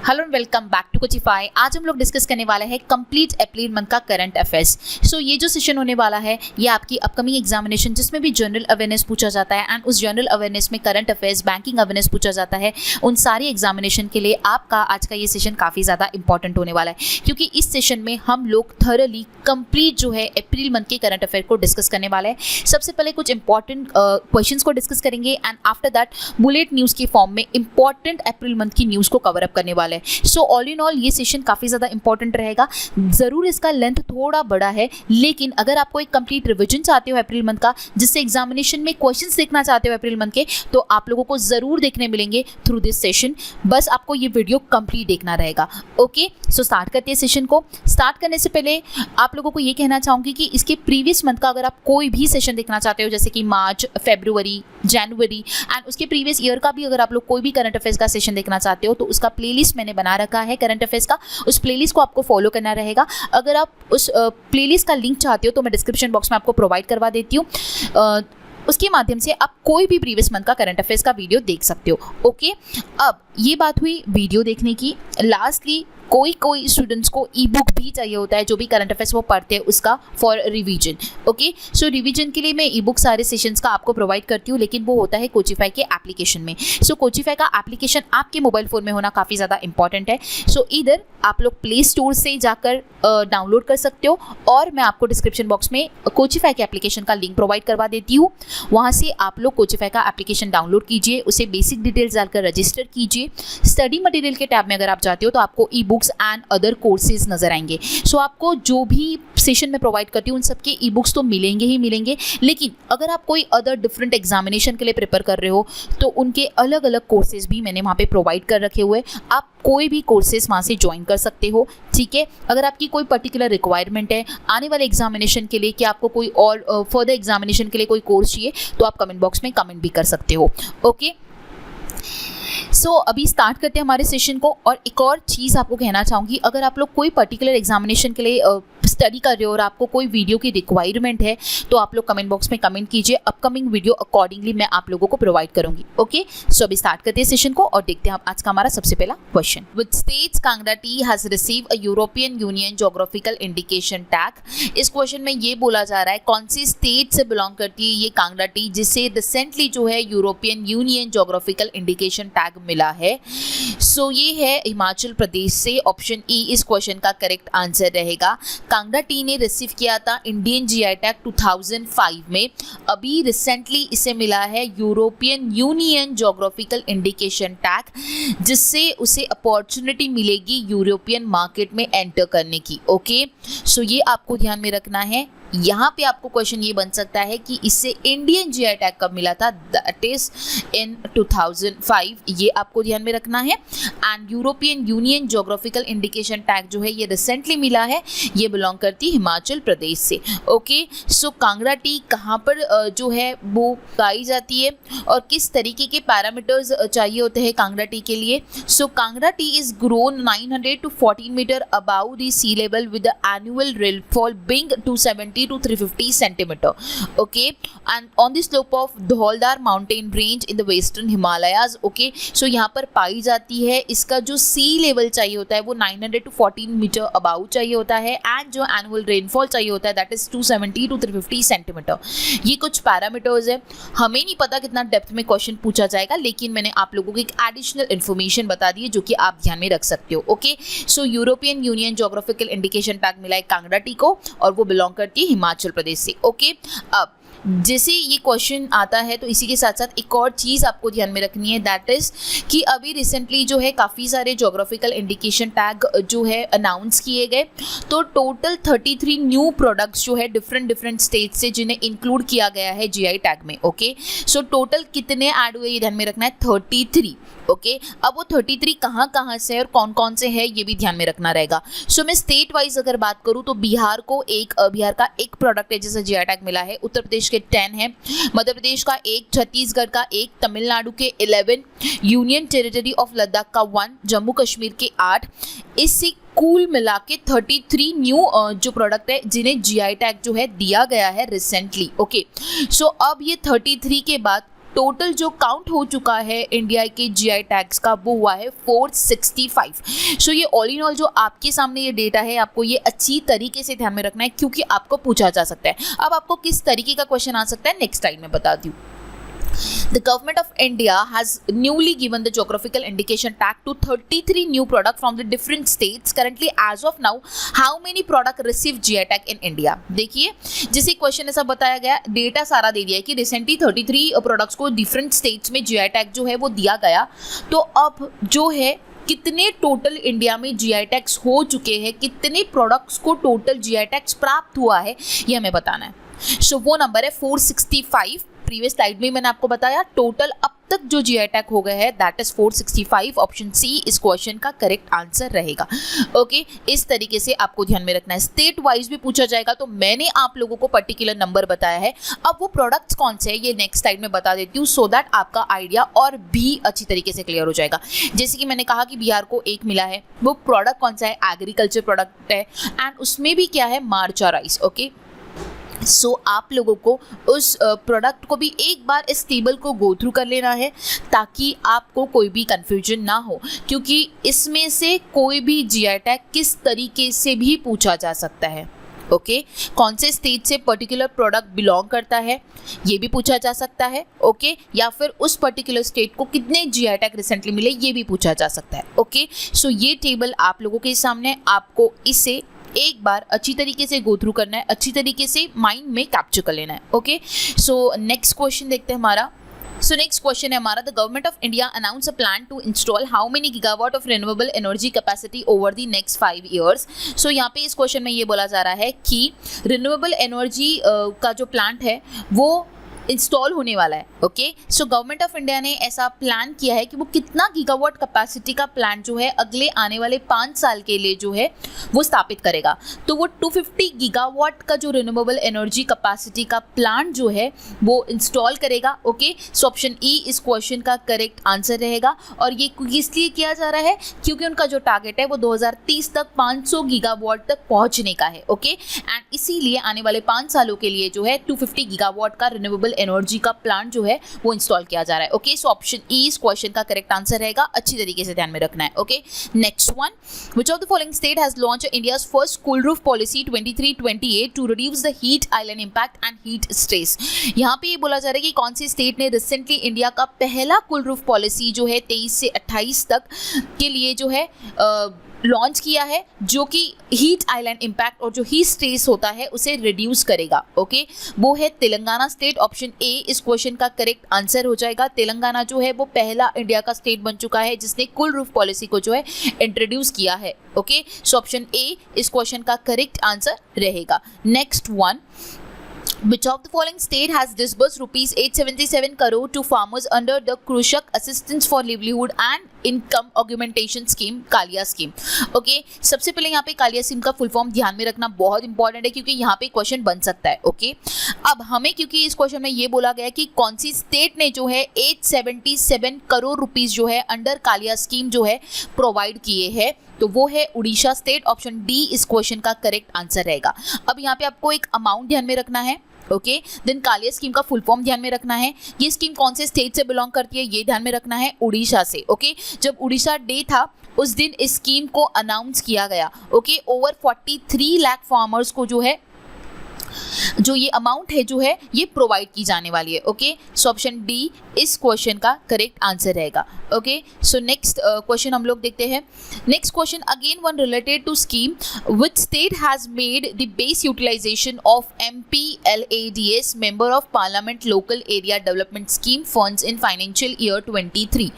Hello and welcome back to Coachify. आज हम लोग डिस्कस करने वाले हैं कंप्लीट अप्रैल मंथ का करंट अफेयर्स। सो ये जो सेशन होने वाला है ये आपकी अपकमिंग एग्जामिनेशन जिसमें भी जनरल अवेयरनेस पूछा जाता है एंड उस जनरल अवेयरनेस में करंट अफेयर्स, बैंकिंग अवेयरनेस पूछा जाता है, उन सारी एग्जामिनेशन के लिए आपका आज का ये सेशन काफ़ी ज़्यादा इंपॉर्टेंट होने वाला है, क्योंकि इस सेशन में हम लोग थरली कंप्लीट जो है अप्रैल मंथ के करंट अफेयर को डिस्कस करने वाले हैं। सबसे पहले कुछ इंपॉर्टेंट क्वेश्चंस को डिस्कस करेंगे and after that bullet news के फॉर्म में इंपॉर्टेंट अप्रैल मंथ की न्यूज़ को कवर अप करने वाले हैं। सो ऑल इन ऑल ये सेशन काफ़ी ज़्यादा इंपॉर्टेंट रहेगा। ज़रूर इसका लेंथ थोड़ा बड़ा है, लेकिन अगर आपको एक कंप्लीट रिवीजन चाहते हो अप्रैल मंथ का, जिससे एग्जामिनेशन में क्वेश्चंस देखना चाहते हो अप्रैल मंथ के, तो आप लोगों को ज़रूर देखने मिलेंगे थ्रू दिस सेशन। बस आपको ये वीडियो कंप्लीट देखना रहेगा। ओके, सो स्टार्ट करते हैं सेशन को। स्टार्ट करने से पहले आप लोगों को ये कहना चाहूँगी कि इसके प्रीवियस मंथ का अगर आप कोई भी सेशन देखना चाहते हो, जैसे कि मार्च, फरवरी, जनवरी एंड उसके प्रीवियस ईयर का भी अगर आप लोग कोई भी करंट अफेयर्स का सेशन देखना चाहते हो, तो उसका प्लेलिस्ट मैंने बना रखा है करंट अफेयर्स का। उस प्लेलिस्ट को आपको फॉलो करना रहेगा। अगर आप उस प्लेलिस्ट का लिंक चाहते हो तो मैं डिस्क्रिप्शन बॉक्स में आपको प्रोवाइड करवा देती हूँ। उसके माध्यम से आप कोई भी प्रीवियस मंथ का करंट अफेयर्स का वीडियो देख सकते हो। ओके, अब ये बात हुई वीडियो देखने की। लास्टली कोई स्टूडेंट्स को ई बुक भी चाहिए होता है, जो भी करंट अफेयर्स वो पढ़ते हैं उसका for revision. Okay, so revision के लिए मैं ई बुक सारे सेशंस का आपको प्रोवाइड करती हूँ, लेकिन वो होता है कोचिफाई के एप्लीकेशन में। सो कोचिफाई का एप्लीकेशन आपके मोबाइल फ़ोन में होना काफ़ी ज़्यादा इंपॉर्टेंट है। सो इधर आप लोग प्ले स्टोर से जाकर डाउनलोड कर सकते हो, और मैं आपको डिस्क्रिप्शन बॉक्स में कोचिफाई के एप्लीकेशन का लिंक प्रोवाइड करवा देती हूँ। वहाँ से आप लोग कोचिफाई का एप्लीकेशन डाउनलोड कीजिए, उसे बेसिक डिटेल्स डालकर रजिस्टर कीजिए। स्टडी मटेरियल के टैब में अगर आप जाते हो तो आपको e books and other courses नजर आएंगे। सो आपको जो भी सेशन में प्रोवाइड करती हूँ उन सबके ई बुक्स तो मिलेंगे ही मिलेंगे, लेकिन अगर आप कोई अदर डिफरेंट एग्जामिनेशन के लिए प्रिपेयर कर रहे हो तो उनके अलग अलग कोर्सेज भी मैंने वहाँ पे प्रोवाइड कर रखे हुए। आप कोई भी कोर्सेज वहाँ से ज्वाइन कर सकते हो। ठीक है, अगर आपकी कोई पर्टिकुलर रिक्वायरमेंट है आने वाले एग्जामिनेशन के लिए कि आपको कोई और फर्दर एग्जामिनेशन के लिए कोई कोर्स चाहिए, तो आप कमेंट बॉक्स में कमेंट भी कर सकते हो। ओके, सो अभी स्टार्ट करते हैं हमारे सेशन को। और एक और चीज़ आपको कहना चाहूँगी, अगर आप लोग कोई पर्टिकुलर एग्जामिनेशन के लिए स्टडी कर रहे हो और आपको कोई वीडियो की रिक्वायरमेंट है, तो आप लोग कमेंट बॉक्स में कमेंट कीजिए। अपकमिंग वीडियो अकॉर्डिंगली मैं आप लोगों को प्रोवाइड करूंगी। ओके, सो अभी स्टार्ट करते हैं सेशन को और देखते हैं आज का हमारा सबसे पहला question. Which states Kangra T has receive a European Union geographical indication tag. इस क्वेश्चन में ये बोला जा रहा है कौन सी स्टेट से बिलोंग करती है ये कांगड़ा टी, जिसे रिसेंटली जो है European Union geographical indication tag मिला है। सो ये है हिमाचल प्रदेश से। ऑप्शन ई इस क्वेश्चन का करेक्ट आंसर रहेगा। कांगड़ा टी ने रिसीव किया था इंडियन जीआई टैग 2005 में। अभी रिसेंटली इसे मिला है European Union geographical indication tag, जिससे उसे अपॉर्चुनिटी मिलेगी यूरोपियन मार्केट में एंटर करने की। ओके, सो ये आपको ध्यान में रखना है। यहाँ पे आपको क्वेश्चन ये बन सकता है कि इससे इंडियन जीआई टैग कब मिला था, दैट इज इन 2005। ये आपको ध्यान में रखना है। And European Union geographical indication tag जो है ये रिसेंटली मिला है, ये बिलोंग करती हिमाचल प्रदेश से। ओके, सो कांगड़ा टी कहाँ पर जो है वो पाई जाती है और किस तरीके के पैरामीटर्स चाहिए होते हैं कांगड़ा टी के लिए। So Kangra tea is grown 900 to 14 metre above the sea level with annual rainfall being 270 to 350 centimeter. Okay, and on the slope of Dhauladhar mountain range in the western Himalayas. Okay, so यहाँ पर पाई जाती है। इसका जो सी level चाहिए होता है वो 900 to 14 मीटर अबाउ चाहिए होता है, एंड जो एनुअल रेनफॉल चाहिए होता है दैट इज 270 to 350 सेंटीमीटर। ये कुछ पैरामीटर्स है। हमें नहीं पता कितना डेप्थ में क्वेश्चन पूछा जाएगा, लेकिन मैंने आप लोगों को एक एडिशनल इन्फॉर्मेशन बता दी है जो कि आप ध्यान में रख सकते हो। Okay, so European Union geographical indication tag मिला है कांगड़ा टी को और वो बिलोंग करती है हिमाचल प्रदेश से। ओके, अब जैसे ये क्वेश्चन आता है तो इसी के साथ साथ एक और चीज़ आपको ध्यान में रखनी है, दैट इज़ कि अभी रिसेंटली जो है काफ़ी सारे ज्योग्राफिकल इंडिकेशन टैग जो है अनाउंस किए गए। तो टोटल 33 न्यू प्रोडक्ट्स जो है डिफरेंट स्टेट से जिन्हें इंक्लूड किया गया है जीआई टैग में। ओके, सो टोटल कितने ऐड हुए ये ध्यान में रखना है, 33। ओके, अब वो 33 कहाँ से और कौन से है ये भी ध्यान में रखना रहेगा। सो मैं स्टेट वाइज अगर बात करूँ तो बिहार का एक प्रोडक्ट है जिसे जीआई टैग मिला है, उत्तर प्रदेश के 10 है, मध्य प्रदेश का 1, छत्तीसगढ़ का 1, तमिलनाडु के 11, यूनियन टेरिटरी ऑफ लद्दाख का 1, जम्मू कश्मीर के 8। इससे कुल मिला के 33 न्यू जो प्रोडक्ट है जिन्हें जीआई टैग जो है दिया गया है रिसेंटली। ओके, सो अब ये 33 के बाद टोटल जो काउंट हो चुका है इंडिया के जीआई टैग्स का वो हुआ है 465। सो ये ऑल इन ऑल जो आपके सामने ये डेटा है, आपको ये अच्छी तरीके से ध्यान में रखना है क्योंकि आपको पूछा जा सकता है। अब आपको किस तरीके का क्वेश्चन आ सकता है नेक्स्ट स्लाइड में बता दूँ। The government of India has newly given the geographical indication tag to 33 new products from the different states. Currently, as of now, how many products receive GI tag in India? देखिए, जैसे question ऐसा बताया गया, data सारा दे दिया है कि recently 33 products को डिफरेंट स्टेट्स में GI टैग जो है वो दिया गया। तो अब जो है कितने टोटल इंडिया में GI टैग्स हो चुके हैं, कितने प्रोडक्ट्स को टोटल GI टैग्स प्राप्त हुआ है, ये हमें बताना है। सो वो नंबर है 465। प्रीवियस स्लाइड में मैंने आपको बताया टोटल अब तक जो GI टैग हो गए हैं दैट इज 465। ऑप्शन सी इस क्वेश्चन का करेक्ट आंसर रहेगा। ओके, इस तरीके से आपको ध्यान में रखना है। स्टेट वाइज भी पूछा जाएगा तो मैंने आप लोगों को पर्टिकुलर नंबर बताया है। अब वो प्रोडक्ट्स कौन से हैं ये नेक्स्ट स्लाइड में बता देती हूँ सो दैट आपका आइडिया और भी अच्छी तरीके से क्लियर हो जाएगा। जैसे कि मैंने कहा कि बिहार को एक मिला है, वो प्रोडक्ट कौन सा है, एग्रीकल्चर प्रोडक्ट है एंड उसमें भी क्या है, मार्चा राइस। ओके, सो आप लोगों को उस प्रोडक्ट को भी एक बार इस टेबल को गो थ्रू कर लेना है ताकि आपको कोई भी कंफ्यूजन ना हो, क्योंकि इसमें से कोई भी GI टैग किस तरीके से भी पूछा जा सकता है। ओके, कौन से स्टेट से पर्टिकुलर प्रोडक्ट बिलोंग करता है ये भी पूछा जा सकता है। ओके, या फिर उस पर्टिकुलर स्टेट को कितने GI टैग रिसेंटली मिले ये भी पूछा जा सकता है। ओके, सो ये टेबल आप लोगों के सामने, आपको इसे एक बार अच्छी तरीके से गो थ्रू करना है, अच्छी तरीके से माइंड में कैप्चर कर लेना है। ओके, सो नेक्स्ट क्वेश्चन देखते हैं हमारा। सो नेक्स्ट क्वेश्चन है हमारा, the government of India announce a plan to install how many gigawatt of renewable energy capacity over the next 5 years. So यहाँ पे इस क्वेश्चन में ये बोला जा रहा है कि रिन्यूएबल एनर्जी का जो प्लांट है वो इंस्टॉल होने वाला है। Okay, so government of India ने ऐसा प्लान किया है कि वो कितना गीगावाट कैपेसिटी का प्लांट जो है अगले आने वाले 5 साल के लिए जो है वो स्थापित करेगा। तो वो 250 गीगावाट का जो रिन्यूएबल एनर्जी कैपेसिटी का प्लांट जो है वो इंस्टॉल करेगा। ओके, सो ऑप्शन ई इस क्वेश्चन का करेक्ट आंसर रहेगा। और ये इसलिए किया जा रहा है क्योंकि उनका जो टारगेट है वो 2030 तक 500 गीगावाट तक पहुंचने का है। ओके, एंड इसीलिए आने वाले 5 सालों के लिए जो है 250 गीगावाट का रिन्यूएबल एनर्जी का प्लांट जो है वो इंस्टॉल किया जा रहा है। ओके, सो ऑप्शन ई इस क्वेश्चन का करेक्ट आंसर रहेगा। अच्छी तरीके से ध्यान में रखना है। Okay, next one, which of the following state has launched India's first cool roof policy 2328 to reduce the heat island impact and heat stress. यहाँ पे ये बोला जा रहा है कि कौन सी स्टेट ने रिसेंटली इंडिया का पहला कूल रूफ पॉलिसी जो है 23 से 28 तक के लिए जो है लॉन्च किया है, जो कि हीट आइलैंड इंपैक्ट और जो हीट स्ट्रेस होता है उसे रिड्यूस करेगा। ओके, वो है तेलंगाना स्टेट। ऑप्शन ए इस क्वेश्चन का करेक्ट आंसर हो जाएगा। तेलंगाना जो है वो पहला इंडिया का स्टेट बन चुका है जिसने कूल रूफ पॉलिसी को जो है इंट्रोड्यूस किया है। ओके, सो ऑप्शन ए इस क्वेश्चन का करेक्ट आंसर रहेगा। Next one, which of the following state has disbursed rupees 877 crore to farmers under the Krushak Assistance for Livelihood and Income Augmentation Scheme, KALIA scheme. Okay, सबसे पहले यहाँ पे KALIA scheme का full form ध्यान में रखना बहुत इंपॉर्टेंट है क्योंकि यहाँ पे क्वेश्चन बन सकता है। ओके, अब हमें क्योंकि इस क्वेश्चन में ये बोला गया है कि कौन सी स्टेट ने जो है 877 करोड़ रुपीस जो है अंडर कालिया स्कीम जो है प्रोवाइड किए हैं, तो वो है उड़ीसा स्टेट। ऑप्शन डी इस क्वेश्चन का करेक्ट आंसर रहेगा। अब यहाँ पे आपको एक अमाउंट ध्यान में रखना है। ओके, देन कालिया स्कीम का फुल फॉर्म ध्यान में रखना है। ये स्कीम कौन से स्टेट से बिलोंग करती है ये ध्यान में रखना है, उड़ीसा से। ओके, जब उड़ीसा डे था उस दिन इस स्कीम को अनाउंस किया गया। ओके, ओवर 43 लाख फार्मर्स को जो है जो ये अमाउंट है जो है ये प्रोवाइड की जाने वाली है। ओके, सो ऑप्शन डी इस क्वेश्चन का करेक्ट आंसर रहेगा। ओके, सो नेक्स्ट क्वेश्चन हम लोग देखते हैं। Next question again one related to scheme, which state has made the best utilization of MPLADS member of parliament local area development scheme funds in financial year 23।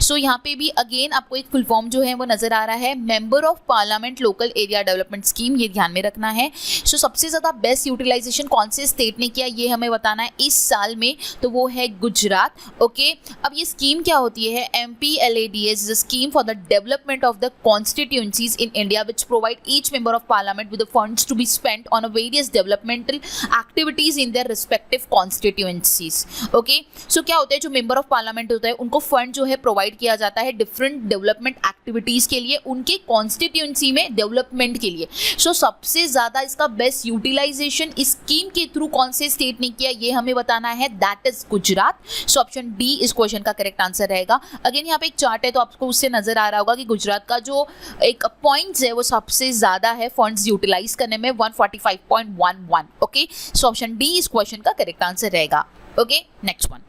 So यहाँ पे भी again आपको एक full form जो है वो नजर आ रहा है, member of parliament local area development scheme, ये ध्यान में रखना है। सो सबसे ज्यादा बेस्ट यूटिलाइजेशन कौन से स्टेट ने किया ये हमें बताना है इस साल में, तो वो है गुजरात। ओके, अब ये स्कीम क्या होती है, MPLADS is a scheme for the development of the constituencies in India which provide each member of parliament with the funds to be spent on a various developmental activities in their respective constituencies. Okay, so क्या होता है, जो member of parliament होता है उनको fund जो है provide किया जाता है डिफरेंट डेवलपमेंट एक्टिविटीज के लिए, उनके कॉन्स्टिट्यूंसी में डेवलपमेंट के लिए। सो सबसे ज्यादा इसका बेस्ट यूटिलाइजेशन इस स्कीम के थ्रू कौन से स्टेट ने किया ये हमें बताना है, that is Gujarat. So option D इस क्वेश्चन का करेक्ट आंसर रहेगा। अगेन यहाँ पे एक चार्ट है तो आपको उससे नजर आ रहा होगा कि गुजरात का जो एक पॉइंट्स है वो सबसे ज्यादा है फंड्स यूटिलाइज करने में, 145.11। ओके, सो ऑप्शन डी इस क्वेश्चन का करेक्ट आंसर रहेगा। Okay, next one.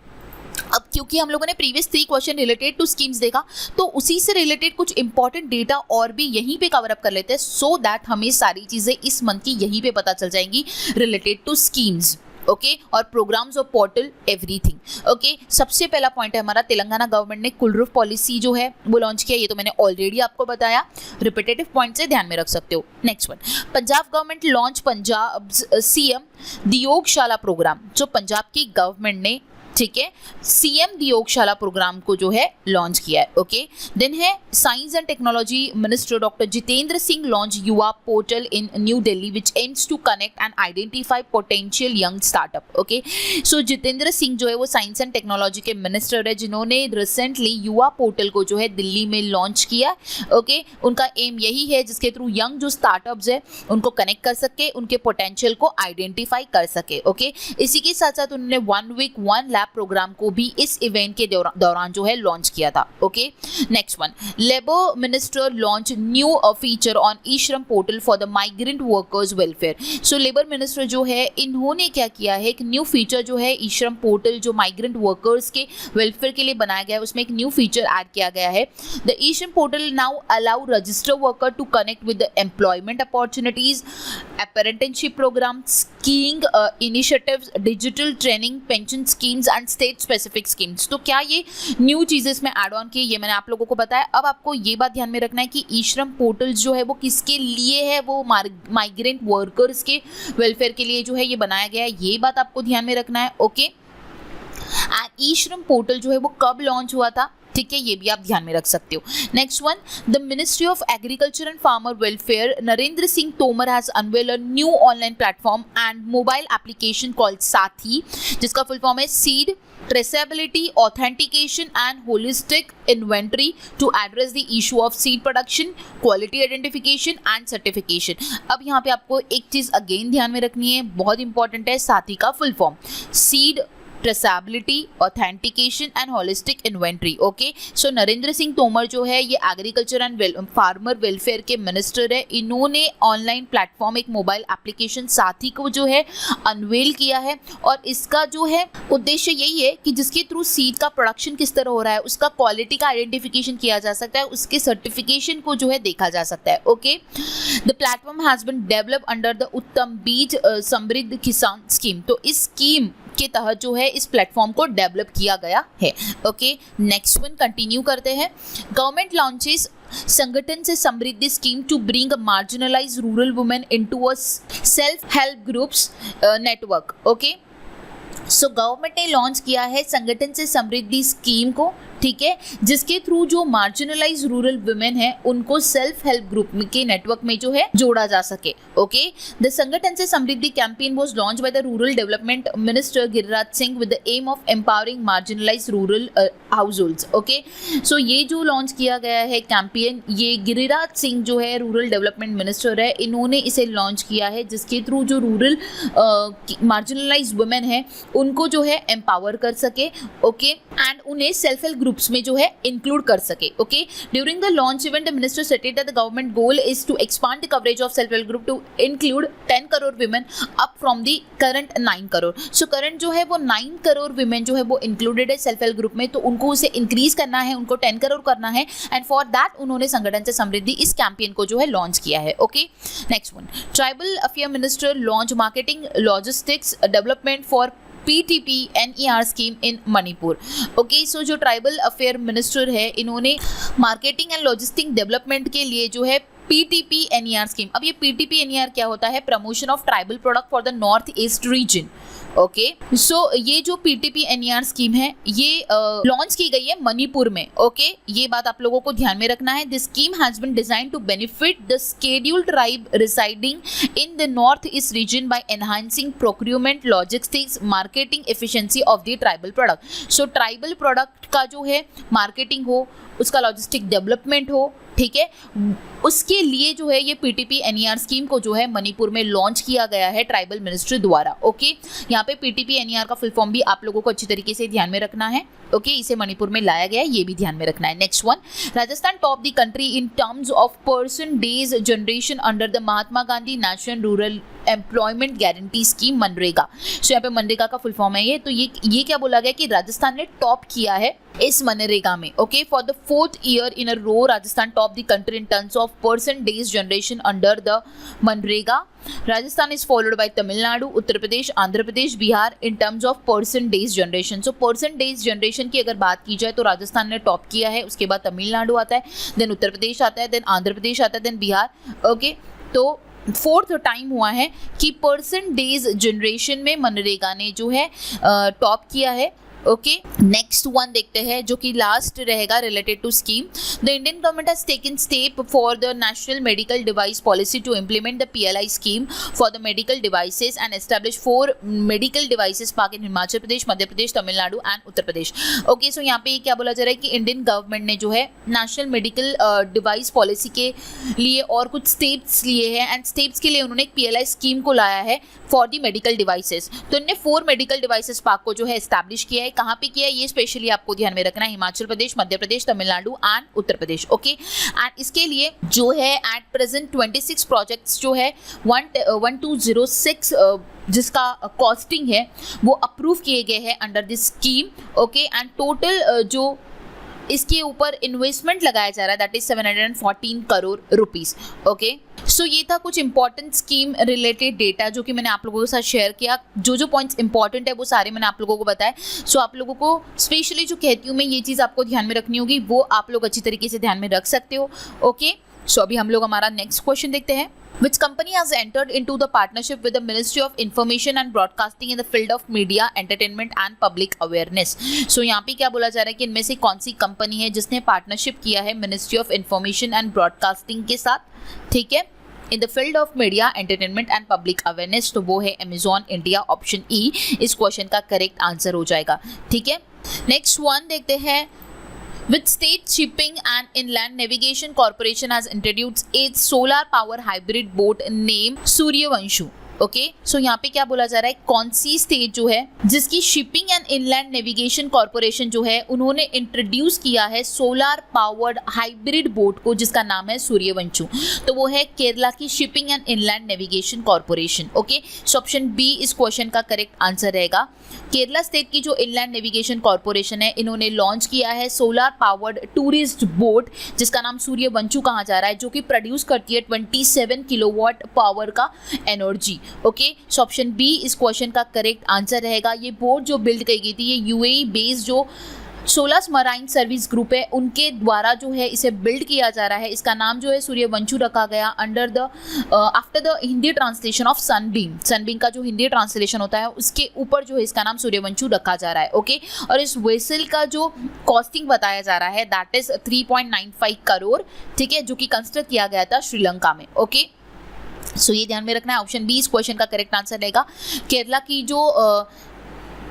अब क्योंकि हम लोगों ने previous 3 question related to schemes देखा तो उसी से रिलेटेड कुछ इंपॉर्टेंट डेटा और भी यहीं पे कवर अप कर लेते हैं, सो दैट हमें सारी चीजें इस मंथ की यहीं पे पता चल जाएंगी रिलेटेड टू स्कीम्स। ओके, और प्रोग्राम्स और पोर्टल एवरीथिंग। ओके, सबसे पहला पॉइंट है हमारा, तेलंगाना गवर्नमेंट ने कुल रूफ पॉलिसी जो है वो लॉन्च किया। ये तो मैंने ऑलरेडी आपको बताया, रिपीटेटिव पॉइंट से ध्यान में रख सकते हो। Next one, Punjab government launch Punjab CM Diyogshala program. जो पंजाब की गवर्नमेंट ने, ठीक है, सीएम दियोगशाला प्रोग्राम को जो है लॉन्च किया है। ओके, देन है science and technology minister doctor Jitendra Singh launch Yuva portal in new Delhi which aims to connect and identify potential young startup. Okay, so Jitendra Singh जो है वो साइंस एंड टेक्नोलॉजी के मिनिस्टर है जिन्होंने रिसेंटली युवा पोर्टल को जो है दिल्ली में लॉन्च किया। ओके, उनका एम यही है जिसके थ्रू यंग जो स्टार्टअप्स है उनको कनेक्ट कर सके, उनके पोटेंशियल को आइडेंटिफाई कर सके। ओके, इसी के साथ साथ उन्होंने 1 वीक 1 लैब प्रोग्राम को भी इस इवेंट के दौरान जो है लॉन्च किया था। Okay, next one, labour minister launch new feature on E Shram portal for the migrant workers welfare. So labour minister जो है इन्होंने क्या किया है, एक न्यू फीचर जो है ई श्रम पोर्टल जो माइग्रेंट वर्कर्स के वेलफेयर के लिए बनाया गया है उसमें एक न्यू फीचर ऐड किया गया है। The e Shram portal now allow register worker to connect with the employment opportunities, apprenticeship programme, skilling initiatives, digital training, pension schemes and state specific schemes. तो क्या ये न्यू चीजें इसमें ऐड ऑन की, ये मैंने आप लोगों को बताया। अब आपको ये बात ध्यान में रखना है कि ई श्रम पोर्टल जो है वो किसके लिए है, वो माइग्रेंट वर्कर्स के वेलफेयर के लिए जो है ये बनाया गया है, ये बात आपको ध्यान में रखना है। Okay, and E Shram portal जो है वो कब लॉन्च हुआ था, ठीक है, ये भी आप ध्यान में रख सकते हो। Next one, the ministry of agriculture and farmer welfare Narendra Singh Tomar has unveiled a new online platform and mobile application called साथी, जिसका फुल फॉर्म है seed traceability, authentication and holistic inventory to address the issue of seed production, quality identification and certification। अब यहाँ पे आपको एक चीज again ध्यान में रखनी है, बहुत इंपॉर्टेंट है, साथी का full form seed, traceability, authentication and holistic inventory. Okay, so Narendra Singh Tomar जो है ये एग्रीकल्चर एंड फार्मर वेलफेयर के मिनिस्टर है, इन्होंने ऑनलाइन प्लेटफॉर्म एक मोबाइल एप्लीकेशन साथी को जो है अनवेल किया है और इसका जो है उद्देश्य यही है कि जिसके थ्रू सीड का प्रोडक्शन किस तरह हो रहा है, उसका क्वालिटी का आइडेंटिफिकेशन किया जा सकता है, उसके सर्टिफिकेशन को जो है देखा जा सकता है। Okay, the platform has been developed under the Uttam Beej समृद्ध किसान स्कीम। तो इस स्कीम के तहत जो है इस प्लेटफॉर्म को डेवलप किया गया है। ओके, नेक्स्ट वन कंटिन्यू करते हैं। Government launches Sangathan se Samriddhi scheme to bring marginalise rural women into a self help groups network. Okay, so government ने लॉन्च किया है संगठन से समृद्धि स्कीम को, ठीक है, जिसके थ्रू जो मार्जिनलाइज रूरल वुमेन है उनको सेल्फ हेल्प ग्रुप के नेटवर्क में जो है जोड़ा जा सके। Okay, the Sangathan se Samriddhi campaign was launch by the rural development minister Giriraj Singh with the aim of empowering marginalise rural households. Okay, so ये जो लॉन्च किया गया है कैंपेन, ये गिरिराज सिंह जो है रूरल डेवलपमेंट मिनिस्टर है, इन्होंने इसे लॉन्च किया है जिसके थ्रू जो रूरल मार्जिनलाइज वुमेन है उनको जो है एम्पावर कर सके। ओके, एंड उन्हें सेल्फ हेल्प ग्रुप्स में जो है इंक्लूड कर सके। Okay, during the launch event the minister stated that the government goal is to expand the coverage of self help group to include 10 crore women up from the current 9 crore. So current जो है वो 9 crore women जो है वो included है self help group में, तो उनको उसे इंक्रीज करना है, उनको 10 करोड़ करना है, एंड फॉर दैट उन्होंने संगठन से समृद्धि इस कैंपेन को जो है लॉन्च किया है। Okay, next one, tribal affair minister launch marketing logistics development for PTP NER scheme in Manipur. Okay, so जो ट्राइबल अफेयर मिनिस्टर है इन्होंने मार्केटिंग एंड लॉजिस्टिक डेवलपमेंट के लिए जो है PTP NER स्कीम, अब ये PTP NER क्या होता है, promotion of tribal product for the north east region. Okay, so ये जो PTP NER स्कीम है ये लॉन्च की गई है मणिपुर में। ओके, ये बात आप लोगों को ध्यान में रखना है। This scheme has been designed to benefit the scheduled tribe residing in the north east region by enhancing procurement, logistics, marketing efficiency of the tribal product. So tribal product का जो है मार्केटिंग हो, उसका लॉजिस्टिक डेवलपमेंट हो, ठीक है, उसके लिए जो है ये पीटीपी एनईआर स्कीम को जो है मणिपुर में लॉन्च किया गया है ट्राइबल मिनिस्ट्री द्वारा। ओके, यहाँ पे पीटीपी एनईआर का फुल फॉर्म भी आप लोगों को अच्छी तरीके से ध्यान में रखना है। ओके, इसे मणिपुर में लाया गया है, ये भी ध्यान में रखना है। Next one, Rajasthan top the country in terms of person days generation under the Mahatma Gandhi national rural employment guarantee scheme मनरेगा। सो यहाँ पे मनरेगा का फुल फॉर्म है ये। तो ये क्या बोला गया कि राजस्थान ने टॉप किया है इस मनरेगा में। Okay, for the 4th year in a row Rajasthan top the country in terms of person days generation under the MNREGA. Rajasthan is followed by Tamil Nadu, Uttar Pradesh, Andhra Pradesh, Bihar in terms of person days generation. So person days generation की अगर बात की जाए तो राजस्थान ने top किया है, उसके बाद तमिलनाडु आता है, देन उत्तर प्रदेश आता है, देन आंध्र प्रदेश आता है, देन बिहार। ओके, तो 4th टाइम हुआ है कि पर्सन डेज जनरेशन में मनरेगा ने जो है टॉप किया है। ओके, नेक्स्ट वन देखते हैं जो कि लास्ट रहेगा related to scheme. The Indian government has taken step for the national medical device policy to implement the PLI scheme for the medical devices and establish 4 medical devices park in Himachal Pradesh, Madhya Pradesh, Tamil Nadu and Uttar Pradesh. Okay, so यहाँ पे क्या बोला जा रहा है कि Indian government ने जो है नेशनल मेडिकल डिवाइस पॉलिसी के लिए और कुछ स्टेप्स लिए हैं एंड स्टेप्स के लिए उन्होंने एक PLI स्कीम को लाया है फॉर द मेडिकल डिवाइसेस। तो इन्होंने 4 मेडिकल डिवाइसेस पार्क को जो है एस्टैब्लिश किया है। कहाँ पे किया है ये स्पेशली आपको ध्यान में रखना है, Himachal Pradesh, Madhya Pradesh, Tamil Nadu and Uttar Pradesh. Okay, and इसके लिए जो है एट प्रेजेंट 26 प्रोजेक्ट्स जो है 1206 जिसका कॉस्टिंग है वो अप्रूव किए गए हैं under this scheme. Okay, and total जो इसके ऊपर इन्वेस्टमेंट लगाया जा रहा है that is 714 crore rupees. Okay, so ये था कुछ इंपॉर्टेंट स्कीम रिलेटेड डेटा जो कि मैंने आप लोगों के साथ शेयर किया। जो पॉइंट्स इंपॉर्टेंट है वो सारे मैंने आप लोगों को बताए। सो आप लोगों को स्पेशली जो कहती हूँ मैं ये चीज़ आपको ध्यान में रखनी होगी, वो आप लोग अच्छी तरीके से ध्यान में रख सकते हो। ओके, सो अभी हम लोग हमारा नेक्स्ट क्वेश्चन देखते हैं। Which company has entered into the partnership with the Ministry of Information and Broadcasting in the field of media, entertainment and public awareness? So यहाँ पे क्या बोला जा रहा है कि इनमें से कौन सी कंपनी है जिसने पार्टनरशिप किया है ministry of information and broadcasting के साथ, ठीक है, in the field of media, entertainment and public awareness. तो वो है अमेजॉन इंडिया, ऑप्शन ई इस क्वेश्चन का करेक्ट आंसर हो जाएगा। ठीक है, नेक्स्ट वन देखते हैं। With State Shipping and Inland Navigation Corporation has introduced its solar power hybrid boat named Suryavanshu. Okay, so यहाँ पे क्या बोला जा रहा है, कौन सी स्टेट जो है जिसकी shipping and inland navigation corporation जो है उन्होंने इंट्रोड्यूस किया है सोलार पावर्ड हाइब्रिड बोट को जिसका नाम है सूर्यवंशु। तो वो है केरला की shipping and inland navigation corporation. Okay, so option B इस क्वेश्चन का करेक्ट आंसर रहेगा। केरला स्टेट की जो इनलैंड नेविगेशन कॉर्पोरेशन है इन्होंने लॉन्च किया है सोलार पावर्ड टूरिस्ट बोट जिसका नाम सूर्यवंशु कहा जा रहा है, जो कि प्रोड्यूस करती है 27 किलोवाट पावर का energy. Okay, so option B इस क्वेश्चन का करेक्ट आंसर रहेगा। ये बोट जो बिल्ड की गई थी ये यूएई बेस्ड जो सोलास मराइन सर्विस ग्रुप है उनके द्वारा जो है इसे बिल्ड किया जा रहा है। इसका नाम जो है सूर्यवंशु रखा गया under the after the Hindi translation of Sunbeam. Sunbeam का जो हिंदी ट्रांसलेशन होता है उसके ऊपर जो है इसका नाम सूर्यवंशु रखा जा रहा है। ओके, और इस वेसल का जो कॉस्टिंग बताया जा रहा है दैट इज 3.95 करोड़, ठीक है, जो कि कंस्ट्रक्ट किया गया था श्रीलंका में। ओके, सो ये ध्यान में रखना है। ऑप्शन बी इस क्वेश्चन का करेक्ट आंसर रहेगा। केरला की जो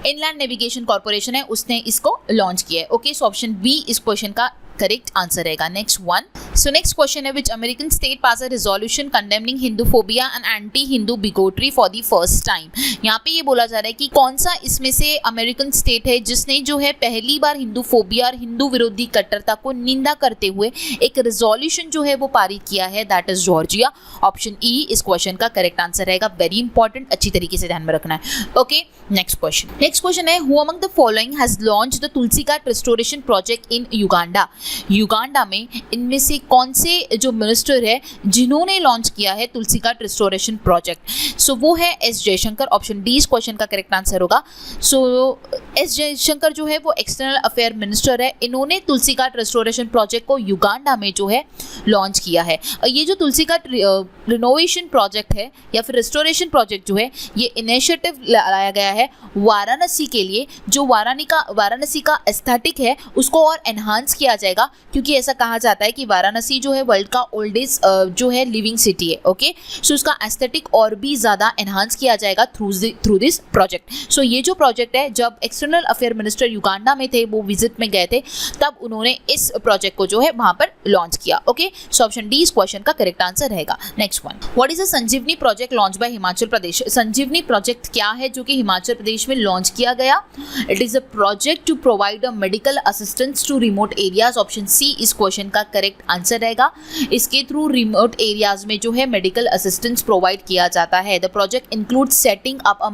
इनलैंड नेविगेशन कॉर्पोरेशन है उसने इसको लॉन्च किया है। ओके, सो ऑप्शन बी इस क्वेश्चन का करेक्ट आंसर रहेगा। Next one, so next question है which American state pass a resolution condemning Hinduphobia and anti Hindu bigotry for the first time. यहाँ पे ये बोला जा रहा है कि कौन सा इसमें से अमेरिकन स्टेट है जिसने जो है पहली बार हिंदूफोबिया और हिंदू विरोधी कट्टरता को निंदा करते हुए एक रेजोल्यूशन जो है वो पारित किया है, that is Georgia. Option E इस क्वेश्चन का करेक्ट आंसर रहेगा। वेरी इंपॉर्टेंट, अच्छी तरीके से ध्यान में रखना है। ओके, नेक्स्ट क्वेश्चन है who among the following has launched the Tulsi Ghat restoration project in Uganda. Uganda में इनमें से कौन से जो मिनिस्टर है जिन्होंने लॉन्च किया है तुलसी घाट रिस्टोरेशन प्रोजेक्ट? सो वो है एस जयशंकर। ऑप्शन डी इस क्वेश्चन का करेक्ट आंसर होगा। सो एस जयशंकर जो है वो एक्सटर्नल अफेयर मिनिस्टर है, इन्होंने तुलसी घाट रिस्टोरेशन प्रोजेक्ट को युगांडा में जो है लॉन्च किया है। ये जो तुलसी घाट रिनोवेशन प्रोजेक्ट है या फिर रिस्टोरेशन प्रोजेक्ट जो है ये इनिशिएटिव लाया गया है वाराणसी के लिए। जो वाराणसी का एस्थेटिक है उसको और एनहांस किया जाएगा, क्योंकि ऐसा कहा जाता है कि वाराणसी वाराणसी जो है वर्ल्ड का ओल्डेस्ट जो है लिविंग सिटी है। ओके, सो उसका एस्थेटिक और भी ज़्यादा एनहांस किया जाएगा थ्रू दिस प्रोजेक्ट। सो ये जो प्रोजेक्ट है, जब एक्सटर्नल अफेयर मिनिस्टर युगांडा में थे, वो विजिट में गए थे, तब उन्होंने इस प्रोजेक्ट को जो है वहाँ पर लॉन्च किया। ओके, सो ऑप्शन डी इस क्वेश्चन का करेक्ट आंसर रहेगा। Next one, what is a Sanjeevani project launch by Himachal Pradesh? Sanjeevani project क्या है जो कि हिमाचल प्रदेश में लॉन्च किया गया? It is a project to provide a medical assistance to remote areas. Option C इस क्वेश्चन का करेक्ट आंसर रहेगा। इसके थ्रू रिमोट एरियाज में जो है मेडिकल असिस्टेंस प्रोवाइड किया जाता है। The project includes setting up a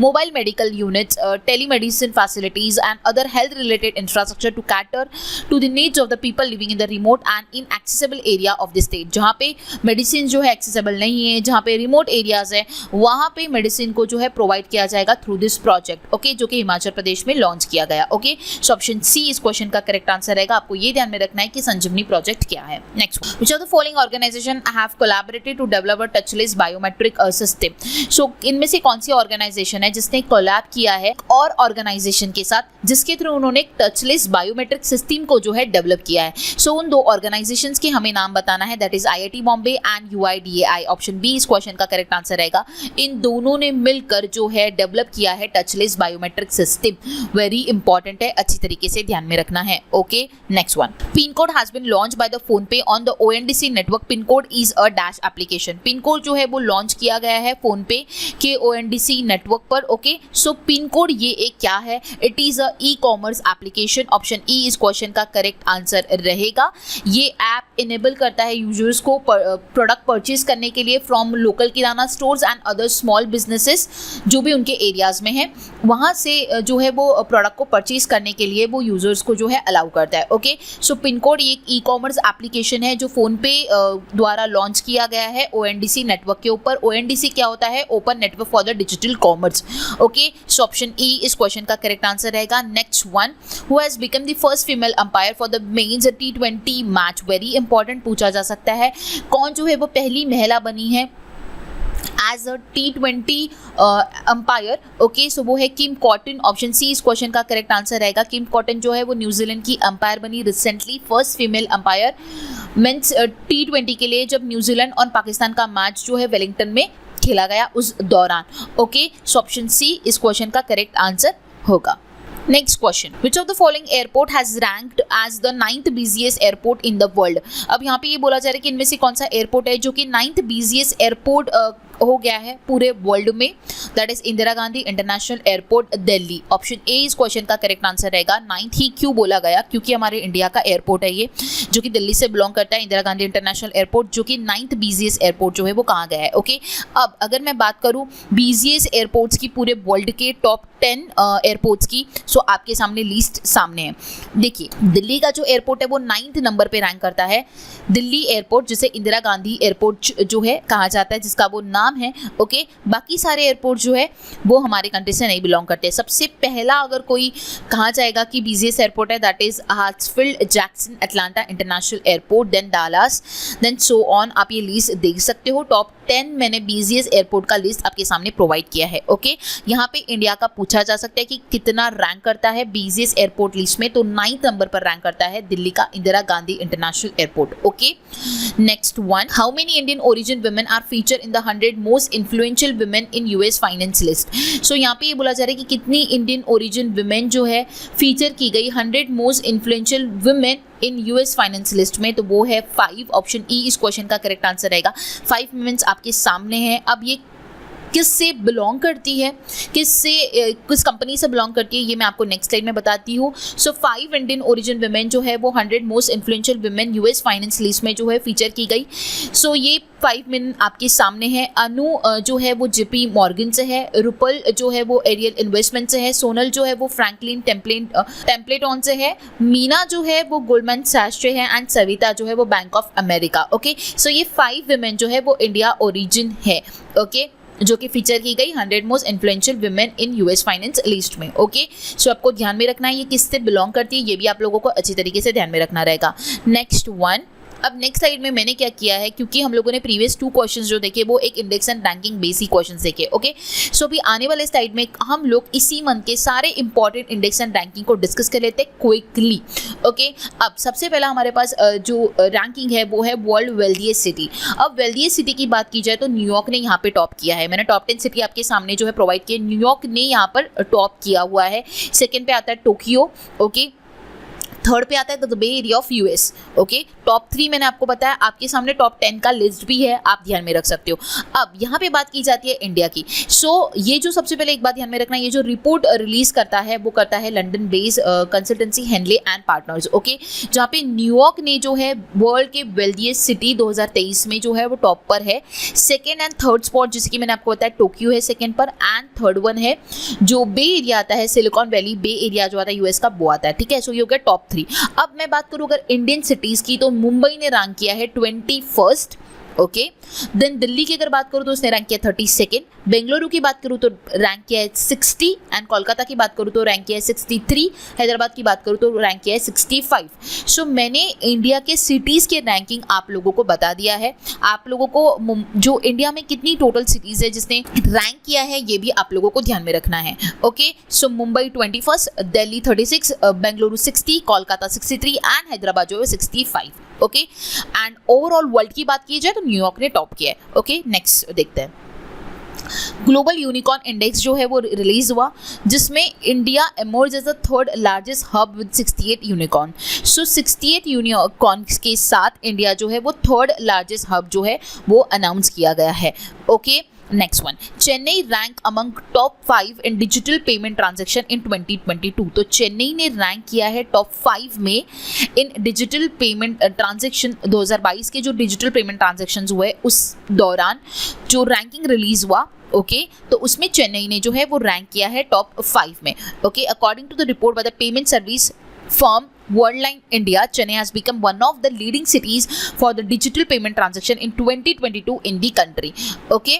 mobile medical units, telemedicine facilities and other health related infrastructure to cater to the needs of the people living in the remote and inaccessible area of the state। जहाँ पे medicine जो है accessible नहीं है, जहाँ पे remote areas है, वहाँ पे मेडिसिन को जो है प्रोवाइड किया जाएगा थ्रू दिस प्रोजेक्ट। ओके, जो कि हिमाचल प्रदेश में लॉन्च किया गया। ओके, सो ऑप्शन सी इस क्वेश्चन का करेक्ट आंसर रहेगा। आपको ये ध्यान में रखना है कि संजीवनी प्रोजेक्ट क्या है। Next, which of the following organisation have collaborated to develop a touchless biometric system? So इनमें से कौन सी ऑर्गेनाइजेशन है जिसने कोलैब किया है और ऑर्गेनाइजेशन के साथ, जिसके थ्रू उन्होंने एक टचलेस बायोमेट्रिक सिस्टम को जो है डेवलप किया है? सो उन दो ऑर्गेनाइजेशंस के हमें नाम बताना है, that is IIT Bombay and UIDAI। Option B इस क्वेश्चन का करेक्ट आंसर रहेगा। इन दोनों ने मिलकर जो है डेवलप किया है touchless biometric system. Very important है, अच्छी तरीके से ध्यान में रखना है। Okay, next one, pin code has been launch by the PhonePe on the ONDC network. Pin code is a dash application. Pin code जो है वो लॉन्च किया गया है फोन पे के ONDC नेटवर्क पर। ओके, सो पिन कोड ये एक क्या है? It is a e-commerce application. Option E इस क्वेश्चन का करेक्ट आंसर रहेगा। ये ऐप इनेबल करता है यूजर्स को प्रोडक्ट परचेज करने के लिए from local kirana stores and other small businesses जो भी उनके एरियाज में है, वहाँ से जो है वो प्रोडक्ट को परचेज करने के लिए वो यूजर्स को जो है अलाउ करता है। ओके, सो पिन कोड एक ई-कॉमर्स एप्लीकेशन है जो फोन पे द्वारा लॉन्च किया गया है ONDC नेटवर्क के ऊपर। ONDC क्या होता है? Open network for the digital commerce. Okay, so option E इस क्वेश्चन का करेक्ट आंसर रहेगा। Next one, who has become the first female umpire for the men's T20 match? Very important पूछा जा सकता है, कौन जो है वो पहली महिला बनी है as a T20 umpire? Okay, so वो है किम कॉटन। ऑप्शन सी इस क्वेश्चन का करेक्ट आंसर रहेगा। किम कॉटन जो है वो न्यूजीलैंड की अंपायर बनी recently, first female umpire men's T20 के लिए, जब न्यूजीलैंड और पाकिस्तान का मैच जो है वेलिंगटन में खेला गया उस दौरान। ओके, सो ऑप्शन सी इस क्वेश्चन का करेक्ट आंसर होगा। Next question, which of the following airport has ranked as the 9th busiest airport in the world? अब यहाँ पे ये बोला जा रहा है कि इनमें से कौन सा एयरपोर्ट है जो कि 9th busiest एयरपोर्ट हो गया है पूरे वर्ल्ड में? That is Indira Gandhi international airport Delhi. Option A इस क्वेश्चन का करेक्ट आंसर रहेगा। 9th ही क्यों बोला गया? क्योंकि हमारे इंडिया का एयरपोर्ट है ये, जो कि दिल्ली से बिलोंग करता है। इंदिरा गांधी इंटरनेशनल एयरपोर्ट जो कि 9th busiest एयरपोर्ट जो है वो कहाँ गया है? ओके, अब अगर मैं बात करूँ busiest एयरपोर्ट्स की पूरे वर्ल्ड के टॉप 10 एयरपोर्ट्स की, सो आपके सामने लिस्ट सामने है। देखिए, दिल्ली का जो एयरपोर्ट है वो 9th नंबर पे रैंक करता है। दिल्ली एयरपोर्ट, जिसे इंदिरा गांधी एयरपोर्ट जो है कहा जाता है, जिसका वो नाम है। ओके, बाकी सारे एयरपोर्ट जो है वो हमारे कंट्री से नहीं बिलोंग करते। सबसे पहला अगर कोई कहा जाएगा कि बिजिएस्ट एयरपोर्ट है, that is Hartsfield Jackson Atlanta international airport, then Dallas, then so on. आप ये लिस्ट देख सकते हो। टॉप 10 मैंने बिजिएस्ट एयरपोर्ट का लिस्ट आपके सामने प्रोवाइड किया है। ओके, यहाँ पे इंडिया का पूछा जा सकता है कि कितना रैंक करता है बिजिएस्ट एयरपोर्ट लिस्ट में, तो 9th नंबर पर रैंक करता है दिल्ली का Indira Gandhi international airport. Okay, next one, how many Indian origin women are feature in the 100 most influential women in US finance list? So यहाँ पे ये बोला जा रहा है कि कितनी इंडियन ओरिजिन वुमेन जो है फीचर की गई 100 most influential women in US finance list में, तो वो है 5। ऑप्शन ई इस क्वेश्चन का करेक्ट आंसर रहेगा। 5 वुमेन्स आपके सामने हैं। अब ये किससे बिलोंग करती है, किस कंपनी से बिलोंग करती है, ये मैं आपको नेक्स्ट स्लाइड में बताती हूँ। सो 5 इंडियन ओरिजिन वुमेन जो है वो 100 most influential women US finance list में जो है फीचर की गई। सो ये 5 मेन आपके सामने है। अनु जो है वो JP मॉर्गन से है, रुपल जो है वो एरियल इन्वेस्टमेंट से है, सोनल जो है वो फ्रैंकलिन टेम्पलेटॉन से है, मीना जो है वो गोल्डमैन सैक्स से है, एंड सविता जो है वो bank of America. Okay, so ये 5 वुमेन जो है वो इंडिया ओरिजिन है। ओके, जो कि फीचर की गई 100 most influential women in US finance list में। ओके, सो आपको ध्यान में रखना है ये किससे बिलोंग करती है, ये भी आप लोगों को अच्छी तरीके से ध्यान में रखना रहेगा। नेक्स्ट वन, अब नेक्स्ट स्लाइड में मैंने क्या किया है, क्योंकि हम लोगों ने प्रीवियस 2 क्वेश्चंस जो देखे वो एक index and ranking basic questions देखे, ओके। सो अभी आने वाले स्लाइड में हम लोग इसी मंथ के सारे इंपॉर्टेंट इंडेक्स एंड रैंकिंग को डिस्कस कर लेते हैं क्विकली, ओके। अब सबसे पहला हमारे पास जो रैंकिंग है वो है वर्ल्ड वेल्दीएस्ट सिटी। अब वेल्दीएस्ट सिटी की बात की जाए तो न्यूयॉर्क ने यहाँ पे टॉप किया है। मैंने टॉप 10 सिटी आपके सामने जो है प्रोवाइड किया, न्यूयॉर्क ने यहाँ पर टॉप किया हुआ है। सेकेंड पे आता है टोक्यो, ओके। थर्ड पे आता है the bay area of US, okay. Top 3 मैंने आपको बताया, आपके सामने टॉप 10 का लिस्ट भी है, आप ध्यान में रख सकते हो। अब यहाँ पे बात की जाती है इंडिया की। सो ये जो सबसे पहले एक बात ध्यान में रखना, ये जो रिपोर्ट रिलीज करता है वो करता है London based consultancy Henley and partners, okay. जहाँ पे न्यूयॉर्क ने जो है वर्ल्ड के वेल्दीएस्ट सिटी 2023 में जो है वो टॉप पर है। सेकेंड एंड थर्ड स्पॉट जैसे कि मैंने आपको बताया टोक्यो है सेकेंड पर, एंड थर्ड वन है जो बे एरिया आता है, सिलिकॉन वैली बे एरिया जो आता है यूएस का, वो आता है, ठीक है। सो ये हो गया टॉप 3। अब मैं बात करूं अगर इंडियन सिटीज की, तो मुंबई ने रैंक किया है 21st, ओके। देन दिल्ली की अगर बात करूं तो उसने रैंक किया 32nd, बेंगलुरु की बात करूं तो रैंक किया है 60, एंड कोलकाता की बात करूं तो रैंक किया है 63, हैदराबाद की बात करूं तो रैंक किया है 65। सो मैंने इंडिया के सिटीज़ के रैंकिंग आप लोगों को बता दिया है। आप लोगों को जो इंडिया में कितनी टोटल सिटीज़ है जिसने रैंक किया है ये भी आप लोगों को ध्यान में रखना है, okay. So Mumbai 21, Delhi 36, Bengaluru 60, Kolkata 63 and Hyderabad जो है 65, ओके। एंड ओवरऑल वर्ल्ड की बात की जाए तो न्यूयॉर्क ने टॉप किया है, ओके। नेक्स्ट देखते हैं, ग्लोबल यूनिकॉर्न इंडेक्स जो है वो रिलीज हुआ, जिसमें India emerge as the third largest hub with 68 unicorn. So 68 unicorn के साथ इंडिया जो है वो थर्ड लार्जेस्ट हब जो है वो अनाउंस किया गया है, okay. Next one, Chennai rank among top 5 in digital payment transaction in 2022। तो चेन्नई ने रैंक किया है टॉप 5 में इन डिजिटल पेमेंट ट्रांजैक्शन। 2022 के जो डिजिटल पेमेंट ट्रांजैक्शंस हुए उस दौरान जो रैंकिंग रिलीज हुआ, ओके, तो उसमें चेन्नई ने जो है वो रैंक किया है टॉप 5 में, okay. According to the report by the payment service firm Worldline India, Chennai has become one of the leading cities for the digital payment transaction in 2022 in the country, okay।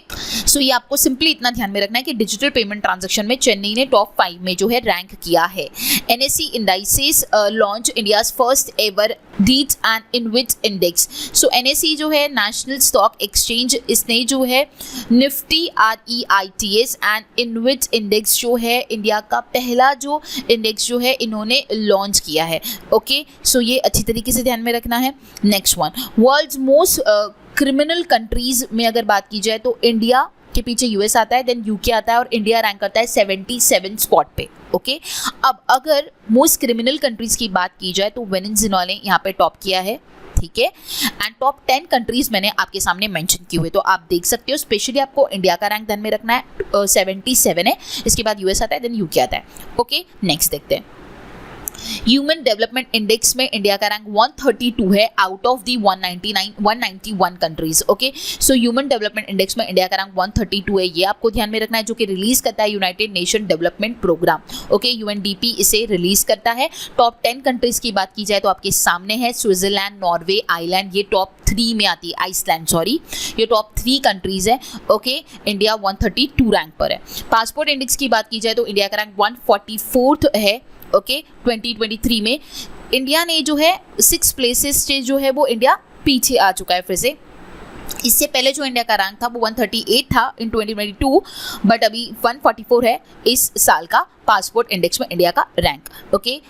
so ये आपको simply इतना ध्यान में रखना है कि digital payment transaction में चेन्नई ने टॉप 5 में जो है रैंक किया है। NSE Indices launch India's first ever REITs and InvIT index. So NSE जो है नेशनल स्टॉक एक्सचेंज, इसने जो है Nifty REITs and InvIT index जो है इंडिया का पहला जो इंडेक्स जो है इन्होंने लॉन्च किया है, ओके। सो ये अच्छी तरीके से ध्यान में रखना है। Next one, world's most criminal countries में अगर बात की जाए तो इंडिया के पीछे यूएस आता है, देन यूके आता है और इंडिया रैंक करता है 77 स्पॉट पे, ओके। अब अगर मोस्ट क्रिमिनल कंट्रीज की बात की जाए तो वेनेजुएला ने यहाँ पे टॉप किया है, ठीक है। एंड टॉप 10 कंट्रीज मैंने आपके सामने मेंशन किए हुए, तो आप देख सकते हो। स्पेशली आपको इंडिया का रैंक ध्यान में रखना है, 77 है, इसके बाद यूएस आता है, देन यूके आता है, ओके। नेक्स्ट देखते हैं, ह्यूमन डेवलपमेंट इंडेक्स में इंडिया का रैंक 132 है out of the 191 countries, okay. So human development index में इंडिया का रैंक 132 है, ये आपको ध्यान में रखना है, जो कि रिलीज करता है United Nation development programme, okay. UNDP इसे रिलीज करता है। टॉप 10 कंट्रीज की बात की जाए तो आपके सामने है स्विट्जरलैंड, नॉर्वे, आइलैंड, ये टॉप 3 में आती है, आइसलैंड सॉरी, ये टॉप 3 कंट्रीज है, ओके। इंडिया 132 रैंक पर है। पासपोर्ट इंडेक्स की बात की जाए तो इंडिया का रैंक 144th है, ओके। 2023 में इंडिया ने जो है 6 प्लेसेस से जो है वो इंडिया पीछे आ चुका है फिर से। इससे पहले जो इंडिया का रैंक था वो 138 था इन 2022, बट अभी 144 है इस साल का पासपोर्ट इंडेक्स में इंडिया का रैंक, ओके।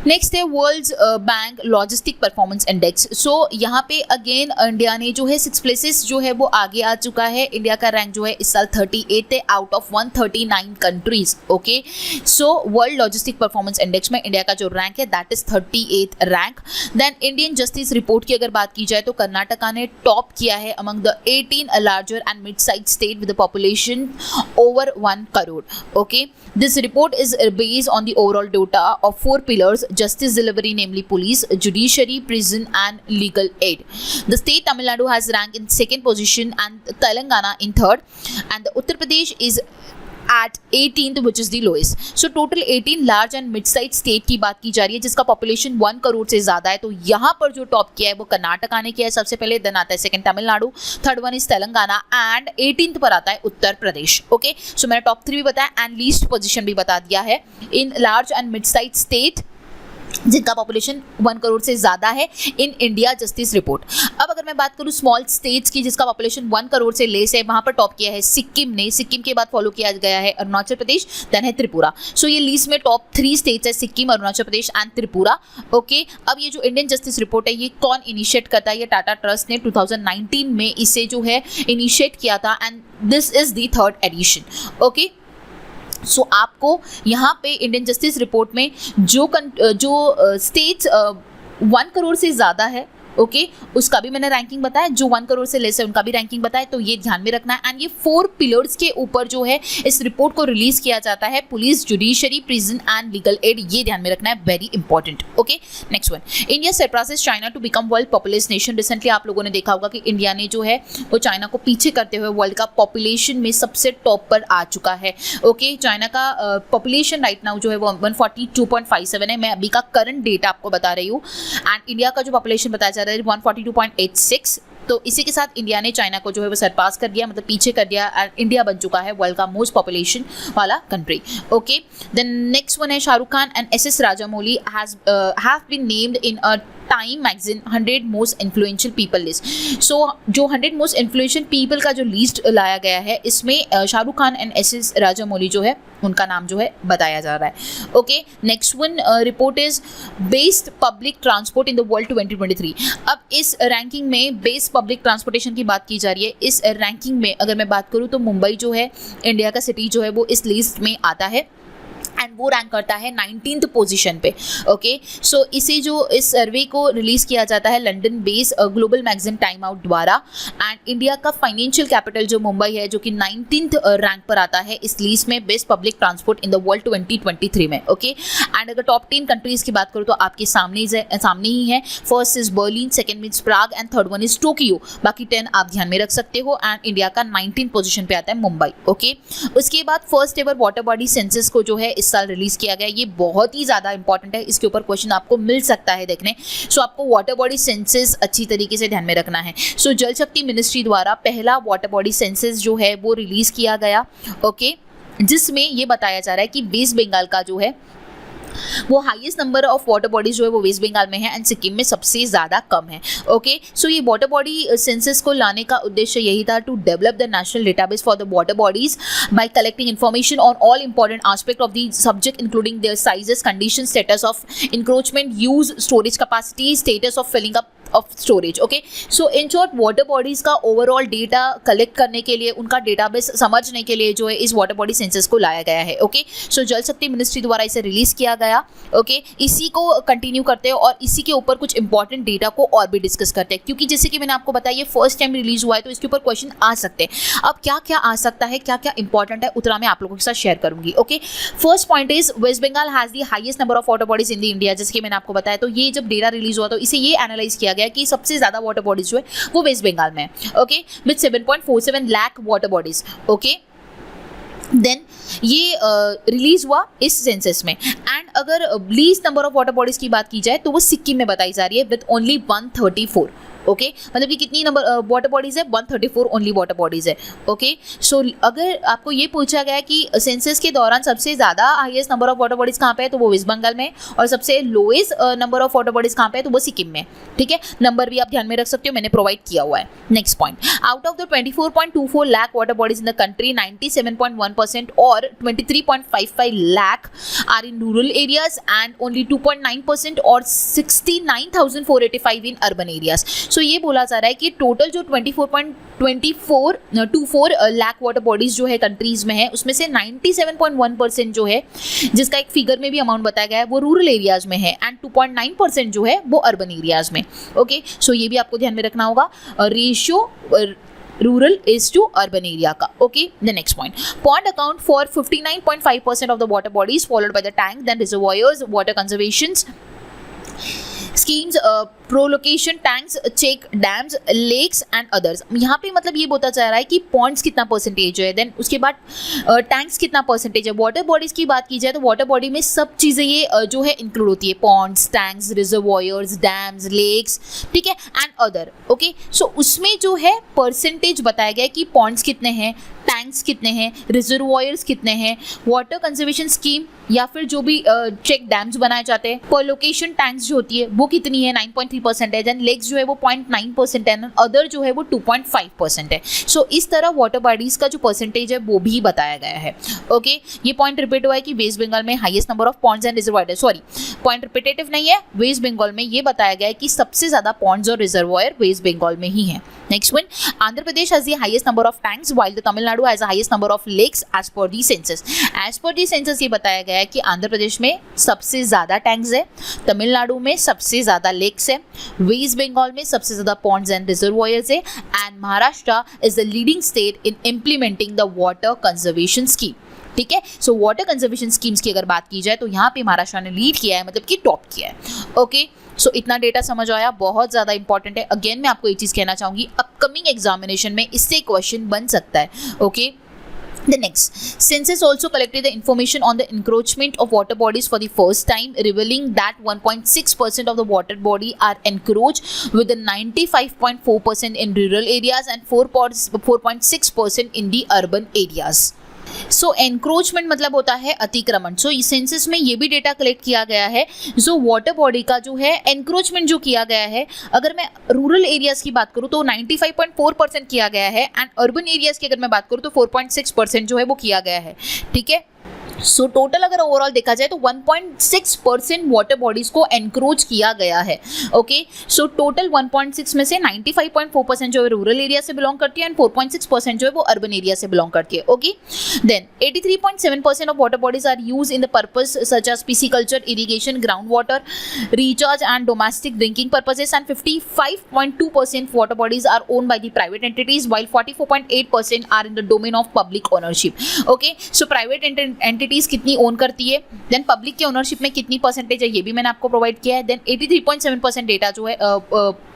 नेक्स्ट है world's bank logistic performance index. So यहाँ पे अगेन इंडिया ने जो है 6 प्लेसेस जो है वो आगे आ चुका है। इंडिया का रैंक जो है इस साल 38 है out of 139 countries, okay. So world logistic performance index में इंडिया का जो रैंक है that is 38th rank. Then Indian justice report की अगर बात की जाए तो कर्नाटका ने टॉप किया है among the 18 larger and mid size state with population over 1 crore, okay. This report is based on the overall data of 4 pillars: justice delivery, namely police, judiciary, prison and legal aid. The state Tamil Nadu has ranked in 2nd position and Telangana in 3rd, and the Uttar Pradesh is at 18th which is the lowest. So total 18 large and mid-sized state की बात की जा रही है जिसका population 1 crore से ज़्यादा है। तो यहाँ पर जो टॉप किया है वो कर्नाटका ने किया है सबसे पहले, देन आता है second Tamil Nadu, third one is Telangana and 18th पर आता है उत्तर प्रदेश, ओके। सो मैंने टॉप 3 भी बताया एंड लीस्ट पोजीशन भी बता दिया है in large and mid-size state. जिनका पॉपुलेशन 1 करोड़ से ज़्यादा है इन इंडिया जस्टिस रिपोर्ट। अब अगर मैं बात करूँ स्मॉल स्टेट्स की जिसका पॉपुलेशन 1 करोड़ से लेस है, वहाँ पर टॉप किया है सिक्किम ने, सिक्किम के बाद फॉलो किया गया है अरुणाचल प्रदेश, देन है त्रिपुरा। सो ये लिस्ट में टॉप 3 स्टेट्स है, सिक्किम, अरुणाचल प्रदेश एंड त्रिपुरा। ओके, अब ये जो इंडियन जस्टिस रिपोर्ट है ये कौन इनिशिएट करता है? ये टाटा ट्रस्ट ने 2019 में इसे जो है इनिशिएट किया था and this is the 3rd edition. Okay, so आपको यहाँ पे इंडियन जस्टिस रिपोर्ट में जो स्टेट्स 1 करोड़ से ज़्यादा है, ओके, उसका भी मैंने रैंकिंग बताया, जो 1 करोड़ से लेस है उनका भी रैंकिंग बताया, तो ये ध्यान में रखना है। एंड ये 4 पिलर्स के ऊपर जो है इस रिपोर्ट को रिलीज किया जाता है, police, judiciary, prison and legal aid, ये ध्यान में रखना है, very important. Okay, next one, India surpasses China to become world populous nation. Recently आप लोगों ने देखा होगा कि इंडिया ने जो है वो चाइना को पीछे करते हुए वर्ल्ड का पॉपुलेशन में सबसे टॉप पर आ चुका है। ओके, चाइना का पॉपुलेशन राइट नाउ जो है वो 142.57 है, मैं अभी का करंट डेटा आपको बता रही हूँ, एंड इंडिया का जो पॉपुलेशन बताया जा रहा है 142.86। तो इसी के साथ इंडिया ने चाइना को जो है वो सरपास कर दिया, मतलब पीछे कर दिया, एंड इंडिया बन चुका है वर्ल्ड का मोस्ट पॉपुलेशन वाला country. Okay, then next one है Shahrukh Khan and S Rajamouli have been named in a time magazine 100 most influential people list. So जो 100 मोस्ट इन्फ्लुएंशियल पीपल का जो लिस्ट लाया गया है इसमें शाहरुख खान एंड एस राजामौली जो है उनका नाम जो है बताया जा रहा है। Okay, next one report is best public transport in the world 2023। अब इस रैंकिंग में बेस्ट पब्लिक ट्रांसपोर्टेशन की बात की जा रही है। इस रैंकिंग में अगर मैं बात करूँ तो मुंबई जो है इंडिया का सिटी जो है वो इस लिस्ट में आता है एंड वो रैंक करता है 19th पोजीशन पे। ओके, सो इसे जो इस सर्वे को रिलीज किया जाता है London based global magazine time out द्वारा, एंड इंडिया का फाइनेंशियल कैपिटल जो मुंबई है जो कि 19th रैंक पर आता है इस लिस्ट में best public transport in the world 2023 में। ओके, एंड अगर टॉप 10 कंट्रीज की बात करूँ तो आपके सामने ही है। First is Berlin, second is Prague and third one is Tokyo. बाकी 10 आप ध्यान में रख सकते हो, एंड इंडिया का 19th पोजीशन पे आता है मुंबई। ओके, उसके बाद first ever water body census को जो है इस साल रिलीज किया गया, ये बहुत ही ज़्यादा इंपॉर्टेंट है, इसके ऊपर क्वेश्चन आपको मिल सकता है देखने। सो आपको वाटर बॉडी सेंसस अच्छी तरीके से ध्यान में रखना है। सो जल शक्ति मिनिस्ट्री द्वारा पहला वाटर बॉडी सेंसस जो है वो रिलीज किया गया। ओके, जिसमें ये बताया जा रहा है कि वेस्ट बंगाल का जो है वो highest number of water bodies जो है वो वेस्ट बंगाल में है एंड सिक्किम में सबसे ज़्यादा कम है। ओके, सो ये वाटर बॉडी सेंसस को लाने का उद्देश्य यही था to develop the national database for the water bodies by collecting information on all important aspect of the subject including their sizes, condition, status of encroachment, use, storage capacity, status of filling up of storage. Okay, so in short water bodies का overall data collect करने के लिए, उनका database समझने के लिए जो है इस वाटर बॉडी सेंसस को लाया गया है। ओके, सो जल शक्ति मिनिस्ट्री द्वारा इसे रिलीज किया गया। ओके, इसी को कंटिन्यू करते हैं और इसी के ऊपर कुछ इंपॉर्टेंट डेटा को और भी डिस्कस करते हैं, क्योंकि जैसे कि मैंने आपको बताया ये फर्स्ट टाइम रिलीज हुआ है तो इसके ऊपर क्वेश्चन आ सकते हैं। अब क्या क्या आ सकता है, क्या क्या इंपॉर्टेंट है, उतना मैं आप लोगों के साथ शेयर करूंगी। Okay, first point is West Bengal has the highest number of water bodies in the India. जैसे कि मैंने आपको बताया, तो ये जब डेटा रिलीज हुआ तो इसे ये एनालाइज किया गया कि सबसे ज्यादा वाटर बॉडीज जो है वो वेस्ट बंगाल में है। Okay, with 7.47 lakh water bodies. Okay, then ये रिलीज हुआ इस सेंसस में, एंड अगर least number of water bodies की बात की जाए तो वो सिक्किम में बताई जा रही है विद ओनली 134। ओके, मतलब कि कितनी नंबर वाटर बॉडीज है, 134 ओनली वाटर बॉडीज है। ओके, सो अगर आपको ये पूछा गया कि सेंसस के दौरान सबसे ज़्यादा highest number of water bodies कहाँ पे है, तो वो वेस्ट बंगाल में, और सबसे lowest number of water bodies कहाँ पे है, तो वो सिक्किम में। ठीक है, नंबर भी आप ध्यान में रख सकते हो, मैंने प्रोवाइड किया हुआ है। Next point, out of the 24.24 lakh water bodies in the country, 97.1% और 23.55 lakh are in rural areas and only 2.9% और 69,485 इन अर्बन एरियाज। सो ये बोला जा रहा है कि टोटल जो 24 लाख वाटर बॉडीज जो है कंट्रीज में है, उसमें से 97.1% जो है, जिसका एक फिगर में भी अमाउंट बताया गया है, वो रूरल एरियाज में है, एंड 2.9% जो है वो अर्बन एरियाज में। ओके, सो ये भी आपको ध्यान में रखना होगा, ratio rural is to urban area का। Okay, the next point, pond account for 59.5% of the water bodies followed by the tank, then reservoirs, water conservation schemes percolation tanks, check dams, lakes and others. यहाँ पे मतलब ये बोलता जा रहा है कि पॉन्ड्स कितना परसेंटेज है, देन उसके बाद टैंक्स कितना परसेंटेज है। वाटर बॉडीज की बात की जाए तो वाटर बॉडी में सब चीज़ें ये जो है इंक्लूड होती है, ponds, tanks, reservoirs, dams, lakes, ठीक है, एंड अदर। ओके, सो उसमें जो है परसेंटेज बताया गया है कि पॉन्ड्स कितने हैं, टैंक्स कितने हैं, रिजर्वॉयर्स कितने हैं, वाटर कंजर्वेशन स्कीम या फिर जो भी चेक डैम्स बनाए जाते हैं, पर लोकेशन टैंक्स जो होती है वो कितनी है, 9.3% है, देन लेक्स जो है वो 0.9% है, अदर जो है वो 2.5% है। सो इस तरह वाटर बॉडीज का जो परसेंटेज है वो भी बताया गया है। ओके, ये पॉइंट रिपीट हुआ है कि वेस्ट बंगाल में highest number of ponds and reservoir, sorry point repetitive नहीं है, वेस्ट बंगाल में ये बताया गया है कि सबसे ज्यादा पॉन्ड्स और रिजर्वॉयर वेस्ट बंगाल में ही है। Next one, Andhra Pradesh has the highest number of tanks while the Tamil Nadu has the highest number of lakes as per the census. As per the census ये बताया गया है कि आंध्र प्रदेश में सबसे ज्यादा टैंक्स है, तमिलनाडु में सबसे ज्यादा लेक्स है, वेस्ट बंगाल में सबसे ज्यादा पॉन्ड्स एंड रिजर्वॉयर्स है, and Maharashtra is the leading state in implementing the water conservation scheme. ठीक है, सो वाटर कंजर्वेशन स्कीम्स की अगर बात की जाए तो यहाँ पे महाराष्ट्र ने लीड किया है, मतलब कि टॉप किया है। ओके, सो इतना डेटा समझ आया, बहुत ज़्यादा इंपॉर्टेंट है। अगेन मैं आपको एक चीज़ कहना चाहूँगी, अपकमिंग एग्जामिनेशन में इससे क्वेश्चन बन सकता है। Okay, The next, census also collected the information on the encroachment of water bodies for the first time, revealing that 1.6% of the water body are encroached, with the 95.4% in rural areas and 4.6% in the urban areas. So encroachment मतलब होता है अतिक्रमण। सो इस census में ये भी data collect किया गया है, जो वाटर बॉडी का जो है एनक्रोचमेंट जो किया गया है, अगर मैं रूरल एरियाज की बात करूँ तो 95.4% किया गया है, एंड अर्बन एरियाज की अगर मैं बात करूँ तो 4.6% जो है वो किया गया है। ठीक है, सो टोटल अगर ओवरऑल देखा जाए तो 1.6% वाटर बॉडीज को एनक्रोच किया गया है। ओके, सो टोटल 1.6 में से 95.4% जो है रूरल एरिया से बिलोंग करती है, एंड 4.6% जो है वो अर्बन एरिया से बिलोंग करती है। Okay, then 83.7% of water bodies are use in the purpose such as pisciculture, irrigation, ground water recharge and domestic drinking purposes, and 55.2% water bodies are owned by the private entities, while 44.8% are in the domain of public ownership. Okay, so private entities कितनी own करती है, then public के ownership में कितनी percentage है, ये भी मैंने आपको प्रोवाइड किया है। देन 83.7% डेटा जो है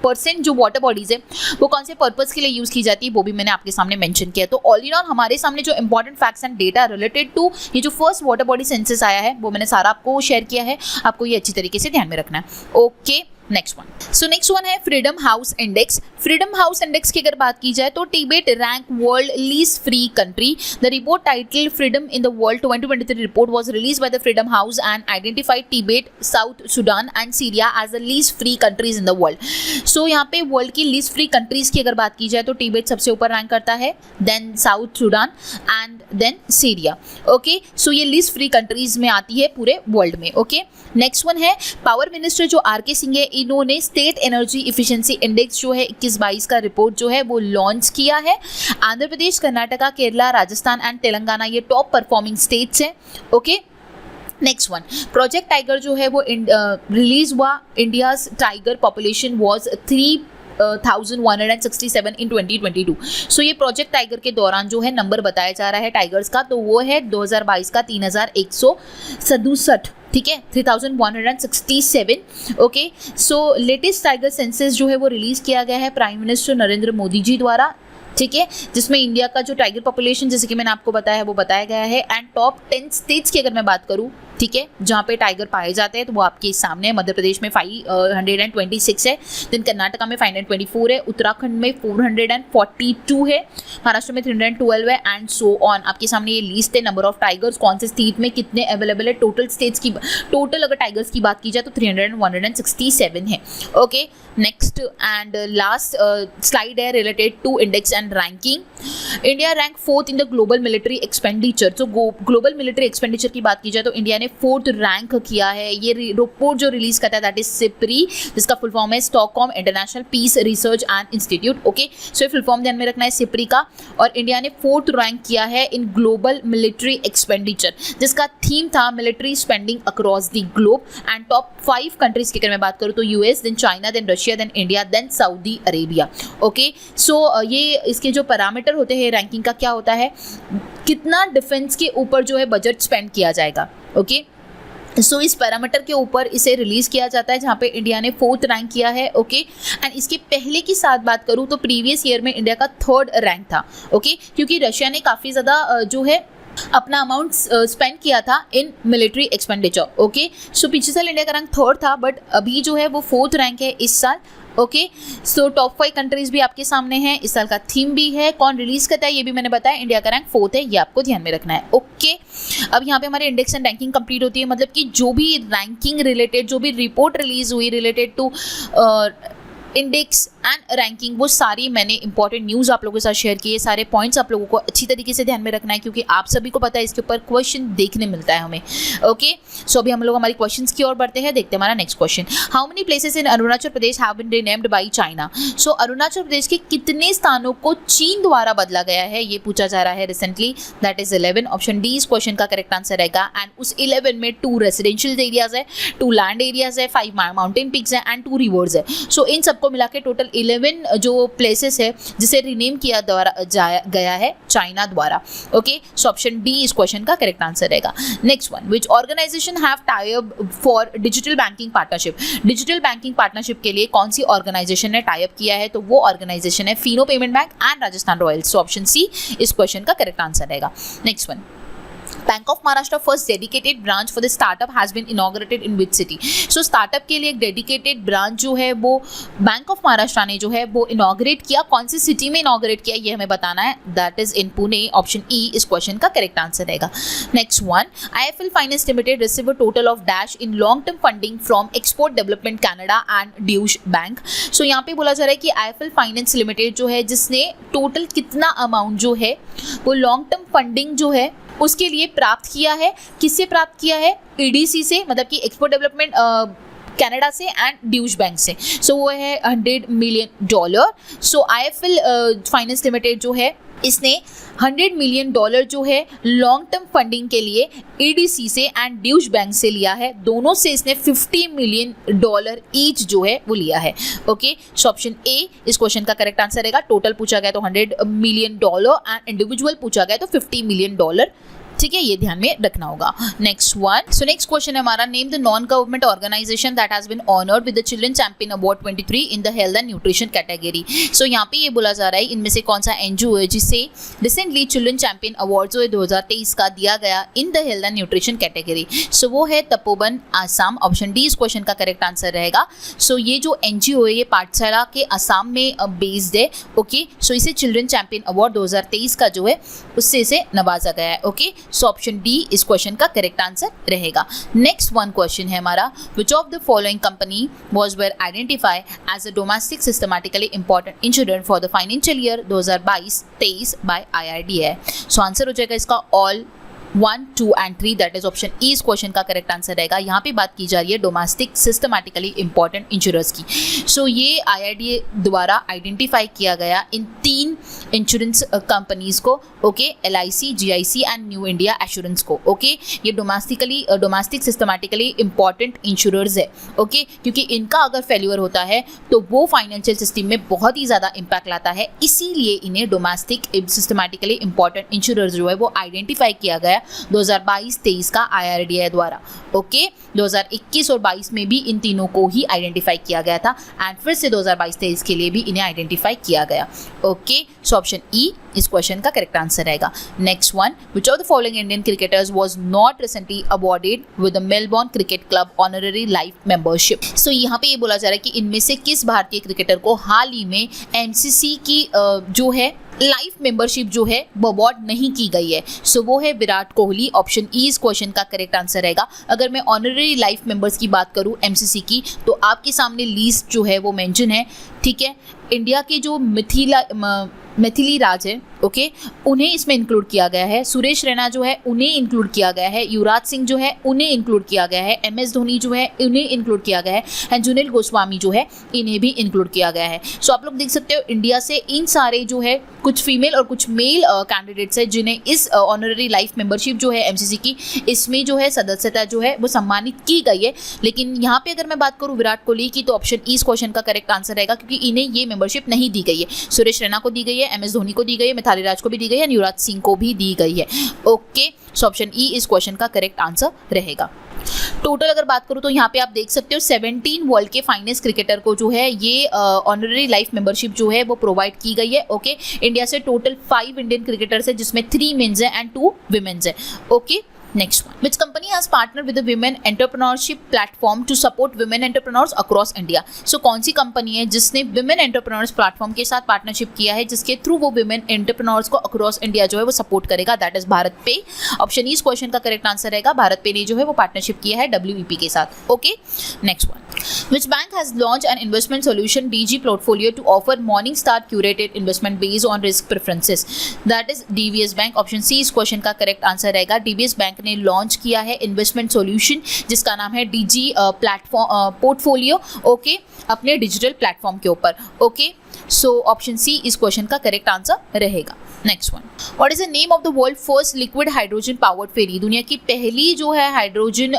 परसेंट जो वाटर बॉडीज है वो कौन से पर्पस के लिए यूज की जाती है वो भी मैंने आपके सामने मेंशन किया है। तो ऑल इन ऑल हमारे सामने जो important facts and data related to ये जो फर्स्ट वाटर बॉडी सेंसस आया है वो मैंने सारा आपको शेयर किया है, आपको ये अच्छी तरीके से ध्यान में रखना है। Okay, next one, so next one है freedom house index. Freedom house index की अगर बात की जाए तो Tibet rank world least free country. The report title freedom in the world 2023 report was released by the freedom house and identified Tibet, South Sudan and Syria as the least free countries in the world. So यहाँ पे world की least free countries की अगर बात की जाए तो तिब्बत सबसे ऊपर रैंक करता है, then South Sudan and then Syria. Okay, so ये लीस्ट फ्री कंट्रीज में आती है पूरे वर्ल्ड में। ओके, नेक्स्ट वन है पावर मिनिस्टर जो आर.के. सिंह है, इन्होंने स्टेट एनर्जी इफिशिएंसी इंडेक्स जो है 21-22 का रिपोर्ट जो है वो लॉन्च किया है। आंध्र प्रदेश, कर्नाटका, केरला, राजस्थान एंड तेलंगाना ये टॉप परफॉर्मिंग स्टेट्स हैं। Okay, next one, project tiger जो है वो रिलीज हुआ। इंडियाज टाइगर पॉपुलेशन वाज 3,167 इन 2022। सो ये प्रोजेक्ट टाइगर के दौरान जो है नंबर बताया जा रहा है टाइगर्स का, तो वो है 2022 का 3,167। ठीक है, 3,167। ओके, सो लेटेस्ट टाइगर सेंसस जो है वो रिलीज किया गया है प्राइम मिनिस्टर नरेंद्र मोदी जी द्वारा। ठीक है, जिसमें इंडिया का जो टाइगर पॉपुलेशन जैसे कि मैंने आपको बताया वो बताया गया है, एंड टॉप 10 स्टेट्स की अगर मैं बात करूँ, ठीक है, जहाँ पे टाइगर पाए जाते हैं तो वो आपके सामने है। मध्य प्रदेश में 526 है, देन कर्नाटका में 524 है, उत्तराखंड में 442 है, महाराष्ट्र में 312 है, एंड सो ऑन। आपके सामने ये लिस्ट है नंबर ऑफ टाइगर्स, कौन से स्टेट में कितने अवेलेबल है। टोटल स्टेट्स की टोटल अगर टाइगर्स की बात की जाए तो 367 है। Okay, next and last slide है related to index and ranking. India rank 4th in the global military expenditure. तो ग्लोबल मिलिट्री एक्सपेंडिचर की बात की जाए तो इंडिया ने 4th रैंक किया है। ये रिपोर्ट जो रिलीज करता है दैट इज सिप्री, जिसका फुल फॉर्म है Stockholm International Peace Research and Institute. Okay, so full form ध्यान में रखना है सिप्री का। और इंडिया ने 4th रैंक किया है इन ग्लोबल मिलिट्री एक्सपेंडिचर, जिसका थीम था military spending across the globe. And top 5 countries की अगर मैं बात करूँ तो US, then China, then Russia, then India, then Saudi Arabia. Okay, so ये इसके जो पैरामीटर होते हैं रैंकिंग का क्या होता है, कितना डिफेंस के ऊपर जो है बजट स्पेंड किया जाएगा। ओके, सो इस पैरामीटर के ऊपर इसे रिलीज किया जाता है, जहाँ पे इंडिया ने 4th रैंक किया है। ओके एंड इसके पहले की साथ बात करूँ तो प्रीवियस ईयर में इंडिया का 3rd रैंक था। ओके क्योंकि रशिया ने काफ़ी ज़्यादा जो है अपना अमाउंट स्पेंड किया था in military expenditure. Okay so पिछले साल इंडिया का रैंक 3rd था, बट अभी जो है वो 4th रैंक है इस साल। ओके सो टॉप 5 कंट्रीज भी आपके सामने हैं, इस साल का थीम भी है, कौन रिलीज करता है ये भी मैंने बताया। इंडिया का रैंक 4th है, ये आपको ध्यान में रखना है। ओके अब यहाँ पे हमारे इंडेक्स एंड रैंकिंग कंप्लीट होती है, मतलब कि जो भी रैंकिंग रिलेटेड जो भी रिपोर्ट रिलीज हुई related to index and ranking, वो सारी मैंने इंपॉर्टेंट न्यूज़ आप लोगों के साथ शेयर किए। सारे पॉइंट्स आप लोगों को अच्छी तरीके से ध्यान में रखना है, क्योंकि आप सभी को पता है इसके ऊपर क्वेश्चन देखने मिलता है हमें। ओके सो अभी हम लोग हमारी क्वेश्चंस की ओर बढ़ते हैं, देखते हैं हमारा next question. How many places in Arunachal Pradesh have been renamed by China? So Arunachal Pradesh के कितने स्थानों को चीन द्वारा बदला गया है, ये पूछा जा रहा है recently. That is 11। Option D इस क्वेश्चन का करेक्ट आंसर रहेगा। एंड उस 11 में 2 रेसिडेंशियल एरियाज है, 2 लैंड एरियाज है, 5 माउंटेन पिक्स है एंड 2 रिवर्स है। सो इन सबको मिला के टोटल 11 जो प्लेसेस है जिसे रीनेम किया गया है चाइना द्वारा। ओके सो ऑप्शन डी इस क्वेश्चन का करेक्ट आंसर रहेगा। Next one, which organisation have tie up for digital banking partnership? Digital banking partnership के लिए कौन सी ऑर्गेनाइजेशन ने टाई अप किया है? तो वो ऑर्गेनाइजेशन है Fino Payment Bank and Rajasthan Royals. So option C इस क्वेश्चन का करेक्ट आंसर रहेगा। Next one, Bank of Maharashtra first dedicated branch for the startup has been inaugurated in which city? So startup के लिए एक डेडिकेटेड ब्रांच जो है वो बैंक ऑफ महाराष्ट्र ने जो है वो इनॉग्रेट किया, कौन सी सिटी में इनॉग्रेट किया ये हमें बताना है। That is in Pune. Option E इस क्वेश्चन का करेक्ट आंसर रहेगा। Next one, IIFL finance limited receive a total of dash in long term funding from export development Canada and Deutsche bank. So यहाँ पे बोला जा रहा है कि IIFL फाइनेंस लिमिटेड जो है जिसने टोटल कितना अमाउंट जो है वो लॉन्ग टर्म फंडिंग जो है उसके लिए प्राप्त किया है। किससे प्राप्त किया है? EDC से, मतलब कि एक्सपोर्ट डेवलपमेंट कनाडा से एंड ड्यूश बैंक से। सो वो है $100 मिलियन। सो IIFL फाइनेंस लिमिटेड जो है इसने $100 मिलियन जो है लॉन्ग टर्म फंडिंग के लिए EDC से एंड ड्यूश बैंक से लिया है। दोनों से इसने $50 मिलियन ईच जो है वो लिया है। ओके सो ऑप्शन ए इस क्वेश्चन का करेक्ट आंसर रहेगा। टोटल पूछा गया तो $100 मिलियन एंड इंडिविजुअल पूछा गया तो $50 मिलियन। ठीक है, ये ध्यान में रखना होगा। Next one, so next question है हमारा, name the non government organisation that has been honoured with the children champion award 23 in the health and nutrition category. So यहाँ पे ये बोला जा रहा है इनमें से कौन सा NGO है जिसे रिसेंटली चिल्ड्रन चैंपियन अवार्ड जो है 2023 का दिया गया in the health and nutrition category. So वो है तपोवन आसाम। ऑप्शन डी इस क्वेश्चन का करेक्ट आंसर रहेगा। सो ये जो NGO है ये पाठशाला के असम में बेस्ड है। ओके सो इसे चिल्ड्रन चैंपियन अवार्ड 2023 का जो है उससे इसे नवाजा गया है। ओके सो ऑप्शन डी इस क्वेश्चन का करेक्ट आंसर रहेगा। नेक्स्ट वन क्वेश्चन है हमारा, which of the following company was were identify as a domestic systematically important insurance for the financial year 2022-23 by IRDAI? So answer हो जाएगा इसका all 1, 2 and 3। That is option E इस question का correct answer रहेगा। यहाँ पे बात की जा रही है डोमेस्टिक सिस्टमैटिकली इंपॉर्टेंट इंश्योरेंस की। सो ये IRDAI द्वारा आइडेंटिफाई किया गया इन 3 इंश्योरेंस कंपनीज को। Okay LIC, GIC and new India assurance को। ओके ये डोमेस्टिक सिस्टमैटिकली इंपॉर्टेंट इंश्योरर्स है। ओके क्योंकि इनका अगर फेल्यूर होता है तो वो फाइनेंशियल सिस्टम में बहुत ही ज़्यादा इम्पैक्ट लाता है, इसीलिए इन्हें डोमेस्टिक सिस्टमैटिकली इंपॉर्टेंट इंश्योरर्स जो है वो आइडेंटिफाई किया गया 2022-23 का IRDAI द्वारा। ओके 2021 और 22 में भी इन तीनों को ही आइडेंटिफाई किया गया था एंड फिर से 2022-23 के लिए भी इन्हें आइडेंटिफाई किया गया। ओके सो ऑप्शन ई इस क्वेश्चन का करेक्ट आंसर रहेगा। Next one, which of the following Indian cricketers was not recently awarded with the Melbourne cricket club honorary life membership? So यहाँ पे ये बोला जा रहा है कि इनमें से किस भारतीय क्रिकेटर को हाल ही में MCC की जो है लाइफ मेंबरशिप जो है वो अवॉर्ड नहीं की गई है? सो वो है विराट कोहली। ऑप्शन ई इस क्वेश्चन का करेक्ट आंसर रहेगा। अगर मैं ऑनररी लाइफ मेंबर्स की बात करूं MCC की तो आपके सामने लिस्ट जो है वो मेंशन है। ठीक है, इंडिया के जो मिथिली राज है, ओके उन्हें इसमें इंक्लूड किया गया है। सुरेश रैना जो है उन्हें इंक्लूड किया गया है। युवराज सिंह जो है उन्हें इंक्लूड किया गया है। MS धोनी जो है उन्हें इंक्लूड किया गया है एंड जुनेल गोस्वामी जो है इन्हें भी इंक्लूड किया गया है। सो आप लोग देख सकते हो इंडिया से इन सारे जो है कुछ फीमेल और कुछ मेल कैंडिडेट्स है जिन्हें इस ऑनररी लाइफ मेंबरशिप जो है MCC की इसमें जो है सदस्यता जो है वो सम्मानित की गई है। लेकिन यहाँ पे अगर मैं बात करूँ विराट कोहली की तो ऑप्शन ई इस क्वेश्चन का करेक्ट आंसर रहेगा, क्योंकि इन्हें ये मेंबरशिप नहीं दी गई है। सुरेश रैना को दी गई है, MS धोनी को दी गई है, मिथाली राज को भी दी गई है, युवराज सिंह को भी दी गई है। ओके सो ऑप्शन ई इस क्वेश्चन का करेक्ट आंसर रहेगा। टोटल अगर बात करूँ तो यहाँ पे आप देख सकते हो 17 वर्ल्ड के फाइनेस्ट क्रिकेटर को जो है ये ऑनररी लाइफ मेंबरशिप जो है वो प्रोवाइड की गई है। ओके, इंडिया से टोटल 5 इंडियन क्रिकेटर्स है जिसमें 3 मेंस है एंड 2 विमेन्स है। Okay, next one, which company has partnered with the women entrepreneurship platform to support women entrepreneurs across India? So कौन सी कंपनी है जिसने women entrepreneurs platform के साथ पार्टनरशिप किया है जिसके थ्रू वो women entrepreneurs को across India जो है वो सपोर्ट करेगा? दैट इज भारत पे। ऑप्शन ई इस क्वेश्चन का करेक्ट आंसर रहेगा। भारत पे ने जो है वो पार्टनरशिप किया है WEP के साथ। Okay, next one, which bank has launched an investment solution DG portfolio to offer Morningstar curated investment based on risk preferences? That is DBS Bank। Option C इस क्वेश्चन का करेक्ट आंसर रहेगा। DBS bank ने launch किया है investment solution जिसका नाम है DG platform portfolio. Okay, अपने डिजिटल प्लेटफॉर्म के ऊपर। ओके, सो ऑप्शन सी इस क्वेश्चन का करेक्ट आंसर रहेगा। Next one, what is the name of the world first liquid hydrogen powered ferry? दुनिया की पहली जो है हाइड्रोजन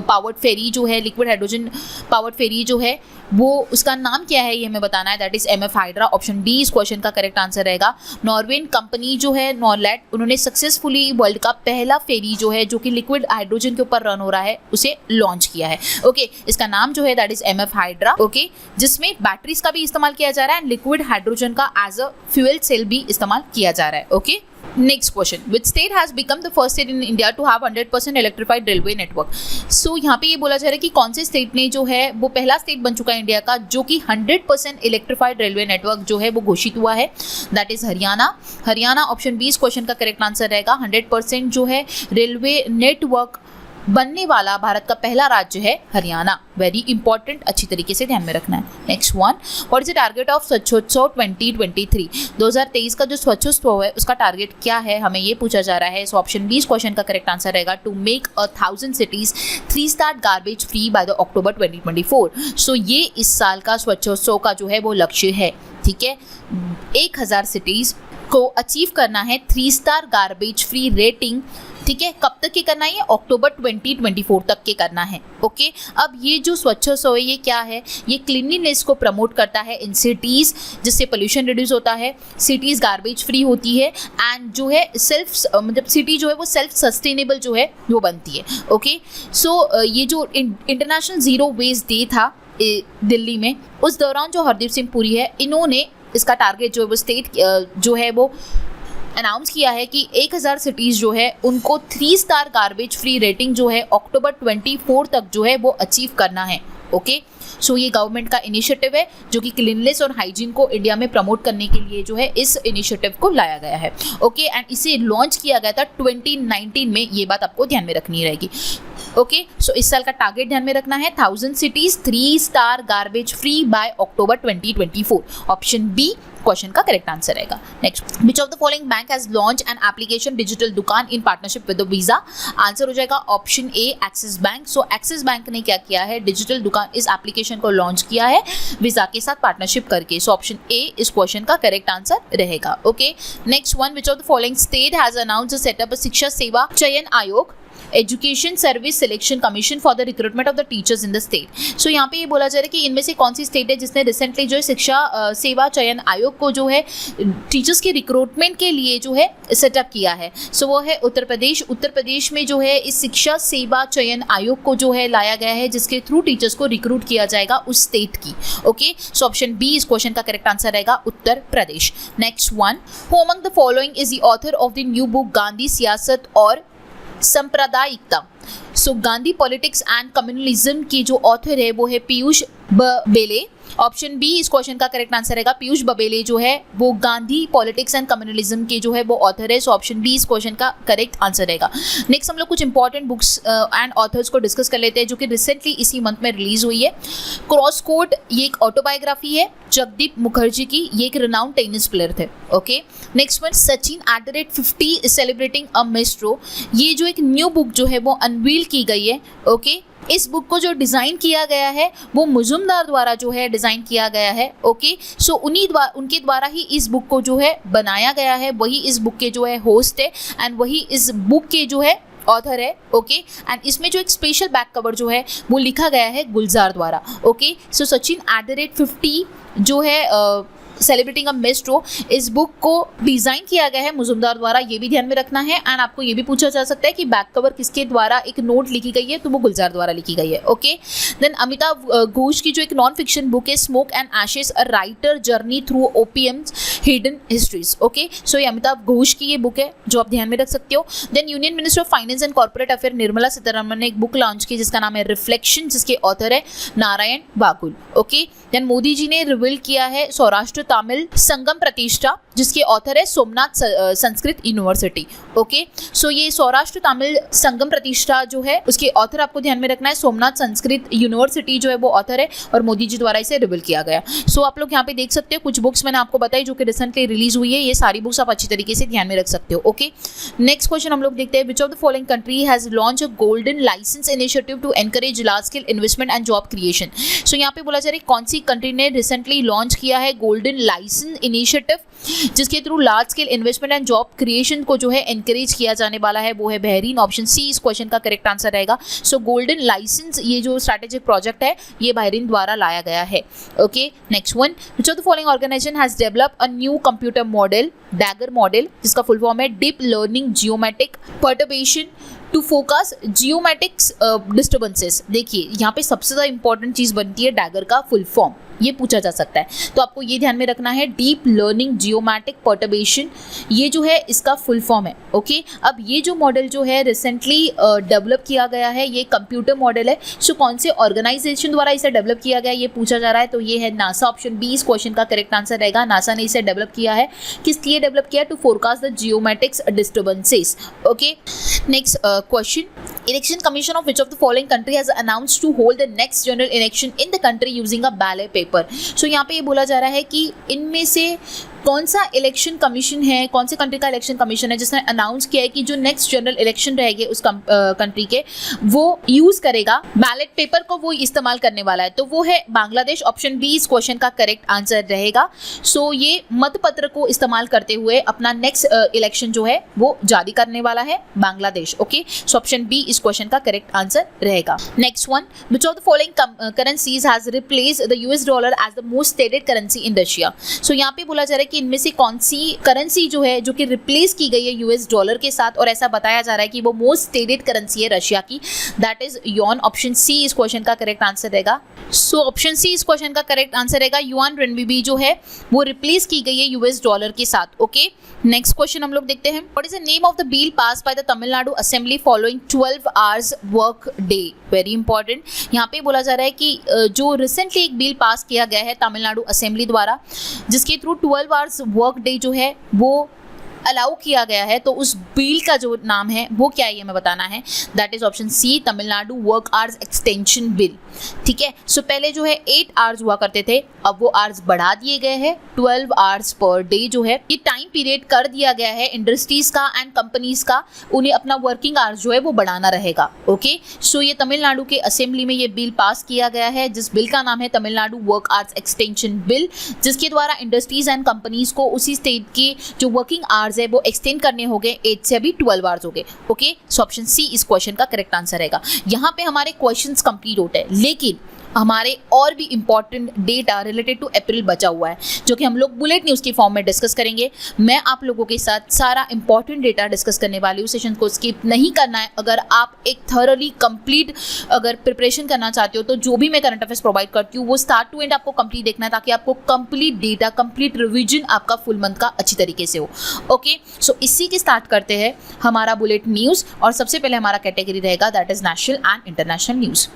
पावर्ड फेरी जो है, लिक्विड हाइड्रोजन पावर्ड फेरी जो है वो उसका नाम क्या है ये हमें बताना है। That is MF hydra. Option D इस क्वेश्चन का करेक्ट आंसर रहेगा। नॉर्वेन कंपनी जो है नॉरलैंड, उन्होंने सक्सेसफुली वर्ल्ड का पहला फेरी जो है जो कि लिक्विड हाइड्रोजन के ऊपर रन हो रहा है उसे लॉन्च किया है। ओके, इसका नाम जो है that is MF Hydra. Okay, जिसमें बैटरीज का भी इस्तेमाल किया जा रहा है एंड लिक्विड हाइड्रोजन का एज अ फ्यूल सेल भी इस्तेमाल किया जा रहा है। Okay, next question, which state has become the first state in India to have 100% electrified railway network? So यहाँ पे ये बोला जा रहा है कि कौन से स्टेट ने जो है वो पहला स्टेट बन चुका है इंडिया का जो कि 100% इलेक्ट्रिफाइड रेलवे नेटवर्क जो है वो घोषित हुआ है। That is Haryana. Haryana option B इस क्वेश्चन का करेक्ट आंसर रहेगा। 100% जो है रेलवे नेटवर्क बनने वाला भारत का पहला राज्य है हरियाणा। वेरी इंपॉर्टेंट, अच्छी तरीके से ध्यान में रखना है। Next one, what is the target of Swachhotsav 2023? 2023 का जो स्वच्छोत्सव है उसका टारगेट क्या है, हमें ये पूछा जा रहा है। सो ऑप्शन बी इस क्वेश्चन का करेक्ट आंसर रहेगा। To make 1000 cities 3-star garbage free by the October 2024। So ये इस साल का स्वच्छोत्सव का जो है वो लक्ष्य है। ठीक है, 1000 सिटीज को अचीव करना है 3-star गार्बेज फ्री रेटिंग। ठीक है, कब तक के करना है? अक्टूबर 2024 तक के करना है। ओके, अब ये जो स्वच्छोत्सव है ये क्या है? ये क्लीनलीनेस को प्रमोट करता है इन सिटीज़ जिससे पोल्यूशन रिड्यूस होता है, सिटीज़ गार्बेज फ्री होती है एंड जो है सेल्फ मतलब सिटी जो है वो सेल्फ सस्टेनेबल जो है वो बनती है। ओके, सो ये जो इंटरनेशनल ज़ीरो वेस्ट डे था दिल्ली में, उस दौरान जो हरदीप सिंह पुरी है इन्होंने इसका टारगेट जो है वो स्टेट जो है वो अनाउंस किया है कि 1000 सिटीज़ जो है उनको 3-star गार्बेज फ्री रेटिंग जो है अक्टूबर 24 तक जो है वो अचीव करना है। ओके, सो ये गवर्नमेंट का इनिशिएटिव है जो कि क्लीननेस और हाइजीन को इंडिया में प्रमोट करने के लिए जो है इस इनिशिएटिव को लाया गया है। ओके, एंड इसे लॉन्च किया गया था 2019 में, ये बात आपको ध्यान में रखनी रहेगी। ओके, सो इस साल का टारगेट ध्यान में रखना है 1000 cities 3-star garbage free by October 2024। Option B question का करेक्ट आंसर रहेगा। Next, which of the following bank has launch an application digital Dukaan in partnership with Visa? Answer हो जाएगा option A Axis bank. So Axis bank ने क्या किया है? Digital दुकान इस एप्लीकेशन को लॉन्च किया है वीजा के साथ पार्टनरशिप करके। सो ऑप्शन ए इस क्वेश्चन का करेक्ट आंसर रहेगा। Okay, next one, which of the following state has announced setup Shiksha Seva Chayan Aayog education service selection commission for the recruitment of the teachers in the state? So यहाँ पे ये बोला जा रहा है कि इनमें से कौन सी स्टेट है जिसने रिसेंटली जो है शिक्षा सेवा चयन आयोग को जो है टीचर्स के रिक्रूटमेंट के लिए जो है सेटअप किया है। सो वो है उत्तर प्रदेश। उत्तर प्रदेश में जो है इस शिक्षा सेवा चयन आयोग को जो है लाया गया है जिसके थ्रू टीचर्स को रिक्रूट किया जाएगा उस स्टेट की। ओके, सो ऑप्शन बी इस क्वेश्चन का करेक्ट आंसर रहेगा Uttar Pradesh. Next one, who among the following is the author of the new book Gandhi Siyasat aur Sampradayikta? So Gandhi politics and communalism की जो ऑथर है वो है पीयूष बबेले। ऑप्शन बी इस क्वेश्चन का करेक्ट आंसर रहेगा। पीयूष बबेले जो है वो गांधी पॉलिटिक्स एंड कम्युनलिज्म के जो है वो ऑथर है। सो ऑप्शन बी इस क्वेश्चन का करेक्ट आंसर रहेगा। नेक्स्ट हम लोग कुछ इंपॉर्टेंट बुक्स एंड ऑथर्स को डिस्कस कर लेते हैं जो कि रिसेंटली इसी मंथ में रिलीज हुई है। क्रॉस कोर्ट ये एक ऑटोबायोग्राफी है जगदीप मुखर्जी की, ये एक रिनाउंड टेनिस प्लेयर थे। Okay, next one, Sachin @50 celebrating a maestro, ये जो एक न्यू बुक जो है वो अनवील की गई है। ओके, इस बुक को जो डिज़ाइन किया गया है वो मुजुमदार द्वारा जो है डिज़ाइन किया गया है। ओके, सो उनके द्वारा ही इस बुक को जो है बनाया गया है, वही इस बुक के जो है होस्ट है एंड वही इस बुक के जो है ऑथर है। ओके, एंड इसमें जो एक स्पेशल बैक कवर जो है वो लिखा गया है गुलजार द्वारा। ओके, सो सचिन @50 जो है सेलिब्रेटिंग अ मेस्ट्रो, इस बुक को डिजाइन किया गया है मुजुमदार द्वारा, ये भी ध्यान में रखना है। एंड आपको ये भी पूछा जा सकता है कि बैक कवर किसके द्वारा एक नोट लिखी गई है, तो वो गुलजार द्वारा लिखी गई है। ओके, देन अमिताभ घोष की जो एक नॉन फिक्शन बुक है smoke and ashes a writer journey through opium's hidden histories. Okay, so ये अमिताभ घोष की ये बुक है जो आप ध्यान में रख सकते हो। Then union minister of finance and corporate affair Nirmala Sitharaman ने एक बुक लॉन्च की जिसका नाम है रिफ्लेक्शन, जिसके ऑथर है नारायण बागुल। ओके, देन मोदी जी ने रिवील किया है सौराष्ट्र तमिल संगम प्रतिष्ठा, जिसके ऑथर है Somnath Sanskrit university. Okay, so ये सौराष्ट्र तमिल संगम प्रतिष्ठा जो है उसके ऑथर आपको ध्यान में रखना है सोमनाथ संस्कृत यूनिवर्सिटी जो है वो ऑथर है, और मोदी जी द्वारा इसे रिवील किया गया। सो आप लोग यहाँ पे देख सकते हो कुछ बुक्स मैंने आपको बताई जो कि रिसेंटली रिलीज हुई है, ये सारी बुक्स आप अच्छी तरीके से ध्यान में रख सकते हो। ओके, नेक्स्ट क्वेश्चन हम लोग देखते हैं, which of the following country has launch a golden licence initiative to encourage large scale investment and job creation. So यहाँ पे बोला जा रहा है कौन सी कंट्री ने रिसेंटली लॉन्च किया है गोल्डन लाइसेंस इनिशिएटिव, जिसके through large scale investment and job creation को जो है एनकरेज किया जाने वाला है, वो है बहरीन। ऑप्शन सी इस क्वेश्चन का करेक्ट आंसर रहेगा। सो गोल्डन लाइसेंस ये जो स्ट्रैटेजिक प्रोजेक्ट है ये बहरीन द्वारा लाया गया है। Okay, next one, which of the following organisation has developed a new computer model DAGGER model, जिसका फुल फॉर्म है deep learning geometric perturbation to focus geometrics disturbances. देखिए यहाँ पे सबसे ज़्यादा इंपॉर्टेंट चीज़ बनती है डैगर का फुल फॉर्म, ये पूछा जा सकता है, तो आपको ये ध्यान में रखना है डीप लर्निंग जियोमेट्रिक पर्टर्बेशन, ये जो है इसका फुल फॉर्म है। ओके, अब ये जो मॉडल जो है रिसेंटली डेवलप किया गया है, ये कंप्यूटर मॉडल है। सो कौन से ऑर्गेनाइजेशन द्वारा इसे डेवलप किया गया ये पूछा जा रहा है, तो ये है नासा। ऑप्शन बी इस क्वेश्चन का करेक्ट आंसर रहेगा। नासा ने इसे डेवलप किया है, किस लिए डेवलप किया? To forecast the geometrics disturbances. Okay, next question, Election Commission of which of the following country has announced to hold the next general election in the country using a ballot paper? So यहाँ पे ये बोला जा रहा है कि इनमें से कौन सा इलेक्शन कमीशन है, कौन से कंट्री का इलेक्शन कमीशन है जिसने अनाउंस किया है कि जो नेक्स्ट जनरल इलेक्शन रहेंगे उस कंट्री के वो यूज करेगा बैलेट पेपर को, वो इस्तेमाल करने वाला है, तो वो है बांग्लादेश। ऑप्शन बी इस क्वेश्चन का करेक्ट आंसर रहेगा। सो ये मतपत्र को इस्तेमाल करते हुए अपना नेक्स्ट इलेक्शन जो है वो जारी करने वाला है Bangladesh. Okay, so option B इस क्वेश्चन का करेक्ट आंसर रहेगा। Next one, which of the following currencies has replaced the US dollar as the most traded currency in Russia. So यहाँ पे बोला जा रहा है कि इनमें से कौन सी करेंसी जो है जो कि रिप्लेस की गई है यूएस डॉलर के साथ, और ऐसा बताया जा रहा है कि वो मोस्ट ट्रेडेड करेंसी है रशिया की, that is yuan. Option C इस क्वेश्चन का करेक्ट आंसर रहेगा। सो ऑप्शन सी इस क्वेश्चन का करेक्ट आंसर रहेगा, युआन रेनमिनबी जो है वो रिप्लेस की गई है यूएस डॉलर के साथ। ओके, नेक्स्ट क्वेश्चन हम लोग देखते हैं, what is the name of the bill pass by the Tamil Nadu assembly following 12 hours work day. Very important, यहाँ पे बोला जा रहा है कि जो रिसेंटली एक बिल पास किया गया है तमिलनाडु असेंबली द्वारा, जिसके थ्रू 12 आवर्स वर्क डे जो है वो अलाउ किया गया है, तो उस बिल का जो नाम है वो क्या है ये हमें बताना है, that is option C Tamil Nadu work hours extension bill. ठीक है, सो पहले जो है 8 आवर्स हुआ करते थे, अब वो आवर्स बढ़ा दिए गए हैं, 12 आवर्स पर डे जो है ये टाइम पीरियड कर दिया गया है इंडस्ट्रीज का एंड कंपनीज का, उन्हें अपना वर्किंग आवर्स जो है वो बढ़ाना रहेगा। ओके, सो ये तमिलनाडु के असेंबली में ये बिल पास किया गया है, जिस बिल का नाम है Tamil Nadu work hours extension bill, जिसके द्वारा इंडस्ट्रीज एंड कंपनीज को उसी स्टेट के जो वर्किंग आवर्स है वो एक्सटेंड करने हो गए, 8 से अभी 12 आवर्स हो गए। ओके, सो ऑप्शन सी इस क्वेश्चन का करेक्ट आंसर रहेगा। यहाँ पे हमारे क्वेश्चंस कंप्लीट होते हैं, लेकिन हमारे और भी इंपॉर्टेंट डेटा रिलेटेड टू अप्रैल बचा हुआ है, जो कि हम लोग बुलेट न्यूज़ के फॉर्म में डिस्कस करेंगे। मैं आप लोगों के साथ सारा इंपॉर्टेंट डेटा डिस्कस करने वाली हूँ, सेशन को स्किप नहीं करना है। अगर आप एक थॉरली कंप्लीट अगर प्रिपरेशन करना चाहते हो, तो जो भी मैं करंट अफेयर्स प्रोवाइड करती हूँ वो स्टार्ट टू एंड आपको कंप्लीट देखना है, ताकि आपको कंप्लीट डेटा, कंप्लीट रिविजन आपका फुल मंथ का अच्छी तरीके से हो। ओके, सो इसी के स्टार्ट करते हैं हमारा बुलेट न्यूज़, और सबसे पहले हमारा कैटेगरी रहेगा that is national and international news.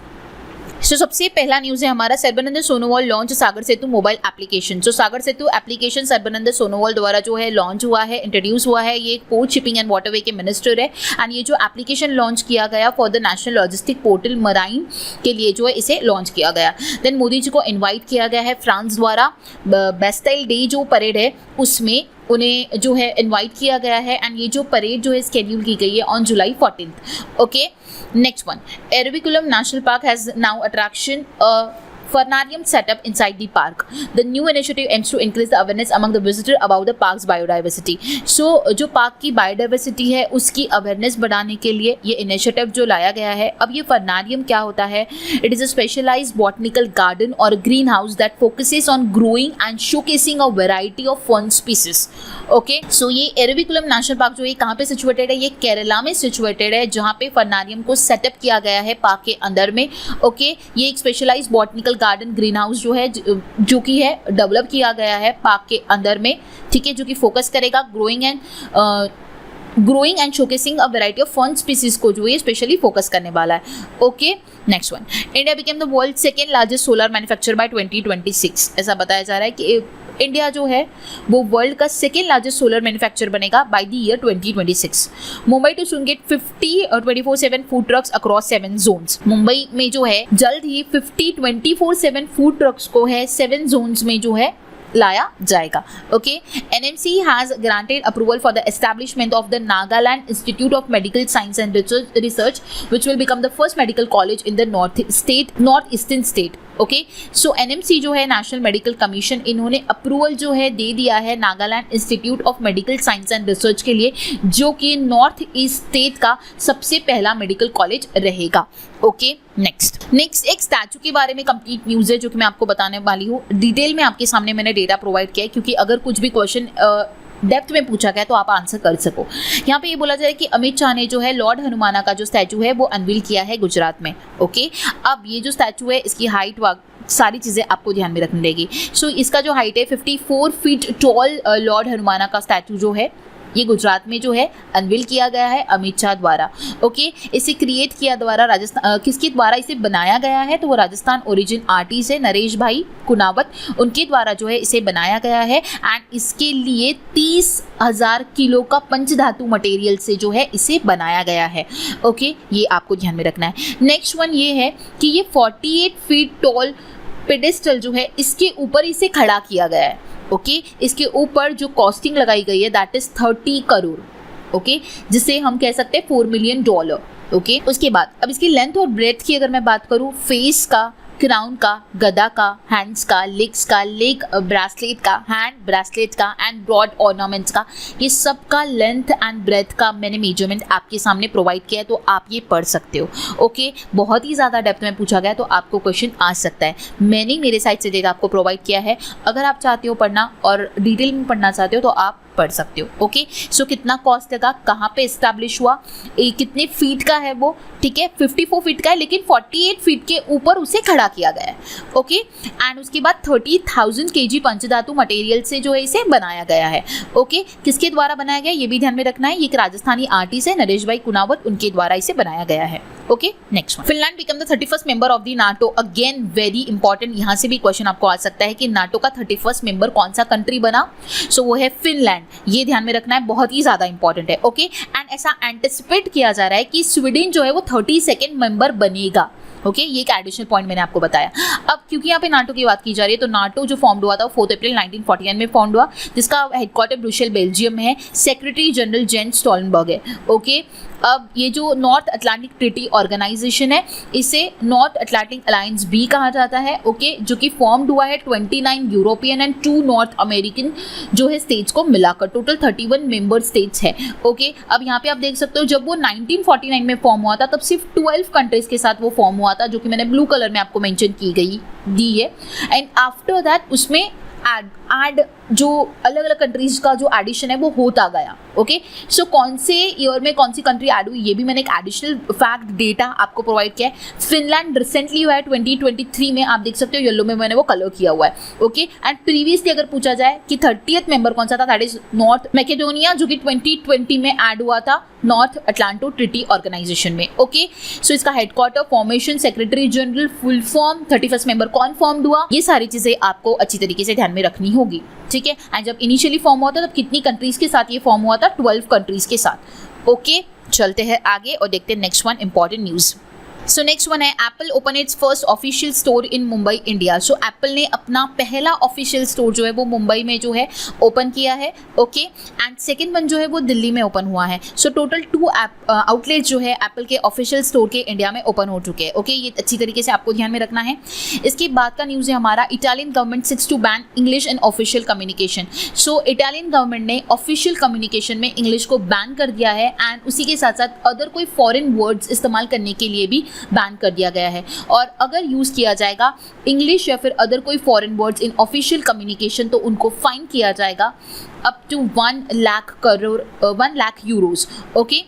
So सबसे पहला न्यूज़ है हमारा, Sarbananda Sonowal launch Sagar Setu mobile application. So Sagar Setu application Sarbananda Sonowal द्वारा जो है लॉन्च हुआ है, इंट्रोड्यूस हुआ है। ये पोर्ट शिपिंग एंड वाटरवे के मिनिस्टर है, एंड ये जो एप्लीकेशन लॉन्च किया गया for the national logistic portal marine के लिए जो है इसे लॉन्च किया गया। देन मोदी जी को इन्वाइट किया गया है फ्रांस द्वारा, बेस्टाइल डे जो परेड है उसमें उन्हें जो है इन्वाइट किया गया है, एंड ये जो परेड जो है स्केड्यूल की गई है on July 14। Okay, next one, Eravikulam national park has now attraction Fernarium set up inside the park. The new initiative aims to increase the awareness among the visitor about the park's biodiversity. So जो park की biodiversity है उसकी awareness बढ़ाने के लिए ये initiative जो लाया गया है. अब ये फर्नारियम क्या होता है? It is a specialised botanical garden और green house that focuses on growing and showcasing a variety of fern species. Okay, so ये एरविकुलम नेशनल पार्क जो है कहाँ पे सिचुएटेड है? ये केरला में सिचुएटेड है, जहाँ पे फर्नारियम को सेटअप किया गया है पार्क के अंदर में. ओके, ये एक specialised botanical garden green house जो है जो कि है डेवलप किया गया है पार्क के अंदर में. ठीक है, जो कि फोकस करेगा growing and showcasing a variety of fern species को जो ये स्पेशली फोकस करने वाला है. Okay, next one. India became the world second largest solar manufacturer by 2026. ऐसा बताया जा रहा है कि इंडिया जो है वो वर्ल्ड का सेकेंड लार्जेस्ट सोलर मैन्युफैक्चरर बनेगा by the year 2026. Mumbai to soon get 50 24/7 food trucks across 7 zones. Mumbai में जो है जल्द ही 50 24/7 फूड ट्रक्स को है 7 जोन्स में जो है लाया जाएगा. Okay, NMC has granted approval for the establishment of the Nagaland Institute of Medical Science and Research, which will become the first medical college in the northeastern state. Okay, so NMC जो है national medical commission, इन्होंने approval जो है दे दिया है Nagaland institute of medical science and research के लिए, जो कि नॉर्थ ईस्ट स्टेट का सबसे पहला मेडिकल कॉलेज रहेगा. ओके, नेक्स्ट एक स्टैचू के बारे में कंप्लीट न्यूज़ है जो कि मैं आपको बताने वाली हूँ. डिटेल में आपके सामने मैंने डेटा प्रोवाइड किया है, क्योंकि अगर कुछ भी क्वेश्चन डेप्थ में पूछा गया तो आप आंसर कर सको. यहाँ पे ये बोला जा रहा है कि अमित शाह ने जो है लॉर्ड हनुमाना का जो स्टैचू है वो अनवील किया है गुजरात में. ओके, अब ये जो स्टैचू है इसकी हाइट सारी चीज़ें आपको ध्यान में रखनी रहेगी. सो इसका जो हाइट है 54 फीट टॉल लॉर्ड हनुमाना का स्टैचू जो है ये गुजरात में जो है अनवील किया गया है अमित शाह द्वारा. ओके, इसे क्रिएट किया द्वारा राजस्थान, किसके द्वारा इसे बनाया गया है? तो वो राजस्थान ओरिजिन आर्टिस्ट है नरेश भाई कुनावत, उनके द्वारा जो है इसे बनाया गया है. एंड इसके लिए 30,000 किलो का पंचधातु मटेरियल से जो है इसे बनाया गया है. ओके, ये आपको ध्यान में रखना है. नेक्स्ट वन ये है कि ये 48 फीट टॉल पेडेस्टल जो है इसके ऊपर इसे खड़ा किया गया है. ओके, इसके ऊपर जो कॉस्टिंग लगाई गई है दैट इज 30 करोड़. ओके, जिसे हम कह सकते हैं $4 मिलियन. ओके, उसके बाद अब इसकी लेंथ और ब्रेथ की अगर मैं बात करूँ, फेस का, क्राउन का, गदा का, हैंड्स का, लेग्स का, लेग ब्रेसलेट का, हैंड ब्रेसलेट का एंड ब्रॉड ऑर्नामेंट्स का, ये सब का लेंथ एंड ब्रेथ का मैंने मेजरमेंट आपके सामने प्रोवाइड किया है, तो आप ये पढ़ सकते हो. ओके, बहुत ही ज़्यादा डेप्थ में पूछा गया तो आपको क्वेश्चन आ सकता है. मैंने मेरे साइड से डेटा आपको प्रोवाइड किया है. अगर आप चाहते हो पढ़ना और डिटेल में पढ़ना चाहते हो तो आप पढ़ सकते हो. ओके, सो कितना कॉस्ट लगा, कहाँ पे इस्टेब्लिश हुआ, कितने फीट का है वो, ठीक है 54 फीट का है, लेकिन 48 फीट के ऊपर उसे खड़ा किया गया है. ओके, एंड उसके बाद 30,000 kg पंचधातु मटेरियल से जो है इसे बनाया गया है. ओके, किसके द्वारा बनाया गया ये भी ध्यान में रखना है. ये एक राजस्थानी आर्टिस्ट है नरेश भाई कुनावत, उनके द्वारा इसे बनाया गया है. Okay, next one. Finland become the 31st member of the NATO. Again very important, यहाँ से भी क्वेश्चन आपको आ सकता है कि नाटो का 31st मेंबर कौन सा कंट्री बना. सो वो है फिनलैंड. ये ध्यान में रखना है, बहुत ही ज्यादा इंपॉर्टेंट है. ओके, एंड ऐसा एंटिसिपेट किया जा रहा है कि स्वीडन जो है वो 32nd मेंबर बनेगा. ओके, ये एक एडिशनल पॉइंट मैंने आपको बताया. अब क्योंकि यहाँ पे नाटो की बात की जा रही है, तो नाटो जो फॉर्म हुआ था वो 4 अप्रैल 1949 में फॉर्म हुआ, जिसका हेडक्वार्टर ब्रुसेल बेल्जियम में है. सेक्रेटरी जनरल जेंस स्टोल्टनबर्ग है. ओके, अब ये जो नॉर्थ अटलांटिक ट्रीटी ऑर्गेनाइजेशन है इसे नॉर्थ अटलांटिक अलायंस भी कहा जाता है. ओके, जो कि फॉर्म्ड हुआ है 29 यूरोपियन एंड 2 नॉर्थ अमेरिकन जो है स्टेट्स को मिलाकर. टोटल 31 मेंबर स्टेट्स है. ओके, अब यहाँ पे आप देख सकते हो जब वो 1949 में फॉर्म हुआ था तब सिर्फ 12 कंट्रीज के साथ वो फॉर्म हुआ था, जो कि मैंने ब्लू कलर में आपको मेंशन दी है. एंड आफ्टर दैट उसमें एड जो अलग अलग कंट्रीज का जो एडिशन है वो होता गया. ओके, सो कौन से ईयर में कौन सी कंट्री ऐड हुई ये भी मैंने एक एडिशनल फैक्ट डेटा आपको प्रोवाइड किया है. फिनलैंड रिसेंटली हुआ है 2023 में, आप देख सकते हो येलो में मैंने वो कलर किया हुआ है. ओके, एंड प्रीवियसली अगर पूछा जाए कि 30th मेंबर कौन सा था, दैट इज नॉर्थ मैकेडोनिया, जो कि 2020 में ऐड हुआ था नॉर्थ अटलांटो ट्रीटी ऑर्गेनाइजेशन में. ओके, सो इसका headquarter, formation, secretary general, full form, 31st member कौन फॉर्म्ड हुआ, ये सारी चीजें आपको अच्छी तरीके से ध्यान में रखनी होगी. ठीक है, एंड जब इनिशियली फॉर्म हुआ था तब कितनी कंट्रीज के साथ ये फॉर्म हुआ था, 12 कंट्रीज के साथ. ओके, चलते हैं आगे और देखते हैं next one important news. So next one है Apple open its first official store in Mumbai India. So Apple ने अपना पहला ऑफिशियल स्टोर जो है वो मुंबई में जो है ओपन किया है, ओके। एंड सेकंड वन जो है वो दिल्ली में ओपन हुआ है। सो टोटल 2 आउटलेट्स जो है एप्पल के ऑफिशियल स्टोर के इंडिया में ओपन हो चुके हैं, ओके। ये अच्छी तरीके से आपको ध्यान में रखना है। इसके बाद का न्यूज़ है हमारा, Italian government seeks to ban English in official communication. So Italian government ने ऑफिशियल कम्युनिकेशन में इंग्लिश को बैन कर दिया है एंड उसी के साथ साथ अदर कोई फॉरेन वर्ड्स इस्तेमाल करने के लिए भी बैन कर दिया गया है। और अगर यूज़ किया जाएगा इंग्लिश या फिर अदर कोई foreign words in official communication तो उनको फाइन किया जाएगा up to 1 lakh euros, okay.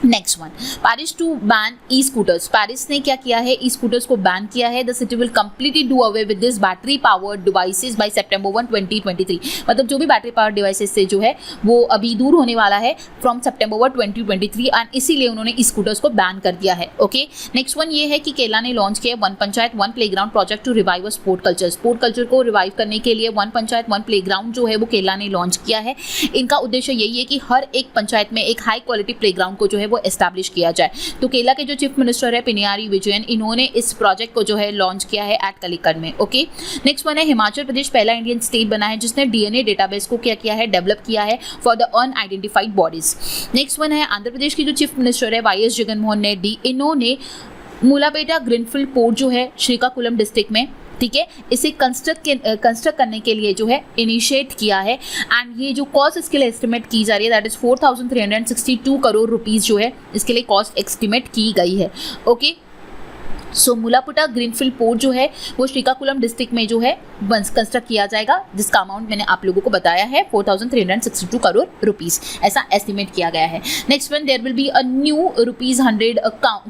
Next one, Paris to ban e scooters. Paris ने क्या किया है, ई स्कूटर्स को बैन किया है। The city will completely do away with this battery powered devices by September 1, 2023। मतलब जो भी बैटरी पावर्ड डिवाइसेस से जो है वो अभी दूर होने वाला है फ्रॉम सितंबर 1, 2023 एंड इसीलिए उन्होंने ई स्कूटर्स को बैन कर दिया है, ओके। नेक्स्ट वन ये है कि केला ने लॉन्च किया one panchayat one playground project to revive sport culture. Sport culture को रिवाइव करने के लिए वन पंचायत वन प्लेग्राउंड जो है वो केला ने लॉन्च किया है। इनका उद्देश्य यही है कि हर एक पंचायत में एक हाई क्वालिटी प्लेग्राउंड को जो है वो एस्टैब्लिश किया जाए। तो केरला के जो चीफ मिनिस्टर है पिनियारी विजयन, इन्होंने इस प्रोजेक्ट को जो है लॉन्च किया है एट कलिकट में, ओके। नेक्स्ट वन है, हिमाचल प्रदेश पहला इंडियन स्टेट बना है जिसने डीएनए डेटाबेस को क्या किया है, डेवलप किया है for the unidentified bodies. Next one है, आंध्र प्रदेश के जो चीफ मिनिस्टर है वाईएस जगनमोहन रेड्डी, इन्होंने मुलापेटा ग्रीनफील्ड पोर्ट जो है श्रीकाकुलम डिस्ट्रिक्ट में, ठीक है, इसे कंस्ट्रक्ट करने के लिए जो है इनिशिएट किया है एंड ये जो कॉस्ट इसके लिए एस्टिमेट की जा रही है दैट इज 4,362 करोड़ रुपीस जो है इसके लिए कॉस्ट एस्टिमेट की गई है, ओके। सो मुलापुटा ग्रीनफील्ड पोर्ट जो है वो श्रीकाकुलम डिस्ट्रिक्ट में जो है कंस्ट्रक्ट किया जाएगा जिसका अमाउंट मैंने आप लोगों को बताया है 4,362 करोड़ रुपीस, ऐसा एस्टिमेट किया गया है। Next one, there will be a new ₹100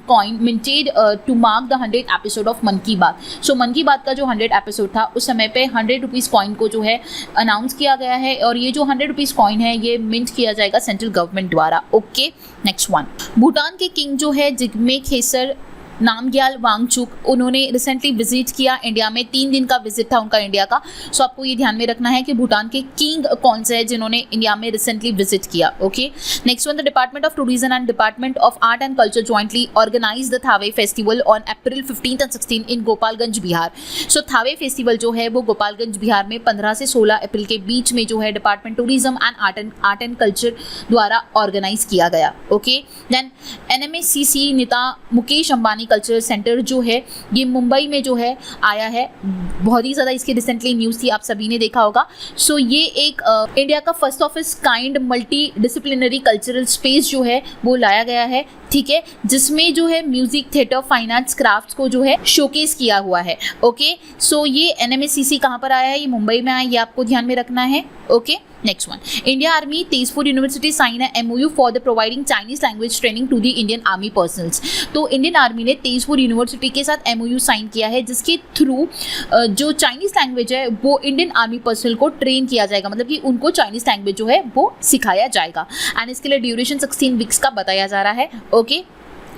coin minted to mark the 100th episode of Mann ki बात। सो मन की बात का जो 100 एपिसोड था उस समय पे ₹100 कॉइन को जो है अनाउंस किया गया है और ये जो ₹100 कॉइन है ये मिंट किया जाएगा सेंट्रल गवर्नमेंट द्वारा, ओके। नेक्स्ट वन, भूटान के किंग जो है जिग्मे खेसर नामग्याल वांगचुक, उन्होंने रिसेंटली विजिट किया इंडिया में, 3 दिन का विजिट था उनका इंडिया का। सो आपको ये ध्यान में रखना है कि भूटान के किंग कौन से हैं जिन्होंने इंडिया में रिसेंटली विजिट किया, okay. Next one, the department of tourism and department of art and culture jointly organise the Thawe festival on April 15 and 16 in Gopalganj Bihar. So Thawe festival जो है वो गोपालगंज बिहार में 15 से 16 अप्रैल के बीच में जो है department tourism and art and culture द्वारा ऑर्गेनाइज किया गया, ओके। देन NMACC नेता मुकेश अंबानी कल्चरल सेंटर जो है ये मुंबई में जो है आया है, बहुत ही ज़्यादा इसकी रिसेंटली न्यूज़ थी, आप सभी ने देखा होगा। सो ये एक इंडिया का first of its kind multi disciplinary cultural space जो है वो लाया गया है, ठीक है, जिसमें जो है music, theatre, fine arts, crafts को जो है शोकेस किया हुआ है, ओके। सो ये NMACC कहाँ पर आया है, ये मुंबई में आया, ये आपको ध्यान में रखना है, okay. Next one, India army Tezpur university sign है MOU for the providing Chinese language training to the Indian army personnels. तो इंडियन आर्मी ने तेजपुर यूनिवर्सिटी के साथ MOU साइन किया है जिसके थ्रू जो चाइनीज लैंग्वेज है वो इंडियन आर्मी पर्सनल को ट्रेन किया जाएगा, मतलब कि उनको चाइनीज लैंग्वेज जो है वो सिखाया जाएगा एंड इसके लिए ड्यूरेशन 16 वीक्स का बताया जा रहा है, okay.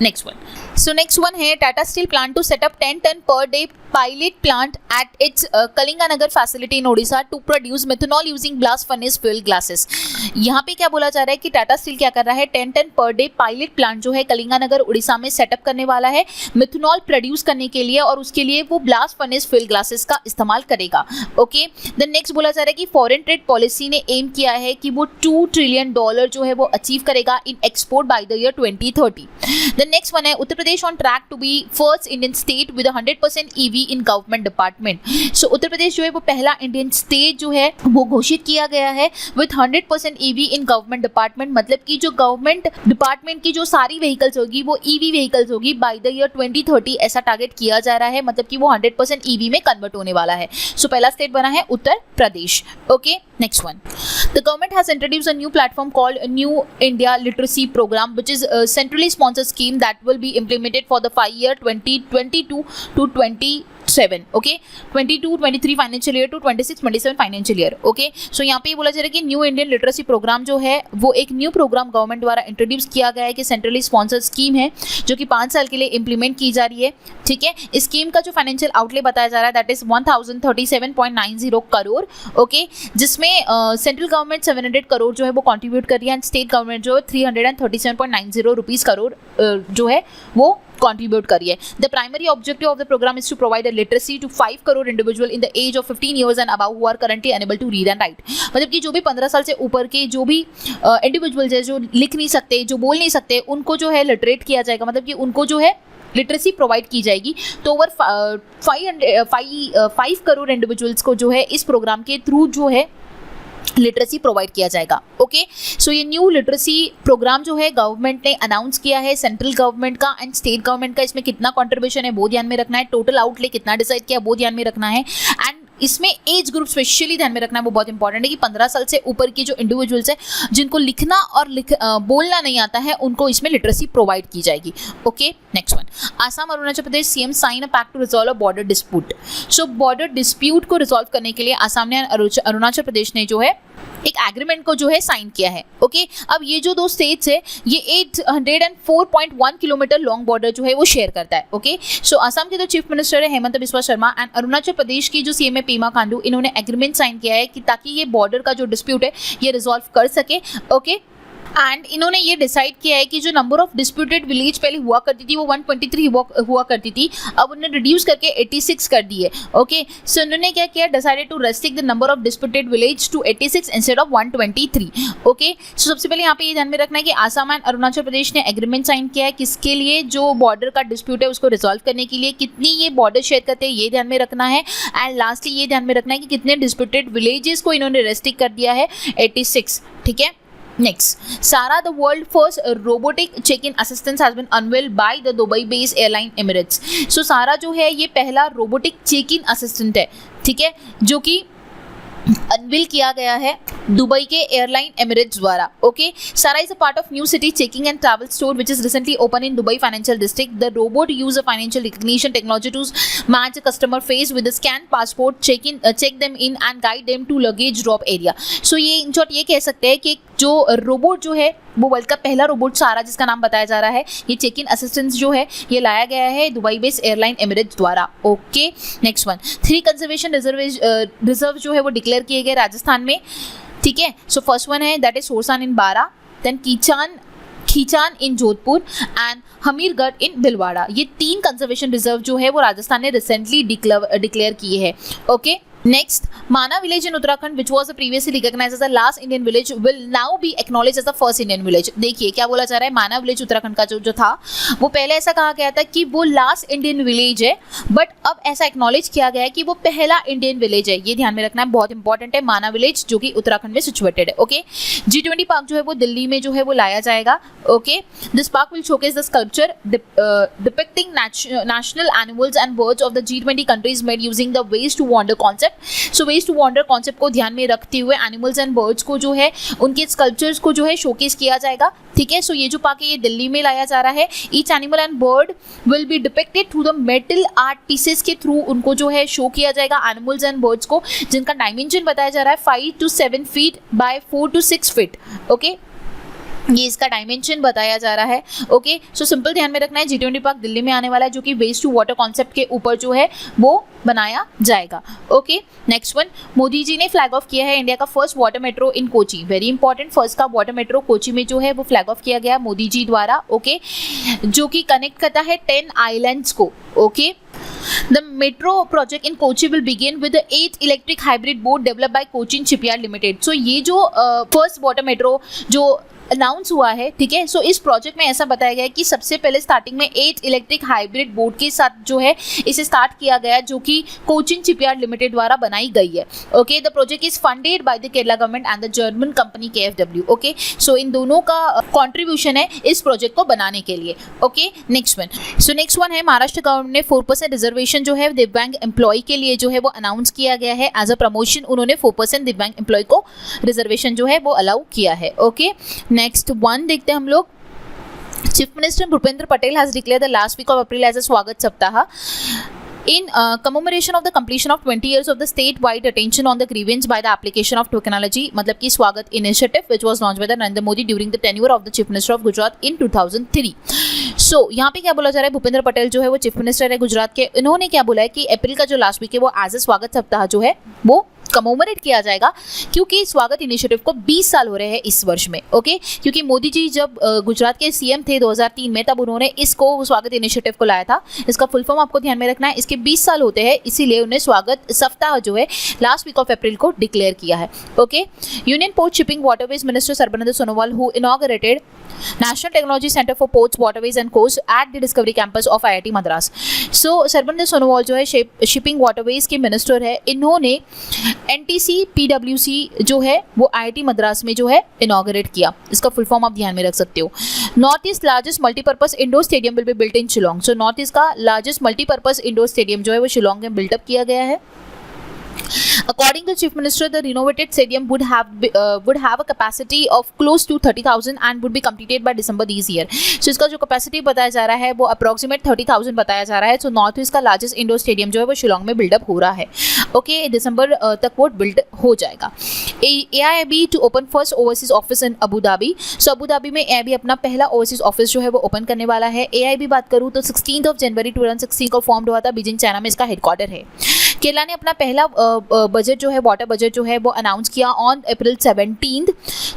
Next one, so next one है, Tata steel plan to set up 10 ton per day pilot plant at its Kalinganagar facility in Odisha to produce methanol using blast furnace fuel gases। यहाँ पे क्या बोला जा रहा है कि टाटा स्टील क्या कर रहा है, 10 ton per day pilot plant जो है कलिंगानगर उड़ीसा में सेटअप करने वाला है मिथेनॉल प्रोड्यूस करने के लिए और उसके लिए वो ब्लास्ट फर्नेस फ्यूल ग्लासेस का इस्तेमाल करेगा, ओके। देन नेक्स्ट बोला जा रहा है कि फॉरेन ट्रेड पॉलिसी ने एम किया है कि वो $2 ट्रिलियन जो है वो अचीव करेगा in export by the year 2030। Then next one है, Uttar Pradesh on track to be first Indian state with 100% EV in government department. So Uttar Pradesh जो है वो पहला इंडियन स्टेट जो है वो घोषित किया गया है with 100% EV in government department, मतलब कि जो गवर्नमेंट डिपार्टमेंट की जो सारी व्हीकल्स होगी वो EV व्हीकल्स होगी बाय द ईयर 2030, ऐसा टारगेट किया जा रहा है, मतलब कि वो 100% EV में कन्वर्ट होने वाला है। सो पहला स्टेट बना है Uttar Pradesh, okay. Next one, the government has introduced a new platform called new India literacy programme which is centrally sponsored scheme that will be implemented for the 5 year 2022 to 27, okay, 22-23 financial year to 26-27 financial year, okay. So यहाँ पे ये बोला जा रहा है कि new Indian literacy programme जो है वो एक न्यू प्रोग्राम गवर्नमेंट द्वारा इंट्रोड्यूस किया गया है कि सेंट्रली स्पॉन्सर्ड स्कीम है जो कि 5 साल के लिए इंप्लीमेंट की जा रही है, ठीक है। इस स्कीम का जो फाइनेंशियल आउटले बताया जा रहा है दैट इज 1037.90 करोड़, ओके, जिसमें सेंट्रल गवर्नमेंट 700 करोड़ जो है वो कॉन्ट्रीब्यूट कर रही है एंड स्टेट गवर्नमेंट जो है 337.90 रुपीज़ करोड़ जो है वो कंट्रीब्यूट करी है। The primary objective of the programme is to provide a literacy to 5 crore individual in the age of 15 years and above who are currently unable to read and write. मतलब कि जो भी 15 साल से ऊपर के जो भी इंडिविजुअल्स है, जो लिख नहीं सकते, जो बोल नहीं सकते, उनको जो है लिटरेट किया जाएगा, मतलब कि उनको जो है लिटरेसी प्रोवाइड की जाएगी। तो ओवर 5 करोड़ इंडिविजुअल्स को जो है इस प्रोग्राम के थ्रू जो है लिटरेसी प्रोवाइड किया जाएगा। ओके, सो ये न्यू लिटरेसी प्रोग्राम जो है गवर्नमेंट ने अनाउंस किया है, सेंट्रल गवर्नमेंट का एंड स्टेट गवर्नमेंट का इसमें कितना कंट्रीब्यूशन है वो ध्यान में रखना है, टोटल आउटले कितना डिसाइड किया वो ध्यान में रखना है, एंड इसमें एज ग्रुप स्पेशली ध्यान में रखना है, वो बहुत इंपॉर्टेंट है कि 15 साल से ऊपर की जो इंडिविजुअल्स है जिनको लिखना और बोलना नहीं आता है उनको इसमें लिटरेसी प्रोवाइड की जाएगी। Okay, next one, Assam Arunachal Pradesh CM sign a pact to resolve a border dispute. So border dispute को रिजॉल्व करने के लिए आसाम ने अरुणाचल प्रदेश ने जो है एक एग्रीमेंट को जो है साइन किया है। ओके, अब ये जो दो स्टेट्स है ये 804.1 किलोमीटर लॉन्ग बॉर्डर जो है वो शेयर करता है। ओके, सो आसाम के जो चीफ मिनिस्टर है हेमंत बिस्वा शर्मा एंड अरुणाचल प्रदेश की जो सीएम है पेमा खांडू, इन्होंने एग्रीमेंट साइन किया है कि ताकि ये बॉर्डर का जो डिस्प्यूट है ये रिजॉल्व कर सके। ओके, एंड इन्होंने ये डिसाइड किया है कि जो नंबर ऑफ डिस्प्यूटेड विलेज पहले हुआ करती थी वो 123 हुआ करती थी, अब उन्होंने रिड्यूस करके 86 कर दी है। ओके, सो उन्होंने क्या किया, decided to restrict the number of disputed village to 86 instead of 123। Okay, so सबसे पहले यहाँ पे ये ध्यान में रखना है कि आसाम एंड अरुणाचल प्रदेश ने एग्रीमेंट साइन किया है किसके लिए, जो बॉर्डर का डिस्प्यूट है उसको रिजॉल्व करने के लिए, कितनी ये बॉर्डर शेयर करते हैं ये ध्यान में रखना है, एंड लास्टली ये ध्यान में रखना है कि कितने डिस्प्यूटेड विलेजेस को इन्होंने रेस्ट्रिक्ट कर दिया है, 86। ठीक है, next, Sara, the world first robotic check-in assistance has been unveiled by the Dubai-based airline Emirates. So Sara जो है ये पहला रोबोटिक चेक-इन असिस्टेंट है, ठीक है, जो कि अनवील किया गया है दुबई के एयरलाइन एमिरेट्स द्वारा। Okay, Sara is a part of new city checking and travel store which is recently open in Dubai financial district. The robot use a financial recognition technology to match a customer face with scan passport, check them in and guide them to luggage drop area. So ये in short ये कह सकते हैं कि जो robot जो है वो वर्ल्ड का पहला रोबोट सारा जिसका नाम बताया जा रहा है, ये चेक इन असिस्टेंस जो है ये लाया गया है दुबई बेस्ड एयरलाइन एमिरेट्स द्वारा। Okay, next one, 3 conservation reserve जो है वो डिक्लेयर किए गए राजस्थान में। ठीक है, सो फर्स्ट वन है that is Sorsan in Bara, then Khichan in Jodhpur and Hamirgarh in Bhilwara. ये 3 कंजर्वेशन रिजर्व जो है वो राजस्थान ने रिसेंटली डिक्लेयर किए हैं। Okay, next, Mana village in Uttarakhand which was previously recognized as the last Indian village will now be acknowledged as the first Indian village। देखिए क्या बोला जा रहा है, माना विलेज उत्तराखंड का जो था वो पहले ऐसा कहा गया था कि वो लास्ट इंडियन विलेज है, बट अब ऐसा एक्नॉलेज किया गया है कि वो पहला इंडियन विलेज है। ये ध्यान में रखना है, बहुत इंपॉर्टेंट है, माना विलेज जो कि उत्तराखंड में सिचुएटेड है। ओके, G20 पार्क जो है वो दिल्ली में जो है वो लाया जाएगा। Okay, this park will showcase the sculpture depicting national animals and birds of the G20 countries made using the waste to wonder concept. So waste to wonder concept को ध्यान में रखते हुए एनिमल्स एंड बर्ड्स को जो है उनके sculptures को जो है शोकेस किया जाएगा। ठीक है, सो ये जो पार्क है ये दिल्ली में लाया जा रहा है। Each animal and bird will be depicted through the metal art pieces के थ्रू उनको जो है शो किया जाएगा एनिमल्स एंड बर्ड्स को, जिनका डायमेंशन बताया जा रहा है 5 to 7 feet by 4 to 6 feet. Okay, ये इसका डायमेंशन बताया जा रहा है। ओके, सो सिंपल ध्यान में रखना है, G20 पार्क दिल्ली में आने वाला है जो कि वेस्ट टू वाटर कॉन्सेप्ट के ऊपर जो है वो बनाया जाएगा। Okay, next one, Modi ji ने फ्लैग ऑफ किया है इंडिया का फर्स्ट वाटर मेट्रो इन कोची। वेरी इंपॉर्टेंट, फर्स्ट का वाटर मेट्रो कोची में जो है वो फ्लैग ऑफ किया गया मोदी जी द्वारा। ओके, जो कि कनेक्ट करता है 10 आइलैंड्स को। Okay, The metro project in Kochi will begin with the 8 electric hybrid boat developed by Cochin Shipyard Limited। So ये जो फर्स्ट वाटर मेट्रो जो अनाउंस हुआ है, ठीक है, सो इस प्रोजेक्ट में ऐसा बताया गया है कि सबसे पहले स्टार्टिंग में 8 इलेक्ट्रिक हाइब्रिड बोट के साथ जो है इसे स्टार्ट किया गया, जो कि कोचिन शिपयार्ड लिमिटेड द्वारा बनाई गई है। Okay, the project is funded by the Kerala government and the German company KfW। Okay, so इन दोनों का कॉन्ट्रीब्यूशन है इस प्रोजेक्ट को बनाने के लिए। Okay, next one, so next one है महाराष्ट्र गवर्नमेंट ने 4% रिजर्वेशन जो है दिव्यांग एम्प्लॉय के लिए जो है वो अनाउंस किया गया है एज अ प्रमोशन। उन्होंने 4% दिव्यांग एम्प्लॉय को रिजर्वेशन जो है वो अलाउ किया है। ओके, नेक्स्ट वन देखते हैं हम लोग, chief minister Bhupendra Patel has declared the last week of April as a Swagat Saptah in commemoration of the completion of 20 years of the statewide attention on the grievance by the application of technology, मतलब कि स्वागत initiative which was launched by the Narendra Modi during the tenure of the Chief Minister of Gujarat in 2003। सो यहाँ पे क्या बोला जा रहा है, भूपेंद्र पटेल जो है वो चीफ मिनिस्टर है गुजरात के, इन्होंने क्या बोला है कि अप्रैल का जो लास्ट वीक है वो एज ए स्वागत सप्ताह जो है वो कमोमरेट किया जाएगा क्योंकि स्वागत इनिशिएटिव को 20 साल हो रहे हैं इस वर्ष में। ओके, क्योंकि मोदी जी जब गुजरात के सीएम थे 2003 में, तब उन्होंने इसको स्वागत इनिशिएटिव को लाया था। इसका फुल फॉर्म आपको ध्यान में रखना है। इसके 20 साल होते हैं, इसीलिए उन्हें स्वागत सप्ताह जो है लास्ट वीक ऑफ अप्रैल को डिक्लेयर किया है। Okay, union port shipping waterways minister Sarbananda Sonowal who inaugurated National Technology Center for Ports, Waterways and Coasts at the Discovery Campus of IIT Madras. So Sarbananda Sonowal जो है शिपिंग वाटरवेज के मिनिस्टर है, इन्होंने NTC PWC जो है वो IIT मद्रास में जो है इनॉग्रेट किया। इसका फुल फॉर्म आप ध्यान में रख सकते हो। North east largest multipurpose indoor stadium will be built in Shillong. So north east का लार्जेस्ट मल्टीपर्पज इंडोर स्टेडियम जो है वो शिलोंग में बिल्टअप किया गया है। According to Chief Minister, the renovated stadium would have a capacity of close to 30,000 and would be completed by December this year. So इसका जो capacity बताया जा रहा है वो approximate 30,000 बताया जा रहा है। So नॉर्थ ईस्ट का लार्जेस्ट इंडोर स्टेडियम जो है वो शिलोंग में बिल्डअप हो रहा है। ओके, दिसंबर तक वो बिल्ड हो जाएगा। AIIB to open first overseas office in Abu Dhabi. So Abu Dhabi में AIIB अपना पहला ओवरसीज ऑफिस जो है वो ओपन करने वाला है। AIIB बात करूँ तो 16 जनवरी 2016 को फॉर्म हुआ था, बीजिंग चाइना में इसका हेडक्वार्टर है। केरला ने अपना पहला बजट जो है वाटर बजट जो है वो अनाउंस किया ऑन अप्रैल 17।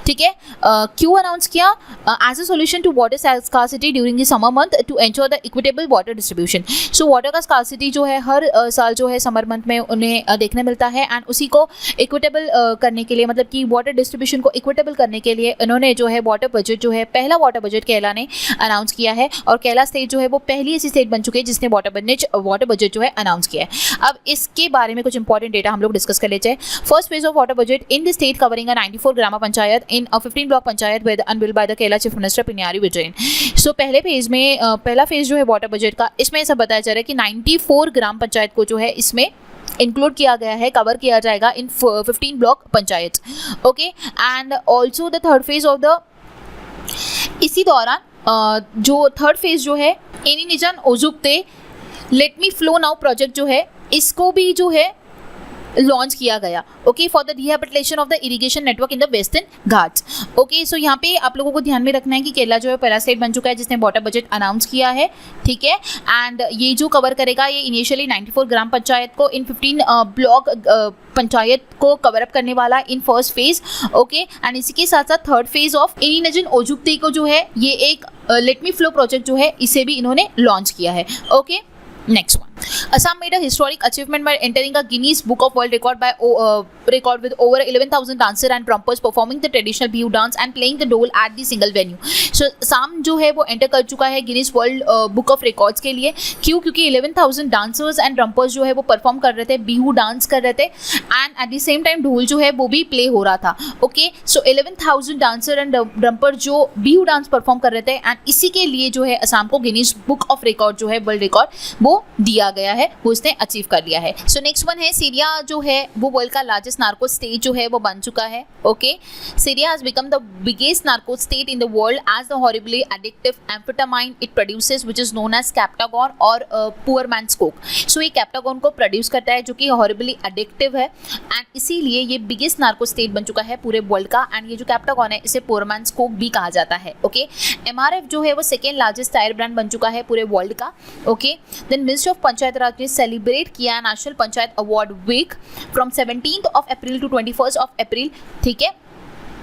ठीक है, क्यों अनाउंस किया? As a solution to water scarcity during the summer month to ensure the equitable water distribution. So water का स्कार्सिटी जो है हर साल जो है समर मंथ में उन्हें देखने मिलता है, एंड उसी को इक्विटेबल करने के लिए, मतलब कि वाटर डिस्ट्रीब्यूशन को इक्विटेबल करने के लिए इन्होंने जो है वाटर बजट जो है पहला वाटर बजट केरला ने अनाउंस किया है। और केरला स्टेट जो है वो पहली ऐसी स्टेट बन चुकी है जिसने वाटर बजट जो है अनाउंस किया है। अब इसके बारे में कुछ इंपॉर्टेंट डेटा हम लोग डिस्कस कर लेते हैं। First phase of water budget in the state covering 94 gram panchayat in 15 block panchayat with unveiled by the Kerala chief minister Pinarayi Vijayan. So पहले फेज में पहला फेज जो है वाटर बजट का, इसमें ऐसा बताया जा रहा है कि 94 ग्राम पंचायत को जो है इसमें इंक्लूड किया गया है, कवर किया जाएगा in 15 block panchayat. Okay, and also the third phase of the, इसी दौरान जो थर्ड फेज जो है Ini Njan Ozhukatte let me flow now project जो है इसको भी जो है लॉन्च किया गया। Okay, for the rehabilitation of the irrigation network in the western Ghats. Okay, so यहाँ पे आप लोगों को ध्यान में रखना है कि केरला जो है पहला स्टेट बन चुका है जिसने वाटर बजट अनाउंस किया है। ठीक है, एंड ये जो कवर करेगा ये इनिशियली 94 ग्राम पंचायत को इन 15 ब्लॉक पंचायत को कवर अप करने वाला in first phase. Okay, and इसी के साथ साथ थर्ड फेज ऑफ एनी नजन ओजुकते को जो है ये एक लेट मी फ्लो प्रोजेक्ट जो है इसे भी इन्होंने लॉन्च किया है। Okay, next one. Assam made a historic achievement by entering a Guinness Book of World Record with over 11,000 dancers and drummers performing the traditional Bihu dance and playing the dole at the single venue. So Assam जो है वो enter कर चुका है Guinness world book of records के लिए। क्यों? क्योंकि 11,000 डांसर्स एंड ड्रम्पर्स जो है वो परफॉर्म कर रहे थे, बिहू डांस कर रहे थे, and at the same time ढोल जो है वो भी प्ले हो रहा था। ओके, सो 11,000 डांसर एंड ड्रम्पर जो बिहू डांस परफॉर्म कर रहे थे, एंड इसी के लिए जो है असम को गिनीज बुक ऑफ रिकॉर्ड जो है वर्ल्ड रिकॉर्ड वो दिया गया है, वो इसने अचीव कर लिया है। सो नेक्स्ट वन है सीरिया जो है वो वर्ल्ड का लार्जेस्ट नार्को स्टेट जो है वो बन चुका है। Okay, Syria has become the biggest narco state in the world as the horribly addictive amphetamine it produces which is known as Captagon और पुअर मैन्स कोक। सो ये कैप्टागोन को प्रोड्यूस करता है जो कि हॉरिबली एडिक्टिव है, एंड इसीलिए ये बिगेस्ट नार्को स्टेट बन चुका है पूरे वर्ल्ड का। एंड ये जो कैप्टागोन है इसे पुअर मैन्स कोक भी कहा जाता है। ओके, MRF जो है वो सेकेंड लार्जेस्ट टायर ब्रांड बन चुका है पूरे वर्ल्ड का। Okay, then ministry of panchayat raj ने सेलिब्रेट किया national panchayat award week from 17 April to 21 April. ठीक है,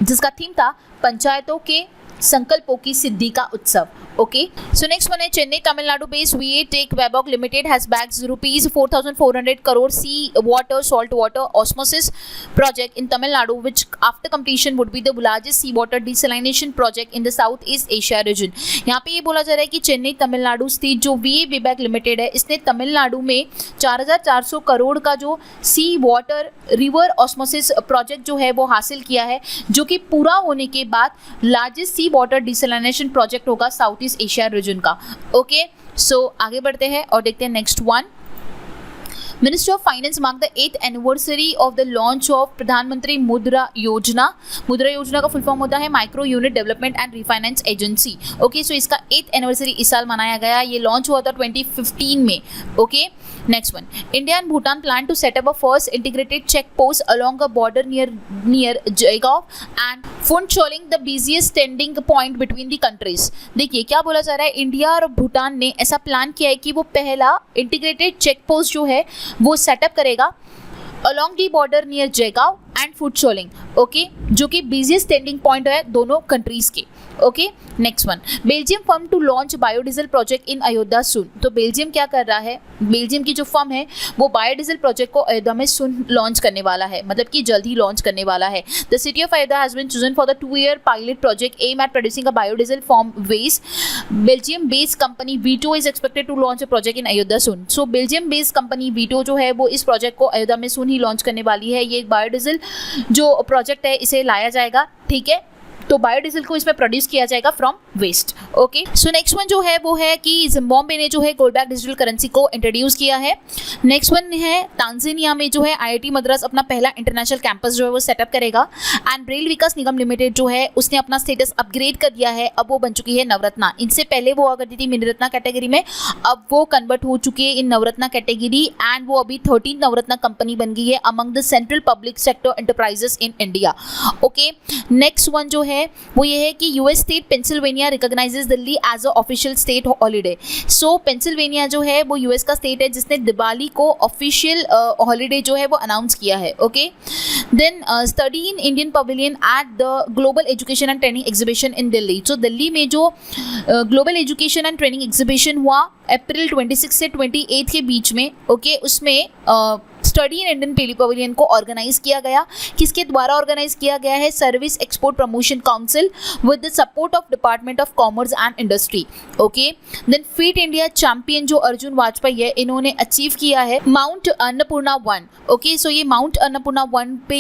जिसका थीम था पंचायतों के संकल्पों की सिद्धि का उत्सव। ओके, सो नेक्स्ट वन है Chennai Tamil Nadu based VA Tech Wabog Limited has bagged rupees 4,400 crore sea water salt water osmosis project in Tamil Nadu, which after completion would be the largest sea water desalination project in the Southeast Asia region। यहाँ पे ये बोला जा रहा है कि चेन्नई तमिलनाडु स्थित जो VA Wabog Limited है इसने तमिलनाडु में 4,400 करोड़ का जो सी वाटर रिवर ऑस्मोसिस प्रोजेक्ट जो है वो हासिल किया है, जो कि पूरा होने के बाद लार्जेस्ट सी वाटर डिसैलिनेशन प्रोजेक्ट होगा साउथ ईस्ट एशिया रीजन का। ओके, सो आगे बढ़ते हैं और देखते हैं next one. Ministry of Finance marked the 8th anniversary of the launch of प्रधानमंत्री मुद्रा योजना। मुद्रा योजना का फुल फॉर्म होता है micro unit development and refinance agency. Okay, so इसका 8th एनिवर्सरी इस साल मनाया गया। ये लॉन्च हुआ था 2015 में। Okay, next one, India and Bhutan plan to set up a first integrated check post along a border near Jaigaon and Phuentsholing the busiest standing point between the countries. देखिए क्या बोला जा रहा है, इंडिया और भूटान ने ऐसा प्लान किया है कि वो पहला इंटीग्रेटेड चेक पोस्ट जो है वो सेटअप करेगा along the border near Jaigaon and Phuentsholing, okay, जो कि बिजिएस्ट स्टैंडिंग पॉइंट है दोनों कंट्रीज के, okay. Next one, Belgium firm to launch biodiesel project in Ayodhya soon. तो बेल्जियम क्या कर रहा है, बेल्जियम की जो फर्म है वो बायोडीजल प्रोजेक्ट को अयोध्या में सून लॉन्च करने वाला है, मतलब कि जल्द ही लॉन्च करने वाला है। The city of Ayodhya has been chosen for the 2-year pilot project aim at producing a biodiesel from waste. Belgium based company Vito is expected to launch a project in Ayodhya soon. So Belgium based company Vito जो है वो इस project को अयोध्या में सून ही launch करने वाली है। ये एक बायोडीजल जो प्रोजेक्ट है इसे लाया जाएगा, ठीक है। तो बायोडीजल को इसमें प्रोड्यूस किया जाएगा from waste, okay. So next one जो है वो है कि जिम्बाब्वे ने जो है गोल्ड बैक डिजिटल करेंसी को इंट्रोड्यूस किया है। नेक्स्ट वन है तांजानिया में जो है आईआईटी मद्रास अपना पहला इंटरनेशनल कैंपस जो है वो सेटअप करेगा। And rail Vikas Nigam limited जो है उसने अपना स्टेटस अपग्रेड कर दिया है, अब वो बन चुकी है नवरत्ना। इनसे पहले वो हुआ करती थी मिनीरत्ना कैटेगरी में, अब वो कन्वर्ट हो चुकी है इन नवरत्ना कैटेगरी एंड वो अभी 13 नवरत्ना कंपनी बन गई है among the central public sector enterprises in India, okay. Next one जो है वो ये है कि US state Pennsylvania recognizes Diwali as a official state holiday. So Pennsylvania जो है वो यूएस का स्टेट है जिसने दिवाली को ऑफिशियल हॉलीडे जो है वो अनाउंस किया है, okay. Then study in Indian pavilion at the global education and training exhibition in Delhi. तो दिल्ली में जो global education and training exhibition हुआ अप्रैल 26 से 28 के बीच में, ओके, उसमें स्टडी इन इंडियन पवेलियन को ऑर्गेनाइज किया गया। किसके द्वारा ऑर्गेनाइज किया गया है, service export promotion council with the support of department of commerce and industry, okay. Then fit India champion जो अर्जुन वाजपेयी है इन्होंने अचीव किया है माउंट अन्नपूर्णा 1, ओके। सो ये माउंट अन्नपूर्णा 1 पे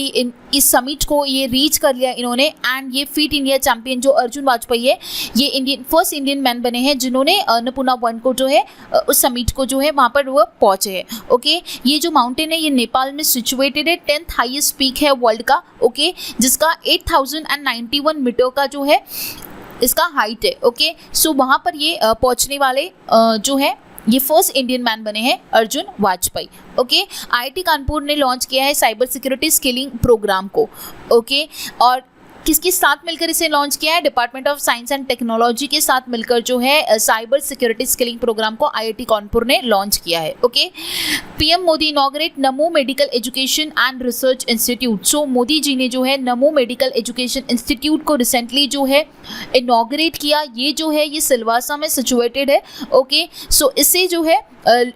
इस समिट को ये रीच कर लिया इन्होंने एंड ये फिट इंडिया चैंपियन जो अर्जुन वाजपेयी है ये फर्स्ट इंडियन मैन बने हैं जिन्होंने अन्नपूर्णा 1 को जो है उस समिट को जो है वहाँ पर वो पहुँचे हैं, ओके। ये जो माउंटेन है ये नेपाल में सिचुएटेड है, 10th हाईएस्ट पीक है वर्ल्ड का, ओके, जिसका 8091 मीटर का जो है इसका हाइट है, ओके। सो वहाँ पर ये पहुँचने वाले जो है ये फर्स्ट इंडियन मैन बने हैं अर्जुन वाजपेयी, ओके। आईआईटी कानपुर ने लॉन्च किया है साइबर सिक्योरिटी स्किलिंग प्रोग्राम को, ओके। और किसके साथ मिलकर इसे लॉन्च किया है, department of science and technology के साथ मिलकर जो है साइबर सिक्योरिटी स्किलिंग प्रोग्राम को आईआईटी कानपुर ने लॉन्च किया है, okay. PM Modi inaugurate Namo medical education and research institute. So Modi ji ने जो है नमो मेडिकल एजुकेशन इंस्टीट्यूट को रिसेंटली जो है इनॉग्रेट किया। ये जो है ये सिलवासा में सिचुएटेड है, ओके। सो इसे जो है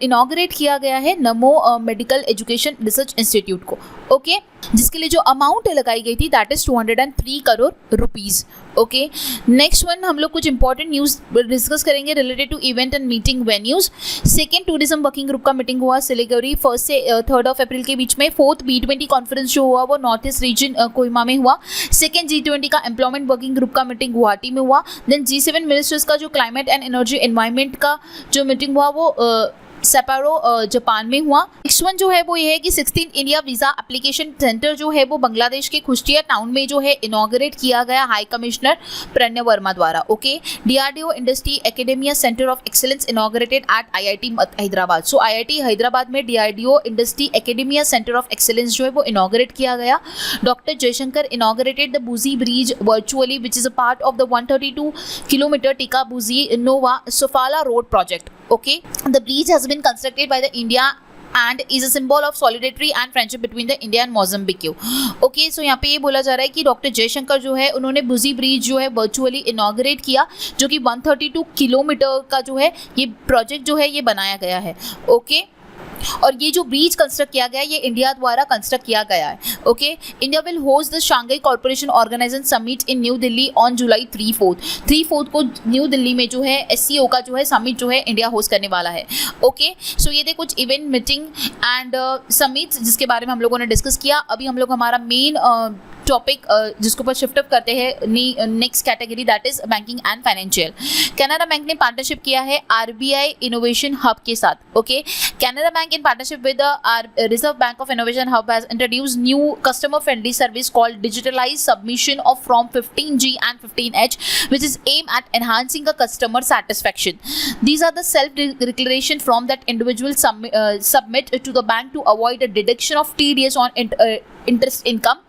इनॉग्रेट किया गया है Namo medical education research institute को, ओके, जिसके लिए जो अमाउंट लगाई गई थी that is 203 crore rupees, okay. Next one हम लोग कुछ इंपॉर्टेंट न्यूज़ डिस्कस करेंगे related to event and meeting venues. Second tourism working group का मीटिंग हुआ सिलीगुड़ी 1 से 3 अप्रैल के बीच में। 4th B20 कॉन्फ्रेंस जो हुआ वो नॉर्थ ईस्ट रीजन कोहिमा में हुआ। सेकेंड G20 का एम्प्लॉयमेंट वर्किंग ग्रुप का मीटिंग गुवाहाटी में हुआ। देन G7 मिनिस्टर्स का जो क्लाइमेट एंड एनर्जी एनवायरमेंट का जो मीटिंग हुआ वो सेपारो जापान में हुआ। नेक्स्ट वन जो है वो ये है कि 16 इंडिया वीज़ा एप्लीकेशन सेंटर जो है वो बांग्लादेश के कुश्तिया टाउन में जो है इनॉग्रेट किया गया हाई कमिश्नर प्रणय वर्मा द्वारा, okay. DRDO industry academia centre of excellence inaugurated at IIT Hyderabad. So IIT Hyderabad में DRDO industry academia centre of excellence जो है वो इनॉग्रेट किया गया। Doctor Jaishankar inaugurated the Buzi bridge virtually which is a part of the 132 kilometre Tica Buzi Nova Sofala road project, okay. The bridge has been constructed by the India and is a symbol of solidarity and friendship between the India and Mozambique, okay. So यहाँ पे ये बोला जा रहा है कि doctor Jaishankar जो है उन्होंने बुजी ब्रिज जो है वर्चुअली इनॉग्रेट किया जो कि 132 किलोमीटर का जो है ये प्रोजेक्ट जो है ये बनाया गया है, ओके। और ये जो ब्रिज कंस्ट्रक्ट किया गया है ये इंडिया द्वारा कंस्ट्रक्ट किया गया है, okay. India will host the Shanghai corporation organisation summit in new Delhi on July 3-4 को न्यू दिल्ली में जो है SCO का जो है समिट जो है इंडिया होस्ट करने वाला है, ओके। सो ये थे कुछ इवेंट मीटिंग एंड समिट्स जिसके बारे में हम लोगों ने डिस्कस किया। अभी हम लोग हमारा मेन टॉपिक जिसके ऊपर शिफ्ट अप करते हैं next category that is banking and financial. Canara bank ने पार्टनरशिप किया है RBI इनोवेशन हब के साथ, okay. Canara bank in partnership with reserve bank of innovation hub has introduced new customer friendly service called digitalize submission of form 15G and 15H which is aimed at enhancing a customer satisfaction. These are the self-declaration form that individuals submit to the bank to avoid a deduction of TDS on interest income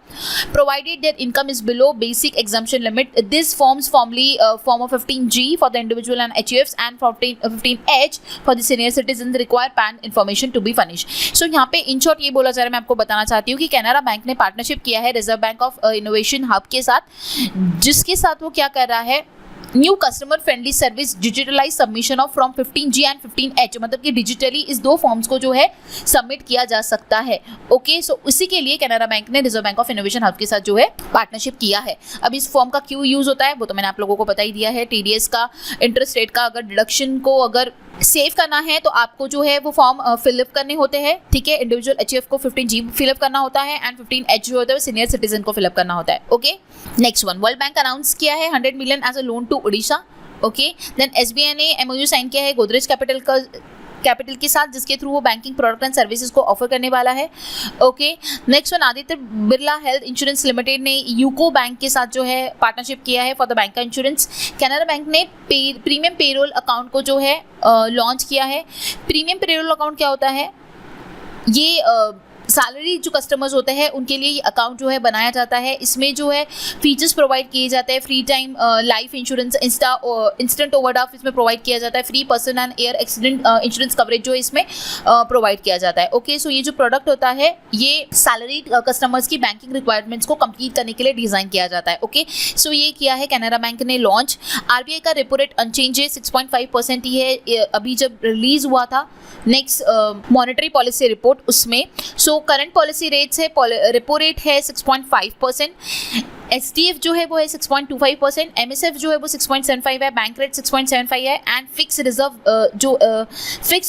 provided their income is below basic exemption limit. This forms formally form of 15G for the individual and HUFs and 15H for the senior citizens require PAN information to be furnished. So यहाँ पे in short ये बोला जा रहा है, मैं आपको बताना चाहती हूँ कि कैनरा बैंक ने पार्टनरशिप किया है reserve bank of innovation hub के साथ, जिसके साथ वो क्या कर रहा है, new customer friendly service digitalize submission of form 15G and 15H, मतलब कि डिजिटली इस दो फॉर्म्स को जो है सबमिट किया जा सकता है। ओके, सो उसी के लिए कैनरा बैंक ने reserve bank of innovation hub के साथ जो है पार्टनरशिप किया है। अब इस फॉर्म का क्यों यूज होता है वो तो मैंने आप लोगों को बता ही दिया है। TDS का, इंटरेस्ट रेट का अगर डिडक्शन को अगर सेव करना है तो आपको जो है वो फॉर्म फिलअप करने होते हैं, ठीक है। इंडिविजुअल HUF को 15G फिलअप करना होता है एंड 15H जो होता है वो सीनियर सिटीजन को फिलअप करना होता है। Okay, next one, world bank announce किया है 100 million as a loan to Orissa. Okay, then SBI ने MOU साइन किया है गोदरेज कैपिटल के साथ, जिसके थ्रू वो बैंकिंग प्रोडक्ट एंड सर्विसेज को ऑफर करने वाला है। Okay, next one, Aditya Birla health insurance limited ने यूको बैंक के साथ जो है पार्टनरशिप किया है फॉर द बैंक का इंश्योरेंस। कैनरा बैंक ने प्रीमियम पेरोल अकाउंट को जो है लॉन्च किया है। प्रीमियम पेरोल अकाउंट क्या होता है, ये सैलरी जो कस्टमर्स होते हैं उनके लिए ये अकाउंट जो है बनाया जाता है। इसमें जो है फीचर्स प्रोवाइड किए जाते हैं, free time life insurance, instant overdraft इसमें प्रोवाइड किया जाता है, free person and air accident insurance coverage जो इसमें प्रोवाइड किया जाता है। ओके, सो ये जो प्रोडक्ट होता है ये सैलरी कस्टमर्स की बैंकिंग रिक्वायरमेंट्स को कंप्लीट करने के लिए डिजाइन किया जाता है। ओके, सो ये किया है कैनरा बैंक ने लॉन्च। RBI का रेपो रेट अनचेंज है, 6.5% ही है अभी जब रिलीज हुआ था नेक्स्ट मॉनेटरी पॉलिसी रिपोर्ट उसमें। सो करंट पॉलिसी रेट्स है, रेपो रेट है 6.5%, SDF जो है वो है 6.25%, MSF जो है वो 6.75 है, बैंक रेट 6.75 है and fix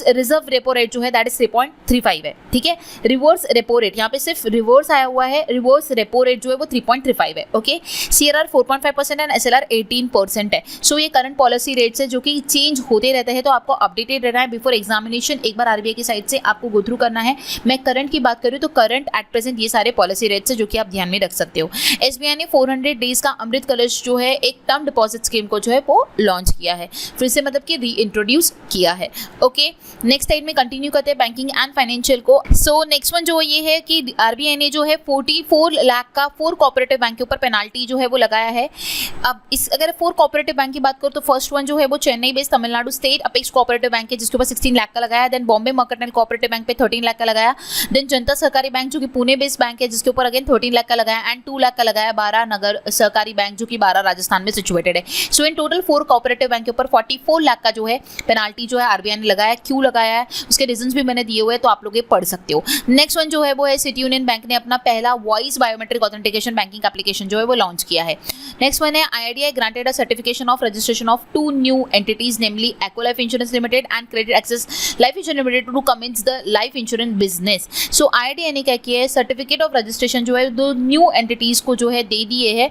reserve repo rate जो है दैट इज 3.35 है, ठीक है। रिवर्स रेपो रेट, यहाँ पे सिर्फ रिवर्स आया हुआ है, रिवर्स रेपो रेट जो है वो 3.35 है। ओके, CRR 4.5% एंड SLR 18% है। सो ये करंट पॉलिसी रेट्स है जो कि चेंज होते रहते हैं, तो आपको अपडेटेड रहना है बिफोर एग्जामिनेशन। एक बार RBI की साइड से आपको गो थ्रू करना है। मैं करंट की बात करूँ तो करंट एट प्रेजेंट ये सारे पॉलिसी रेट्स है जो कि आप ध्यान में रख सकते हो। SBI ने 400 डेज का अमृत कलश जो है एक टर्म डिपॉजिट स्कीम को जो है वो लॉन्च किया है, फिर से मतलब कि रीइंट्रोड्यूस किया है। ओके, नेक्स्ट साइड में कंटिन्यू करते हैं बैंकिंग एंड फाइनेंशियल को। सो नेक्स्ट वन जो ये है कि RBI ने जो है 44 लाख का 4 कोऑपरेटिव बैंक के ऊपर पेनाल्टी जो है वो लगाया है। अब इस अगर 4 कोऑपरेटिव बैंक की बात करूँ तो फर्स्ट वन जो है वो Chennai based Tamil Nadu state apex cooperative bank है जिसके ऊपर 16 लाख का लगाया, then Bombay mercantile cooperative bank पे 13 लाख का लगाया, देन जनता सहकारी बैंक जो कि पुणे बेस्ड बैंक है जिसके ऊपर अगेन 13 लाख का लगाया एंड 2 लाख का लगाया बारह नगर सहकारी बैंक जो कि 12 राजस्थान में सिचुएटेड है। सो इन टोटल 4 कोऑपरेटिव बैंक के ऊपर 44 लाख का जो है पेनाल्टी जो है RBI ने लगाया। क्यों लगाया है उसके रीजंस भी मैंने दिए हुए हैं तो आप लोग ये पढ़ सकते हो। नेक्स्ट वन जो है वो है सिटी यूनियन बैंक ने अपना पहला voice biometric authentication banking application जो है वो लॉन्च किया है। नेक्स्ट वन है IRDAI granted a certification of registration of 2 new entities namely Acko life insurance limited and credit access life insurance limited to commence the life insurance business. So IRDAI ने क्या किया है, सर्टिफिकेट ऑफ रजिस्ट्रेशन जो है 2 new entities को जो है दे दिए है।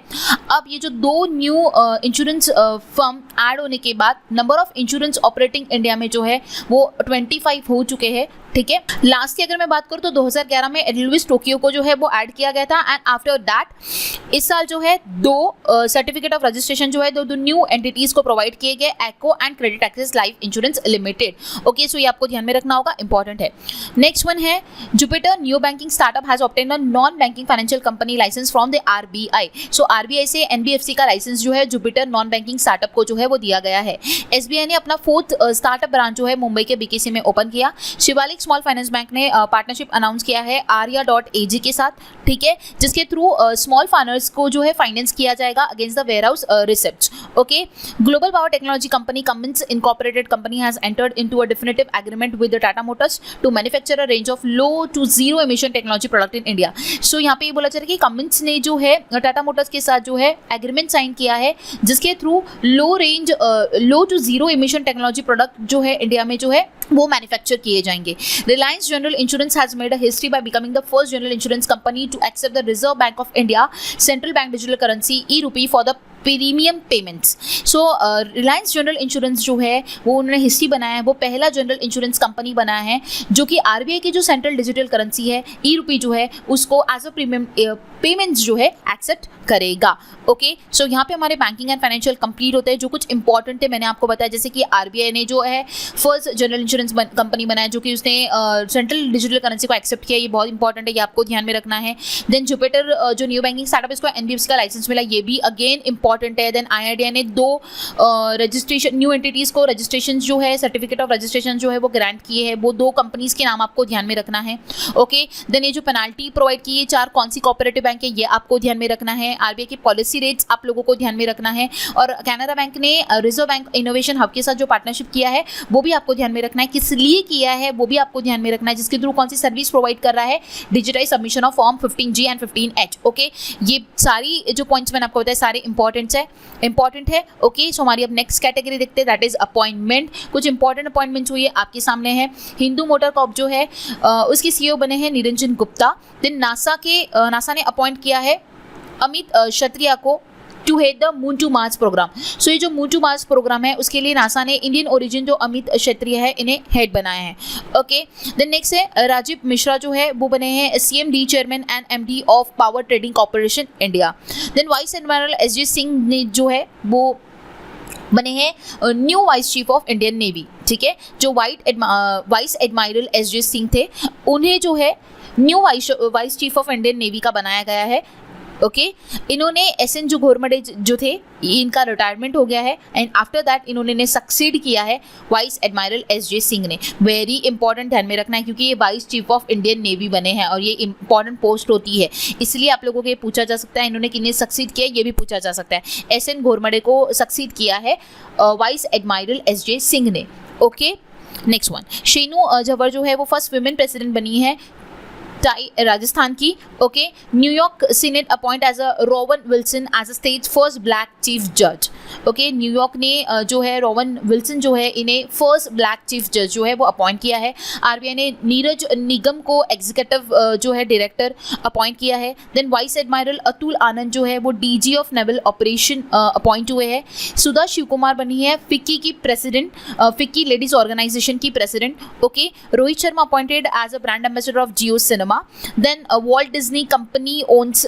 अब ये जो 2 न्यू इंश्योरेंस फर्म ऐड होने के बाद number of insurance operating India में जो है वो 25 हो चुके हैं, ठीक है। लास्ट की अगर मैं बात करूँ तो 2011 में एडलविस टोक्यो को जो है वो ऐड किया गया था एंड आफ्टर दैट इस साल जो है 2 सर्टिफिकेट ऑफ रजिस्ट्रेशन जो है 2 न्यू एंटिटीज को प्रोवाइड किए गए, Acko and credit access life insurance limited. Okay, so ये आपको ध्यान में रखना होगा, इंपॉर्टेंट है। नेक्स्ट वन है Jupiter new banking startup has obtained a non banking financial company licence from the RBI। सो RBI से NBFC का लाइसेंस जो है जुपिटर नॉन बैंकिंग स्टार्टअप को जो है वो दिया गया है। SBI ने अपना 4th स्टार्टअप ब्रांच जो है मुंबई के BKC में ओपन किया। शिवालिक स्मॉल फाइनेंस बैंक ने पार्टनरशिप अनाउंस किया है arya.ag के साथ, ठीक है, जिसके थ्रू स्मॉल फार्मर्स को जो है फाइनेंस किया जाएगा against the warehouse receipts. Okay, global power technology company Cummins Incorporated company has entered into a definitive agreement with the Tata Motors to manufacture a range of low to zero emission technology product in India। सो यहाँ पे ये बोला जा रहा है कि Cummins ने जो है टाटा मोटर्स के साथ जो है एग्रीमेंट साइन किया है जिसके through low to zero emission technology product जो है इंडिया में जो है वो मैन्युफैक्चर किए जाएंगे। Reliance general insurance has made a history by becoming the first general insurance company to accept the reserve bank of India central bank digital currency e rupee for the premium payments. So Reliance general insurance जो है वो उन्होंने history बनाया है, वो पहला general insurance company बनाया है जो कि आरबीआई की जो सेंट्रल डिजिटल करेंसी है ई रुपी जो है उसको एज अ प्रीमियम पेमेंट्स जो है एक्सेप्ट करेगा। ओके, सो यहाँ पे हमारे बैंकिंग एंड फाइनेंशियल कंप्लीट होते हैं। जो कुछ इंपॉर्टेंट है मैंने आपको बताया, जैसे कि आरबीआई ने जो है फर्स्ट जनरल इंश्योरेंस कंपनी बनाया जो कि उसने सेंट्रल डिजिटल करेंसी को एक्सेप्ट किया, ये बहुत इंपॉर्टेंट है, ये आपको ध्यान में रखना है। देन जुपिटर जो न्यू बैंकिंग स्टार्टअप इसको एनबीएफसी का लाइसेंस मिला, ये भी अगेन इंपॉर्टेंट है। देन आईआरडीआई ने 2 रजिस्ट्रेशन न्यू एंटिटीज को रजिस्ट्रेशन जो है सर्टिफिकेट ऑफ रजिस्ट्रेशन जो है वो ग्रांट किए हैं, वो 2 कंपनीज के नाम आपको ध्यान में रखना है। ओके, देन ये जो पेनाल्टी प्रोवाइड की है 4 कौन सी कोऑपरेटिव बैंक है ये आपको ध्यान में रखना है। आरबीआई की पॉलिसी रेट्स आप लोगों को ध्यान में रखना है, और कैनरा बैंक ने रिजर्व बैंक इनोवेशन हब के साथ जो पार्टनरशिप किया है वो भी आपको ध्यान में रखना है, किस लिए किया है वो भी आपको ध्यान में रखना है, जिसके थ्रू कौन सी सर्विस प्रोवाइड कर रहा है, digitise submission of form 15G and 15H। Okay, ये सारी जो पॉइंट्स मैंने आपको बताया सारे इंपॉर्टेंट है। ओके, सो हमारी अब नेक्स्ट कैटेगरी देखते हैं, दैट इज अपॉइंटमेंट। कुछ इंपॉर्टेंट अपॉइंटमेंट्स हुई है आपके सामने है। हिंदू मोटर कॉर्प जो है उसके सीईओ बने हैं निरंजन गुप्ता। देन नासा ने अपॉइंट किया है अमित क्षत्रिया को to head the moon to Mars programme. So ये जो मून टू मार्स प्रोग्राम है उसके लिए नासा ने इंडियन ओरिजिन जो अमित क्षत्रिय है इन्हें हेड बनाया है। ओके, देन नेक्स्ट है राजीव मिश्रा जो है वो बने हैं CMD chairman and MD of power trading corporation India. Then vice admiral SG Singh ने जो है वो बने हैं new vice chief of Indian navy. ठीक है, जो वाइस एडमिरल SG सिंह थे उन्हें जो है new vice chief of Indian navy का बनाया गया है। ओके, इन्होंने SN जो घोरमडे जो थे इनका रिटायरमेंट हो गया है, एंड आफ्टर दैट इन्होंने सक्सीड किया है वाइस एडमिरल SJ सिंह ने। वेरी इंपॉर्टेंट ध्यान में रखना है क्योंकि ये vice chief of Indian navy बने हैं और ये इंपॉर्टेंट पोस्ट होती है, इसलिए आप लोगों को ये पूछा जा सकता है इन्होंने किन्हें सक्सीड किया, ये भी पूछा जा सकता है। SN घोरमडे को सक्सीड किया है वाइस एडमिरल SJ सिंह ने। ओके, नेक्स्ट वन, शेनू जवर जो है वो फर्स्ट वुमेन प्रेसिडेंट बनी है राजस्थान की। Okay, New York senate appoint as a Rowan Wilson as a state first black chief जज। ओके, न्यूयॉर्क ने जो है रोवन विल्सन जो है इन्हें फर्स्ट ब्लैक चीफ जज जो है वो अपॉइंट किया है। आरबीआई ने नीरज निगम को एग्जीक्यूटिव जो है डायरेक्टर अपॉइंट किया है। Then vice admiral Atul Anand जो है वो DG of naval operation appoint हुए हैं। सुधा शिव कुमार बनी है फिक्की की प्रेसिडेंट, फिक्की लेडीज ऑर्गेनाइजेशन की president. Okay, Rohit Sharma appointed as a brand ambassador of Jio cinema. Then Walt Disney company owns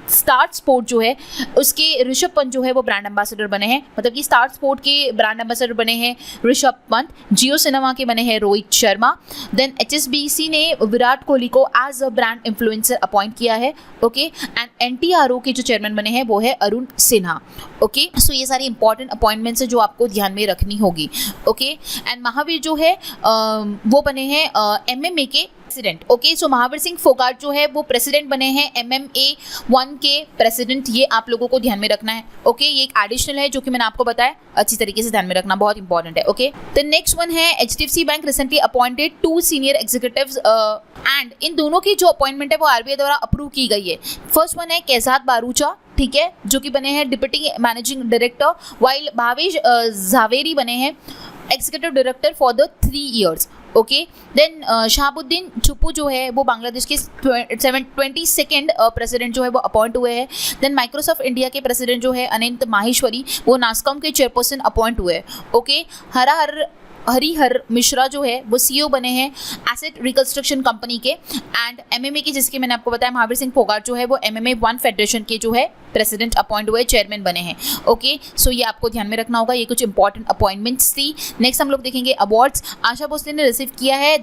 star sport जो है उसके ऋषभ पंत जो है वो ब्रांड एम्बेसडर बने हैं, मतलब कि स्टार स्पोर्ट के ब्रांड एम्बेसडर बने हैं ऋषभ पंत। जियो सिनेमा के बने हैं रोहित शर्मा। देन HSBC ने विराट कोहली को as a brand influencer appoint किया है। ओके, एंड NTRO के जो चेयरमैन बने हैं वो है अरुण सिन्हा। ओके, सो ये सारी इंपॉर्टेंट अपॉइंटमेंट्स है जो आपको ध्यान में रखनी होगी। ओके, एंड महावीर जो है वो बने हैं MMA के प्रेसिडेंट। ओके, सो महावीर सिंह फोगाट जो है वो प्रेसिडेंट बने हैं MMA 1 के प्रेसिडेंट, ये आप लोगों को ध्यान में रखना है। ओके, ये एक एडिशनल है जो कि मैंने आपको बताया, अच्छी तरीके से ध्यान में रखना, बहुत इंपॉर्टेंट है। ओके, द नेक्स्ट वन है HDFC bank recently appointed 2 senior executives and in दोनों की जो अपॉइंटमेंट है वो आरबीआई द्वारा अप्रूव की गई है। फर्स्ट वन है कैसात बारूचा, ठीक है, जो कि बने हैं deputy managing director, while Bhavesh Zaveri बने हैं executive director for the 3 years। Okay, then Shahabuddin Chuppu जो है वो बांग्लादेश के 22nd प्रेसिडेंट जो है वो अपॉइंट हुए हैं। देन माइक्रोसॉफ्ट इंडिया के प्रेसिडेंट जो है अनंत माहेश्वरी वो नास्कॉम के चेयरपर्सन अपॉइंट हुए हैं। ओके, हरिहर मिश्रा जो है वो CEO बने हैं एसेट रिकंस्ट्रक्शन कंपनी के, एंड MMA के जिसके मैंने आपको बताया महावीर सिंह फोगाट जो है वो MMA 1 फेडरेशन के जो है प्रेसिडेंट अपॉइंट हुए, चेयरमैन बने हैं। ओके, सो ये आपको ध्यान में रखना होगा, ये कुछ इंपॉर्टेंट अपॉइंटमेंट्स थी। नेक्स्ट हम लोग देखेंगे अवार्ड्स। आशा भोसले ने रिसीव किया है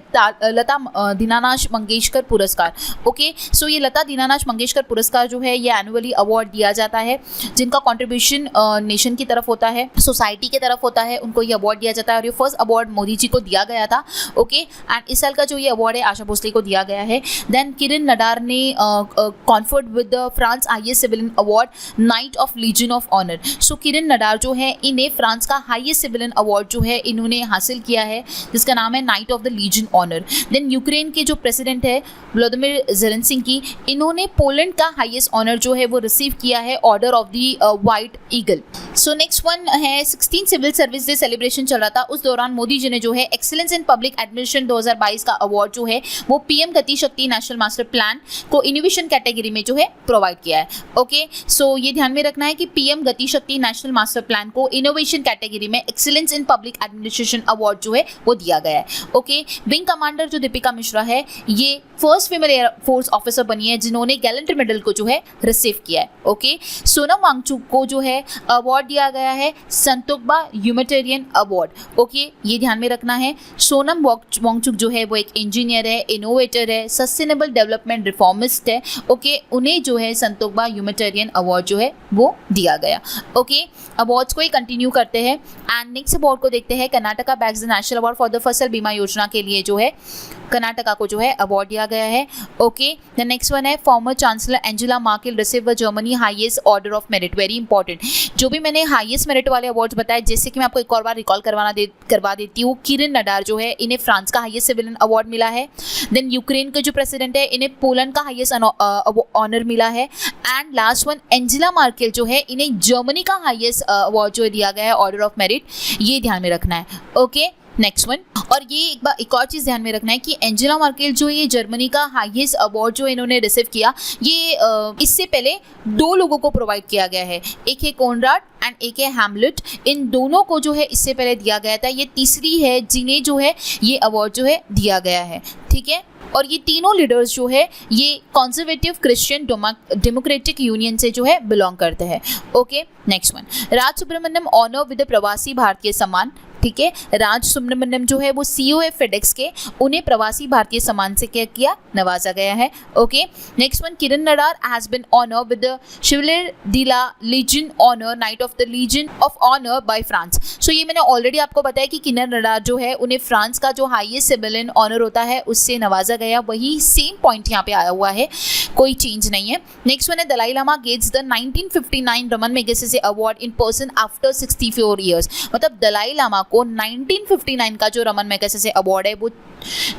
लता दीनानाथ मंगेशकर पुरस्कार। ओके, सो ये लता दीनानाथ मंगेशकर पुरस्कार जो है ये एनुअली अवार्ड दिया जाता है जिनका कॉन्ट्रीब्यूशन नेशन की तरफ होता है, सोसाइटी की तरफ होता है, उनको ये अवार्ड दिया जाता है और ये फर्स्ट अवार्ड मोदी जी को दिया गया था। ओके, एंड इस साल का जो ये अवार्ड है आशा भोसले को दिया गया है। देन किरण नडार ने conferred with the France highest civilian award knight of legion of honour. So Kiran Nadar जो है इन्हें फ्रांस का हाईएस्ट सिविलियन अवार्ड जो है इन्होंने हासिल किया है जिसका नाम है knight of the legion honour. Then Ukraine के जो प्रेसिडेंट है व्लादिमीर ज़ेलेंस्की, इन्होंने पोलैंड का हाईएस्ट ऑनर जो है वो रिसीव किया है order of the white eagle. So next one है 16 सिविल सर्विस डे सेलिब्रेशन चल रहा था, उस दौरान मोदी जी ने जो है एक्सीलेंस इन पब्लिक एडमिनिस्ट्रेशन 2022 का अवार्ड जो है वो पीएम गति शक्ति नेशनल मास्टर प्लान को इनोवेशन कैटेगरी में जो है प्रोवाइड किया है। ओके, सो ये ध्यान में रखना है कि पीएम गति शक्ति नेशनल मास्टर प्लान को इनोवेशन कैटेगरी में excellence in public administration award जो है वो दिया गया है। ओके, विंग कमांडर जो दीपिका मिश्रा है ये फर्स्ट फीमेल एयरफोर्स ऑफिसर बनी है जिन्होंने गैलेंट्री मेडल को जो है रिसीव किया है। ओके, सोनम वांगचुक को जो है अवार्ड दिया गया है संतोखबा ह्यूमैनिटेरियन अवार्ड। ओके, ये ध्यान में रखना है, सोनम वांगचुक जो है वो एक इंजीनियर है, इनोवेटर है, सस्टेनेबल डेवलपमेंट रिफॉर्मिस्ट है। ओके, उन्हें जो है संतोखबा ह्यूमैनिटेरियन अवार्ड जो है वो दिया गया। ओके, अवार्ड्स को ही कंटिन्यू करते हैं एंड नेक्स्ट अवार्ड को देखते हैं। Karnataka bags the national award for the फसल बीमा योजना के लिए जो है कर्नाटका को जो है अवार्ड दिया गया है। ओके, द नेक्स्ट वन है former chancellor Angela Merkel receive the Germany highest order of merit. Very important, जो भी मैंने हाईएस्ट मेरिट वाले अवार्ड्स बताए, जैसे कि मैं आपको एक और बार रिकॉल करवा देती हूँ। किरण नडार जो है इन्हें फ्रांस का हाईएस्ट सिविलियन अवार्ड मिला है। देन यूक्रेन के जो प्रेसिडेंट है इन्हें पोलैंड का हाईएस्ट ऑनर मिला है। And last one Angela Merkel जो है इन्हें जर्मनी का हाईएस्ट अवार्ड जो दिया गया है ऑर्डर ऑफ मेरिट, ये ध्यान में रखना है। ओके, नेक्स्ट वन, और ये एक और चीज़ ध्यान में रखना है कि एंजेला मार्केल जो ये जर्मनी का हाईएस्ट अवार्ड जो इन्होंने रिसीव किया, ये इससे पहले 2 लोगों को प्रोवाइड किया गया है, एक है कोनराड एंड एक है हैमलेट। इन दोनों को जो है इससे पहले दिया गया था, ये तीसरी है जिन्हें जो है ये अवार्ड जो है दिया गया है। ठीक है, और ये तीनों लीडर्स जो है ये कंजर्वेटिव क्रिश्चियन डेमोक्रेटिक यूनियन से जो है बिलोंग करते हैं। Okay, next one, Raj Subramaniam honour with Pravasi Bharatiya सम्मान। ठीक है, राज सुब्रमण्यम जो है वो सीईओ है फेडेक्स के, उन्हें प्रवासी भारतीय सम्मान से क्या किया, नवाजा गया है। Okay, next one, Kiran Nadar has been honour with the chevalier de la legion honour knight of the legion of honour by France. So ये मैंने ऑलरेडी आपको बताया कि किरण नडार जो है उन्हें फ्रांस का जो हाईएस्ट सिविलियन ऑनर होता है उससे नवाजा गया, वही सेम पॉइंट यहाँ पे आया हुआ है, कोई चेंज नहीं है। नेक्स्ट वन है Dalai Lama gets the 1959 Raman Magsaysay award in person after 64 years. मतलब दलाई लामा को 1959 का जो रमन मैगसेसे अवार्ड है वो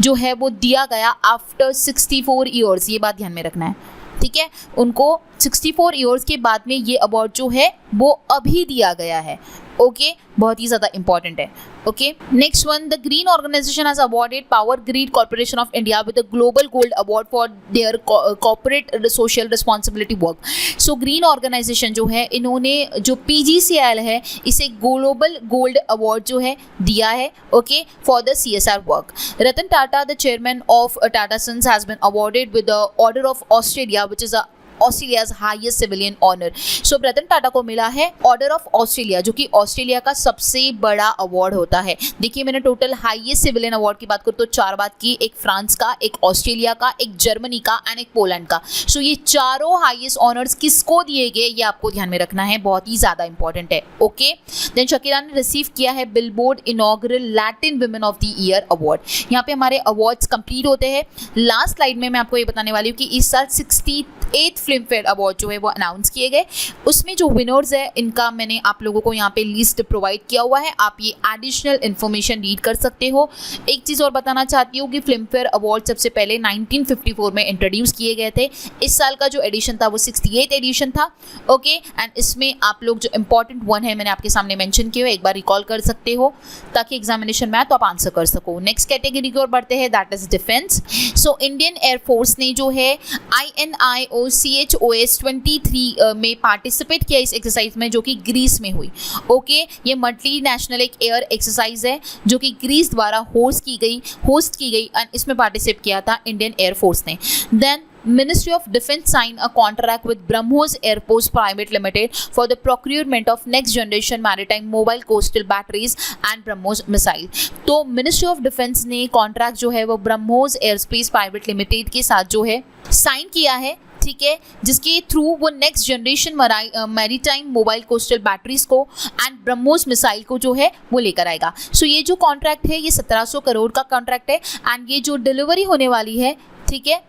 जो है वो दिया गया आफ्टर 64 ईयर्स, ये बात ध्यान में रखना है। ठीक है, उनको 64 ईयर्स के बाद में ये अवार्ड जो है वो अभी दिया गया है। ओके, बहुत ही ज़्यादा इंपॉर्टेंट है। Okay, next one, the green organisation has awarded power grid corporation of India with the global gold award for their corporate social responsibility work. So green organisation जो है इन्होंने जो PGCIL है इसे ग्लोबल गोल्ड अवार्ड जो है दिया है। Okay, for the CSR work. Ratan Tata the chairman of Tata sons has been awarded with the order of Australia which is Australia's highest civilian honour. So Ratan Tata को मिला है ऑर्डर ऑफ ऑस्ट्रेलिया, जो कि ऑस्ट्रेलिया का सबसे बड़ा अवार्ड होता है। देखिए, मैंने टोटल हाईएस्ट सिविलियन अवार्ड की बात करूँ तो 4 बात की, एक फ्रांस का, एक ऑस्ट्रेलिया का, एक जर्मनी का एंड एक पोलैंड का। सो ये चारों हाईएस्ट ऑनर्स किसको दिए गए ये आपको ध्यान में रखना है, बहुत ही ज़्यादा इंपॉर्टेंट है। ओके, देन शकीरा ने रिसीव किया है billboard inaugural Latin women of the year award. यहाँ पे हमारे अवार्ड्स कंप्लीट होते हैं। लास्ट स्लाइड में मैं आपको ये बताने वाली हूँ कि इस साल 68th फिल्म फेयर अवार्ड जो है वो अनाउंस किए गए, उसमें जो विनर्स है इनका मैंने आप लोगों को यहाँ पे लिस्ट प्रोवाइड किया हुआ है, आप ये एडिशनल इन्फॉर्मेशन रीड कर सकते हो। एक चीज़ और बताना चाहती हूँ कि फिल्म फेयर अवार्ड सबसे पहले 1954 में इंट्रोड्यूस किए गए थे। इस साल का जो एडिशन था वो 68th एडिशन था। ओके, एंड इसमें आप लोग जो इंपॉर्टेंट वन है मैंने आपके सामने मेंशन किए हुए, एक बार रिकॉल कर सकते हो ताकि एग्जामिनेशन में तो आप आंसर कर सको। नेक्स्ट कैटेगरी की ओर बढ़ते हैं, that is defence. So Indian air force ने जो है INIOCHOS 23 में पार्टिसिपेट किया इस एक्सरसाइज में, जो कि ग्रीस में हुई। ओके, ये मल्टी नेशनल एक एयर एक्सरसाइज है जो कि ग्रीस द्वारा होस्ट की गई एंड इसमें पार्टिसिपेट किया था इंडियन एयरफोर्स ने। Then Ministry of Defence signed a contract with BrahMos Airports Private Limited for the procurement of next generation maritime mobile coastal batteries and BrahMos missile। तो Ministry of Defence ने contract जो है वो BrahMos Aerospace Private Limited के साथ जो है sign किया है। ठीक है, जिसके थ्रू वो next generation maritime mobile coastal batteries को एंड ब्रह्मोस मिसाइल को जो है वो लेकर आएगा। सो ये जो कॉन्ट्रैक्ट है ये 1700 करोड़ का कॉन्ट्रैक्ट है एंड ये जो डिलीवरी होने वाली है, ठीक है,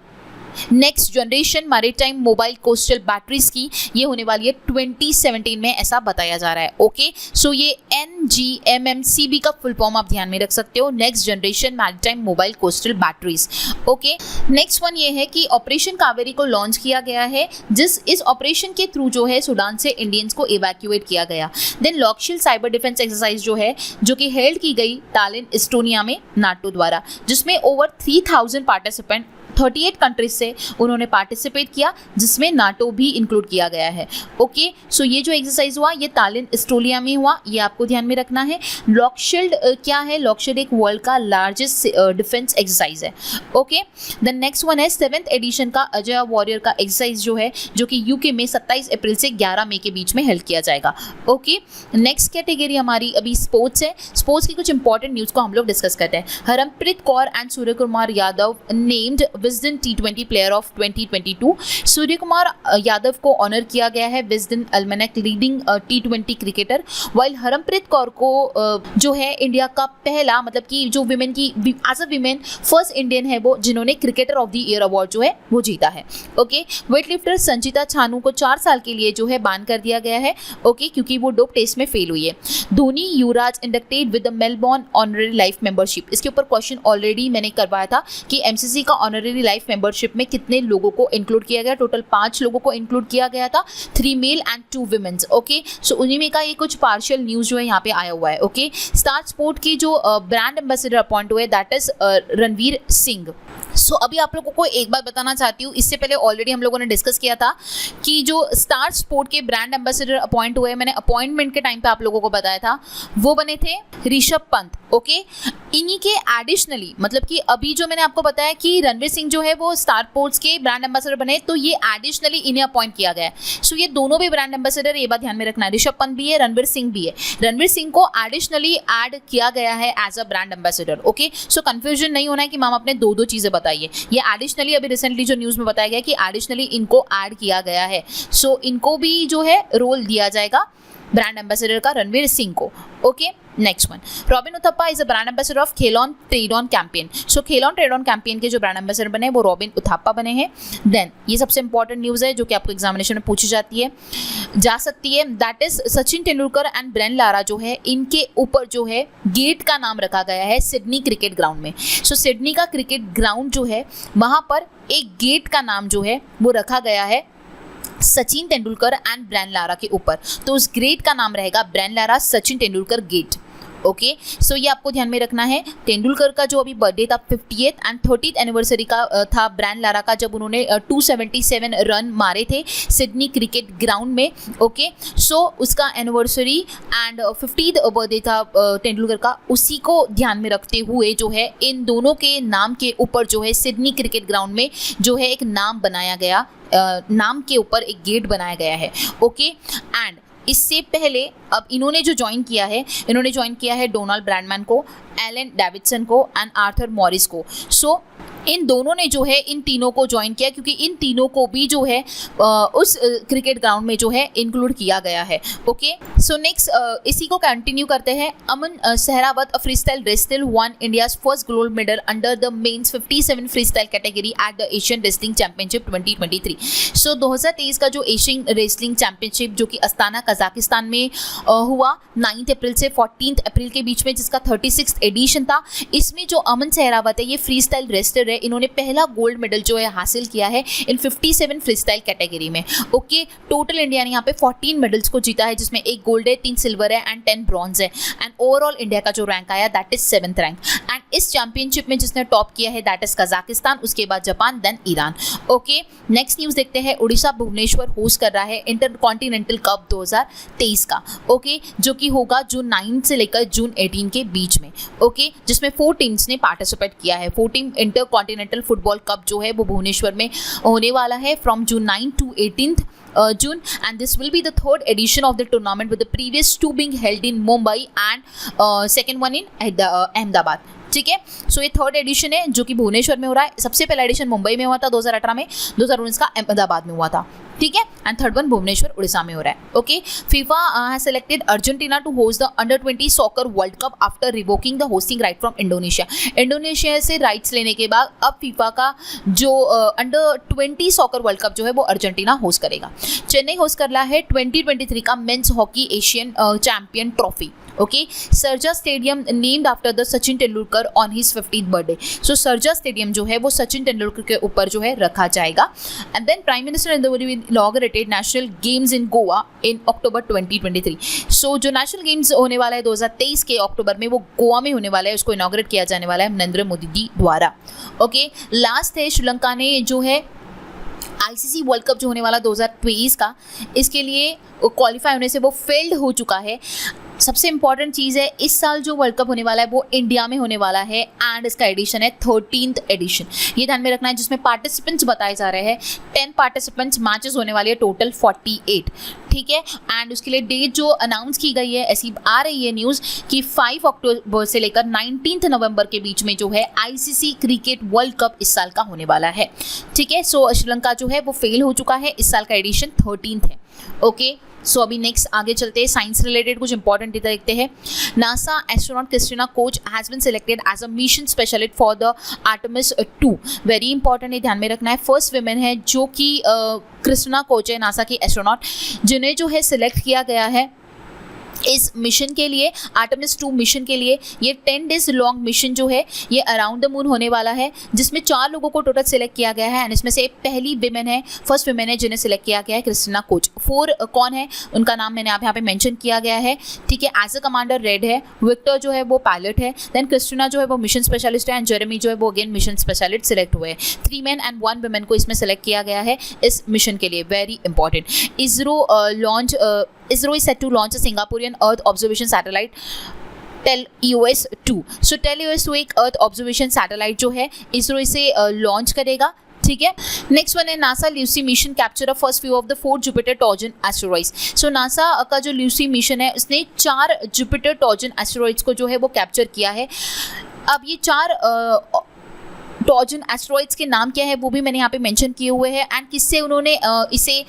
next generation maritime mobile coastal batteries की ये होने वाली है 2017 में, ऐसा बताया जा रहा है। ओके, सो ये NGMMCB का फुल फॉर्म आप ध्यान में रख सकते हो, next generation maritime mobile coastal batteries. Okay, next one ये है कि ऑपरेशन कावेरी को लॉन्च किया गया है, इस ऑपरेशन के थ्रू जो है सूडान से इंडियंस को इवैक्यूएट किया गया। देन लॉकशील्ड साइबर डिफेंस एक्सरसाइज जो है, जो कि हेल्ड की गई टालिन एस्टोनिया में नाटो द्वारा, जिसमें ओवर 3000 पार्टिसिपेंट 38 कंट्रीज से उन्होंने पार्टिसिपेट किया, जिसमें नाटो भी इंक्लूड किया गया है। ओके, सो ये जो एक्सरसाइज हुआ ये तालिन एस्टोनिया में हुआ, ये आपको ध्यान में रखना है। लॉकशील्ड क्या है? लॉकशील्ड एक वर्ल्ड का लार्जेस्ट डिफेंस एक्सरसाइज है। ओके, द नेक्स्ट वन है 7th एडिशन का अजय वॉरियर का एक्सरसाइज जो है, जो कि यूके में 27 अप्रैल से 11 मई के बीच में हेल्ड किया जाएगा। ओके, नेक्स्ट कैटेगरी हमारी अभी स्पोर्ट्स है। स्पोर्ट्स की कुछ इंपॉर्टेंट न्यूज़ को हम लोग डिस्कस करते हैं। Harmanpreet Kaur and Surya Kumar Yadav named Wisden T20 player of 2022। Surya Kumar Yadav को ऑनर किया गया है Wisden almanack leading T20 cricketer, while Harmanpreet Kaur को जो है इंडिया का पहला, मतलब कि जो विमेन की as a women first Indian है वो, जिन्होंने cricketer of the year award जो है वो जीता है। ओके, वेटलिफ्टर संचिता छानू को 4 साल के लिए जो है बैन कर दिया गया है। ओके, क्योंकि वो डोप टेस्ट में फेल हुई है। Dhoni Yuvraj inducted with the Melbourne honorary life membership. इसके ऊपर क्वेश्चन ऑलरेडी मैंने करवाया था कि एमसीसी का ऑनररी लाइफ मेंबरशिप में कितने लोगों को इंक्लूड किया गया। टोटल 5 लोगों को इंक्लूड किया गया था, 3 मेल एंड 2 वुमेन्स। ओके, सो उन्हीं में का ये कुछ पार्शियल न्यूज जो है यहाँ पे आया हुआ है। ओके, स्टार स्पोर्ट की जो ब्रांड एम्बेसडर अपॉइंट हुए दैट इज रणवीर सिंह। सो अभी आप लोगों को एक बात बताना चाहती हूँ, इससे पहले ऑलरेडी हम लोगों ने डिस्कस किया था कि जो स्टार स्पोर्ट के ब्रांड एम्बेसडर अपॉइंट हुए, मैंने अपॉइंटमेंट के टाइम पे आप लोगों को बताया था, वो बने थे ऋषभ पंत। ओके, इन्हीं के एडिशनली, मतलब कि अभी जो मैंने आपको बताया कि रणवीर सिंह जो है वो स्टार स्पोर्ट्स के ब्रांड एम्बेसडर बने, तो ये एडिशनली इन्हें अपॉइंट किया गया है। सो ये दोनों भी ब्रांड एम्बेसडर, ये बात ध्यान में रखना है, ऋषभ पंत भी है, रणवीर सिंह भी है। रणवीर सिंह को एडिशनली ऐड किया गया है as a brand ambassador. Okay, so confusion नहीं होना है कि मैम आपने दो चीजें बताइए। ये एडिशनली अभी रिसेंटली जो न्यूज में बताया गया कि एडिशनली इनको ऐड किया गया है, सो इनको भी जो है रोल दिया जाएगा ब्रांड एम्बेसडर का रणवीर सिंह को। Okay, next one, robin Uthappa is a brand ambassador of खेल ऑन ट्रेड ऑन कैंपेन। सो खेल ऑन ट्रेड ऑन कैंपेन के जो ब्रांड एम्बेसडर बने वो रॉबिन उथप्पा बने हैं। देन ये सबसे इंपॉर्टेंट न्यूज़ है जो कि आपको एग्जामिनेशन में पूछी जा सकती है, that is Sachin Tendulkar and Brian Lara जो है, इनके ऊपर जो है गेट का नाम रखा गया है सिडनी क्रिकेट ग्राउंड में। सो सिडनी का क्रिकेट ग्राउंड जो है, वहाँ पर एक गेट का नाम जो है वो रखा गया है Sachin Tendulkar and Brian Lara के ऊपर। तो उस गेट का नाम रहेगा Brian Lara Sachin Tendulkar gate. Okay, so ये आपको ध्यान में रखना है। तेंदुलकर का जो अभी बर्थडे था 50th एंड 30th एनिवर्सरी का था ब्रेन लारा का, जब उन्होंने 277 रन मारे थे सिडनी क्रिकेट ग्राउंड में। ओके, सो उसका एनिवर्सरी एंड 50th बर्थडे था तेंदुलकर का, उसी को ध्यान में रखते हुए जो है इन दोनों के नाम के ऊपर जो है सिडनी क्रिकेट ग्राउंड में जो है एक नाम बनाया गया, नाम के ऊपर एक गेट बनाया गया है। ओके, एंड इससे पहले अब इन्होंने जो ज्वाइन किया है डोनाल्ड ब्रैडमैन को, एलन डेविडसन को एंड आर्थर मॉरिस को। सो इन दोनों ने जो है इन तीनों को ज्वाइन किया, क्योंकि इन तीनों को भी जो है उस क्रिकेट ग्राउंड में जो है इंक्लूड किया गया है। ओके, सो नेक्स्ट इसी को कंटिन्यू करते हैं। Aman Sehrawat free style wrestling won India's first gold medal under the men's 57 free style category at the Asian wrestling championship 2023। सो 2023 का जो एशियन रेसलिंग चैंपियनशिप जो कि अस्ताना कजाकिस्तान में हुआ 9 अप्रैल से 14 अप्रैल के बीच में, जिसका 36th एडिशन था, इसमें जो अमन सहरावत है ये फ्री स्टाइल रेसलर है, इन्होंने पहला गोल्ड मेडल जो है हासिल किया है इन 57 फ्री स्टाइल कैटेगरी में। ओके, टोटल इंडिया ने यहाँ पे 14 मेडल्स को जीता है, जिसमें 1 गोल्ड है, 3 सिल्वर है एंड 10 ब्रॉन्ज है। एंड ओवरऑल इंडिया का जो रैंक आया that is 7th rank. And इस चैंपियनशिप में जिसने टॉप किया है दैट इज कजाकिस्तान, उसके बाद Japan, then Iran. Okay, next news देखते हैं। उड़ीसा भुवनेश्वर होस्ट कर रहा है इंटर कॉन्टिनेंटल कप 2023 का। ओके, जो कि होगा जून 9 से लेकर जून 18 के बीच में। ओके, जिसमें 4 टीम्स ने पार्टिसिपेट किया है। 4 team inter continental football cup जो है वो भुवनेश्वर में होने वाला है from June 9 to 18th June, and this will be the 3rd edition of the tournament with the previous 2 being held in Mumbai and second one in Ahmedabad. ठीक है। सो ये थर्ड एडिशन है जो कि भुवनेश्वर में हो रहा है। सबसे पहला एडिशन मुंबई में हुआ था 2018 में, 2019 का अहमदाबाद में हुआ था, ठीक है। And third one Bhubaneswar Orissa में हो रहा है। Okay, FIFA has selected Argentina to host the under 20 soccer world cup after revoking the hosting right from Indonesia. Indonesia से राइट्स लेने के बाद अब फीफा का जो अंडर 20 सॉकर वर्ल्ड कप जो है वो अर्जेंटीना होस्ट करेगा। चेन्नई होस्ट कर रहा है 2023 का men's hockey Asian champion trophy. Okay, Sarja stadium named after the Sachin Tendulkar on his 50th birthday. So Sarja stadium जो है वो सचिन तेंदुलकर के ऊपर जो है रखा जाएगा। And then prime minister Narendra Modi inaugurated national games in Goa in October 2023। सो जो नेशनल गेम्स होने वाला है 2023 के अक्टूबर में, वो गोवा में होने वाला है, उसको इनॉग्रेट किया जाने वाला है नरेंद्र मोदी जी द्वारा। ओके, लास्ट है श्रीलंका ने जो है आईसीसी वर्ल्ड कप जो होने वाला 2023 का, इसके लिए क्वालिफाई होने से वो फेल्ड हो चुका है। सबसे इंपॉर्टेंट चीज़ है, इस साल जो वर्ल्ड कप होने वाला है वो इंडिया में होने वाला है एंड इसका एडिशन है 13th एडिशन। ये ध्यान में रखना है, जिसमें पार्टिसिपेंट्स बताए जा रहे हैं 10 पार्टिसिपेंट्स, मैचेस होने वाली है टोटल 48, ठीक है। एंड उसके लिए डेट जो अनाउंस की गई है, ऐसी आ रही है न्यूज़ कि 5 अक्टूबर से लेकर 19 नवंबर के बीच में जो है आईसीसी क्रिकेट वर्ल्ड कप इस साल का होने वाला है, ठीक है। सो श्रीलंका जो है वो फेल हो चुका है, इस साल का एडिशन 13th है। ओके, सो अभी नेक्स्ट आगे चलते हैं, साइंस रिलेटेड कुछ इंपॉर्टेंट डेटा देखते हैं। NASA astronaut Christina Koch has been selected as a mission specialist for the Artemis 2। Very important है, ध्यान में रखना है। फर्स्ट विमेन है जो कि क्रिस्टीना कोच है नासा की एस्ट्रोनॉट, जिन्हें जो है सिलेक्ट किया गया है इस मिशन के लिए, आर्टेमिस 2 मिशन के लिए। ये 10 डेज लॉन्ग मिशन जो है ये अराउंड द मून होने वाला है, जिसमें 4 लोगों को टोटल सिलेक्ट किया गया है। एंड इसमें से पहली विमेन है, फर्स्ट विमेन है जिन्हें सिलेक्ट किया गया है, क्रिस्टीना कोच। 4 कौन है, उनका नाम मैंने आप यहाँ पे मेंशन किया गया है, ठीक है। एज अ कमांडर रेड है, विक्टर जो है वो पायलट है, देन क्रिस्टीना जो है वो मिशन स्पेशलिस्ट है, एंड जेरेमी जो है वो अगेन मिशन स्पेशलिस्ट सिलेक्ट हुए हैं। 3 मेन एंड 1 वुमेन को इसमें सेलेक्ट किया गया है इस मिशन के लिए। Very important. ISRO is set to launch a Singaporean Earth observation satellite TELEOS-2। So TELEOS-2 एक अर्थ ऑब्जर्वेशन सैटेलाइट जो है इसरो इसे लॉन्च करेगा, ठीक है। नेक्स्ट वन है NASA Lucy mission capture a first few of the 4 Jupiter torsion asteroids. So NASA का जो ल्यूसी मिशन है उसने 4 जुपिटर टॉर्जन एस्टेरॉइड्स को जो है वो कैप्चर किया है। अब ये 4 टॉर्जन एस्टेरॉइड्स के नाम क्या है वो भी मैंने यहाँ पे मेंशन किए हुए हैं। एंड किससे उन्होंने इसे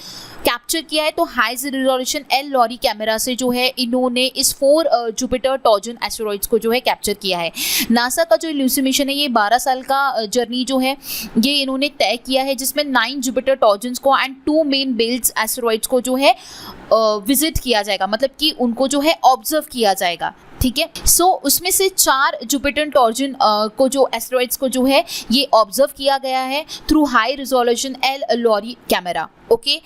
कैप्चर किया है, तो high resolution L LORRI camera से जो है इन्होंने इस 4 जुपिटर टॉर्जन एस्टेरॉइड्स को जो है कैप्चर किया है। नासा का जो ल्यूसी मिशन है ये 12 साल का जर्नी जो है ये इन्होंने तय किया है, जिसमें 9 जुपिटर टॉर्जन्स को एंड 2 मेन बेल्ट एस्टेरॉइड्स को जो है विजिट किया जाएगा, मतलब कि उनको जो है ऑब्जर्व किया जाएगा, ठीक है। सो उसमें से 4 जुपिटर टॉर्जन को जो एस्टेरॉइड्स को जो है ये ऑब्जर्व किया गया है through high resolution L LORRI camera. Okay,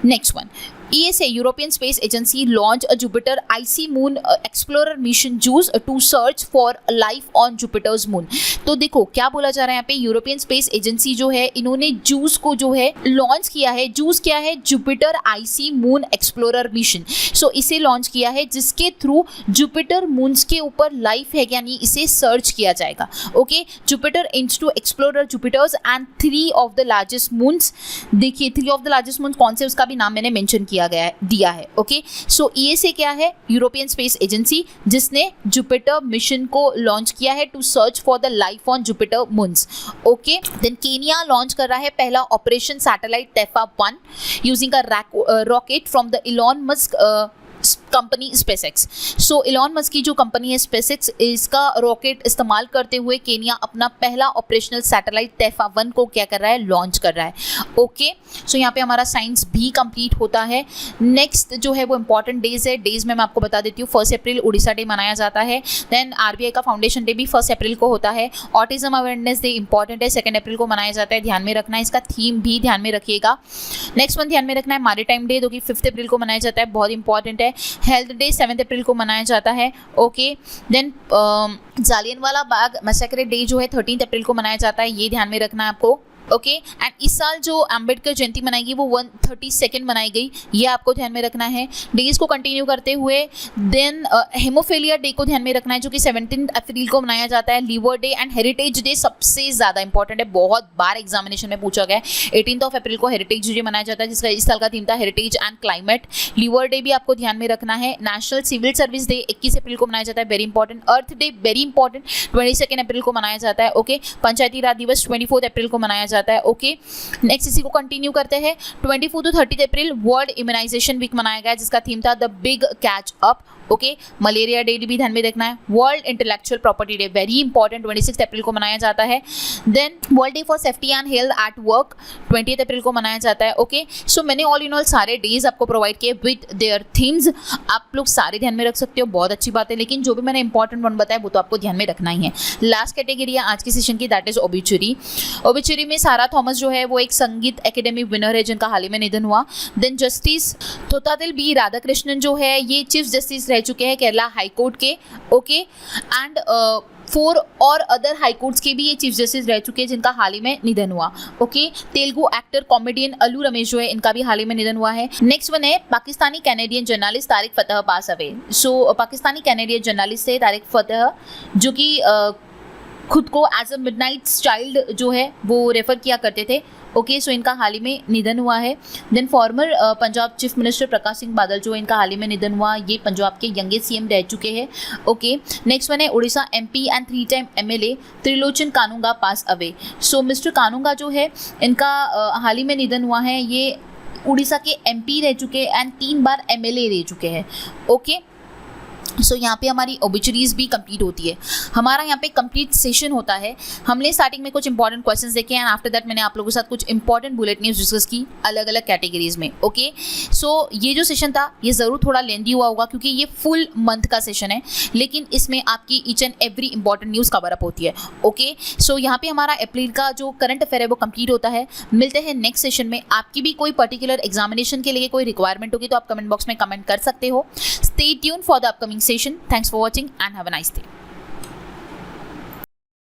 next one, ESA European space agency launch a Jupiter icy moon explorer mission JUICE to search for life on Jupiter's moon. तो देखो क्या बोला जा रहा है यहाँ पे, यूरोपियन स्पेस एजेंसी जो है इन्होंने जूस को जो है लॉन्च किया है। जूस क्या है, Jupiter icy moon explorer mission. So इसे लॉन्च किया है जिसके थ्रू जुपिटर मून्स के ऊपर लाइफ है यानी इसे सर्च किया जाएगा। Okay, Jupiter aims to explore Jupiter's and 3 of the largest moons. देखिए 3 ऑफ द लार्जेस्ट मून्स कौन से, उसका भी नाम मैंने मेंशन दिया है। ओके, सो ESA क्या है, यूरोपियन स्पेस एजेंसी, जिसने जुपिटर मिशन को लॉन्च किया है to search for the life on Jupiter moons. Okay, then Kenya launch कर रहा है पहला operation satellite Taifa 1 using a rocket from the Elon Musk company SpaceX. So Elon Musk की जो कंपनी है स्पेसएक्स, इसका रॉकेट इस्तेमाल करते हुए केनिया अपना पहला ऑपरेशनल सैटेलाइट टेफा 1 को क्या कर रहा है, लॉन्च कर रहा है। ओके, सो यहाँ पे हमारा साइंस भी कंप्लीट होता है। नेक्स्ट जो है वो इंपॉर्टेंट डेज है, डेज में मैं आपको बता देती हूँ। 1 अप्रैल उड़ीसा डे मनाया जाता है, देन RBI का फाउंडेशन डे भी 1 अप्रैल को होता है। ऑटिज्म अवेयरनेस डे इंपॉर्टेंट है, 2 अप्रैल को मनाया जाता है, ध्यान में रखना है, इसका थीम भी ध्यान में रखिएगा। नेक्स्ट वन ध्यान में रखना है मैरीटाइम डे, जो कि 5 अप्रैल को मनाया जाता है, बहुत इंपॉर्टेंट है। हेल्थ डे 7 अप्रैल को मनाया जाता है। Okay, then Jallianwala Bagh massacre day जो है 13 अप्रैल को मनाया जाता है, ये ध्यान में रखना है आपको। ओके। एंड इस साल जो अम्बेडकर जयंती मनाएगी वो 132nd मनाई गई, ये आपको ध्यान में रखना है। डेज को कंटिन्यू करते हुए देन हेमोफीलिया डे को ध्यान में रखना है जो कि 17 अप्रैल को मनाया जाता है। Liver day and heritage day सबसे ज़्यादा इंपॉर्टेंट है, बहुत बार एग्जामिनेशन में पूछा गया है। 18 अप्रैल को हेरिटेज डे मनाया जाता है जिसका इस साल का थीम था heritage and climate. Liver day भी आपको ध्यान में रखना है। National civil service day 21 April को मनाया जाता है, very important. Earth day very important, 22 April को मनाया जाता है। ओके। पंचायती राज दिवस 24 अप्रैल को मनाया जाता है। ओके। नेक्स्ट इसी को कंटिन्यू करते हैं। 24 to 30 April world immunization week मनाया गया जिसका थीम था the big catch up. Okay. Malaria day भी ध्यान में रखना है। World intellectual property day very important, 26 April को मनाया जाता है। Then world day for safety and health at work 20 April को मनाया जाता है। ओके। सो मैंने ऑल इन ऑल सारे डेज आपको प्रोवाइड किए विद देयर थीम्स, आप लोग सारे ध्यान में रख सकते हो, बहुत अच्छी बात है। लेकिन जो भी मैंने इंपॉर्टेंट वन बताया वो तो आपको ध्यान में रखना ही है। लास्ट कैटेगरी है आज की सेशन की, दैट इज ओबिचुरी। ओबिचुरी में सारा थॉमस जो है वो एक संगीत एकेडमी विनर है जिनका हाल ही में निधन हुआ। देन जस्टिस तोतादिल बी राधाकृष्णन जो है ये चीफ जस्टिस रह चुके हैं केरला हाई कोर्ट के। ओके। एंड 4 और अदर हाई कोर्ट्स के भी ये चीफ जस्टिस रह चुके हैं जिनका हाल ही में निधन हुआ। ओके। तेलुगु एक्टर कॉमेडियन अल्लू रमेश जो है इनका भी हाल ही में निधन हुआ है। नेक्स्ट वन है पाकिस्तानी कैनेडियन जर्नलिस्ट तारिक फतेह पास अवे। सो पाकिस्तानी कैनेडियन जर्नलिस्ट है तारिक फतेह जो कि खुद को एज अ मिडनाइट चाइल्ड जो है वो रेफर किया करते थे। ओके। सो इनका हाल ही में निधन हुआ है। Then former Punjab chief minister Prakash Singh Badal जो इनका हाल ही में निधन हुआ, ये पंजाब के यंगेस्ट सीएम रह चुके हैं। ओके। नेक्स्ट वन है Orissa MP and 3 time MLA Trilochan Kanungo pass away. So mister Kanungo जो है इनका हाल ही में निधन हुआ है, ये उड़ीसा के एमपी रह चुके हैं एंड 3 बार एमएलए रह चुके हैं। ओके। सो यहाँ पे हमारी ओबिचुरीज भी कंप्लीट होती है, हमारा यहाँ पे कंप्लीट सेशन होता है। हमने स्टार्टिंग में कुछ इंपॉर्टेंट क्वेश्चंस देखे एंड आफ्टर दैट मैंने आप लोगों के साथ कुछ इंपॉर्टेंट बुलेट न्यूज़ डिस्कस की अलग अलग कैटेगरीज में। ओके। सो ये जो सेशन था ये ज़रूर थोड़ा लेंदी हुआ होगा क्योंकि ये फुल मंथ का सेशन है, लेकिन इसमें आपकी each and every important news cover up होती है। ओके। सो यहाँ पे हमारा अप्रैल का जो करंट अफेयर है वो कंप्लीट होता है। मिलते हैं नेक्स्ट सेशन में। आपकी भी कोई पर्टिकुलर एग्जामिनेशन के लिए कोई रिक्वायरमेंट होगी तो आप कमेंट बॉक्स में कमेंट कर सकते हो। Stay tune for the upcoming session. Thanks for watching and have a nice day.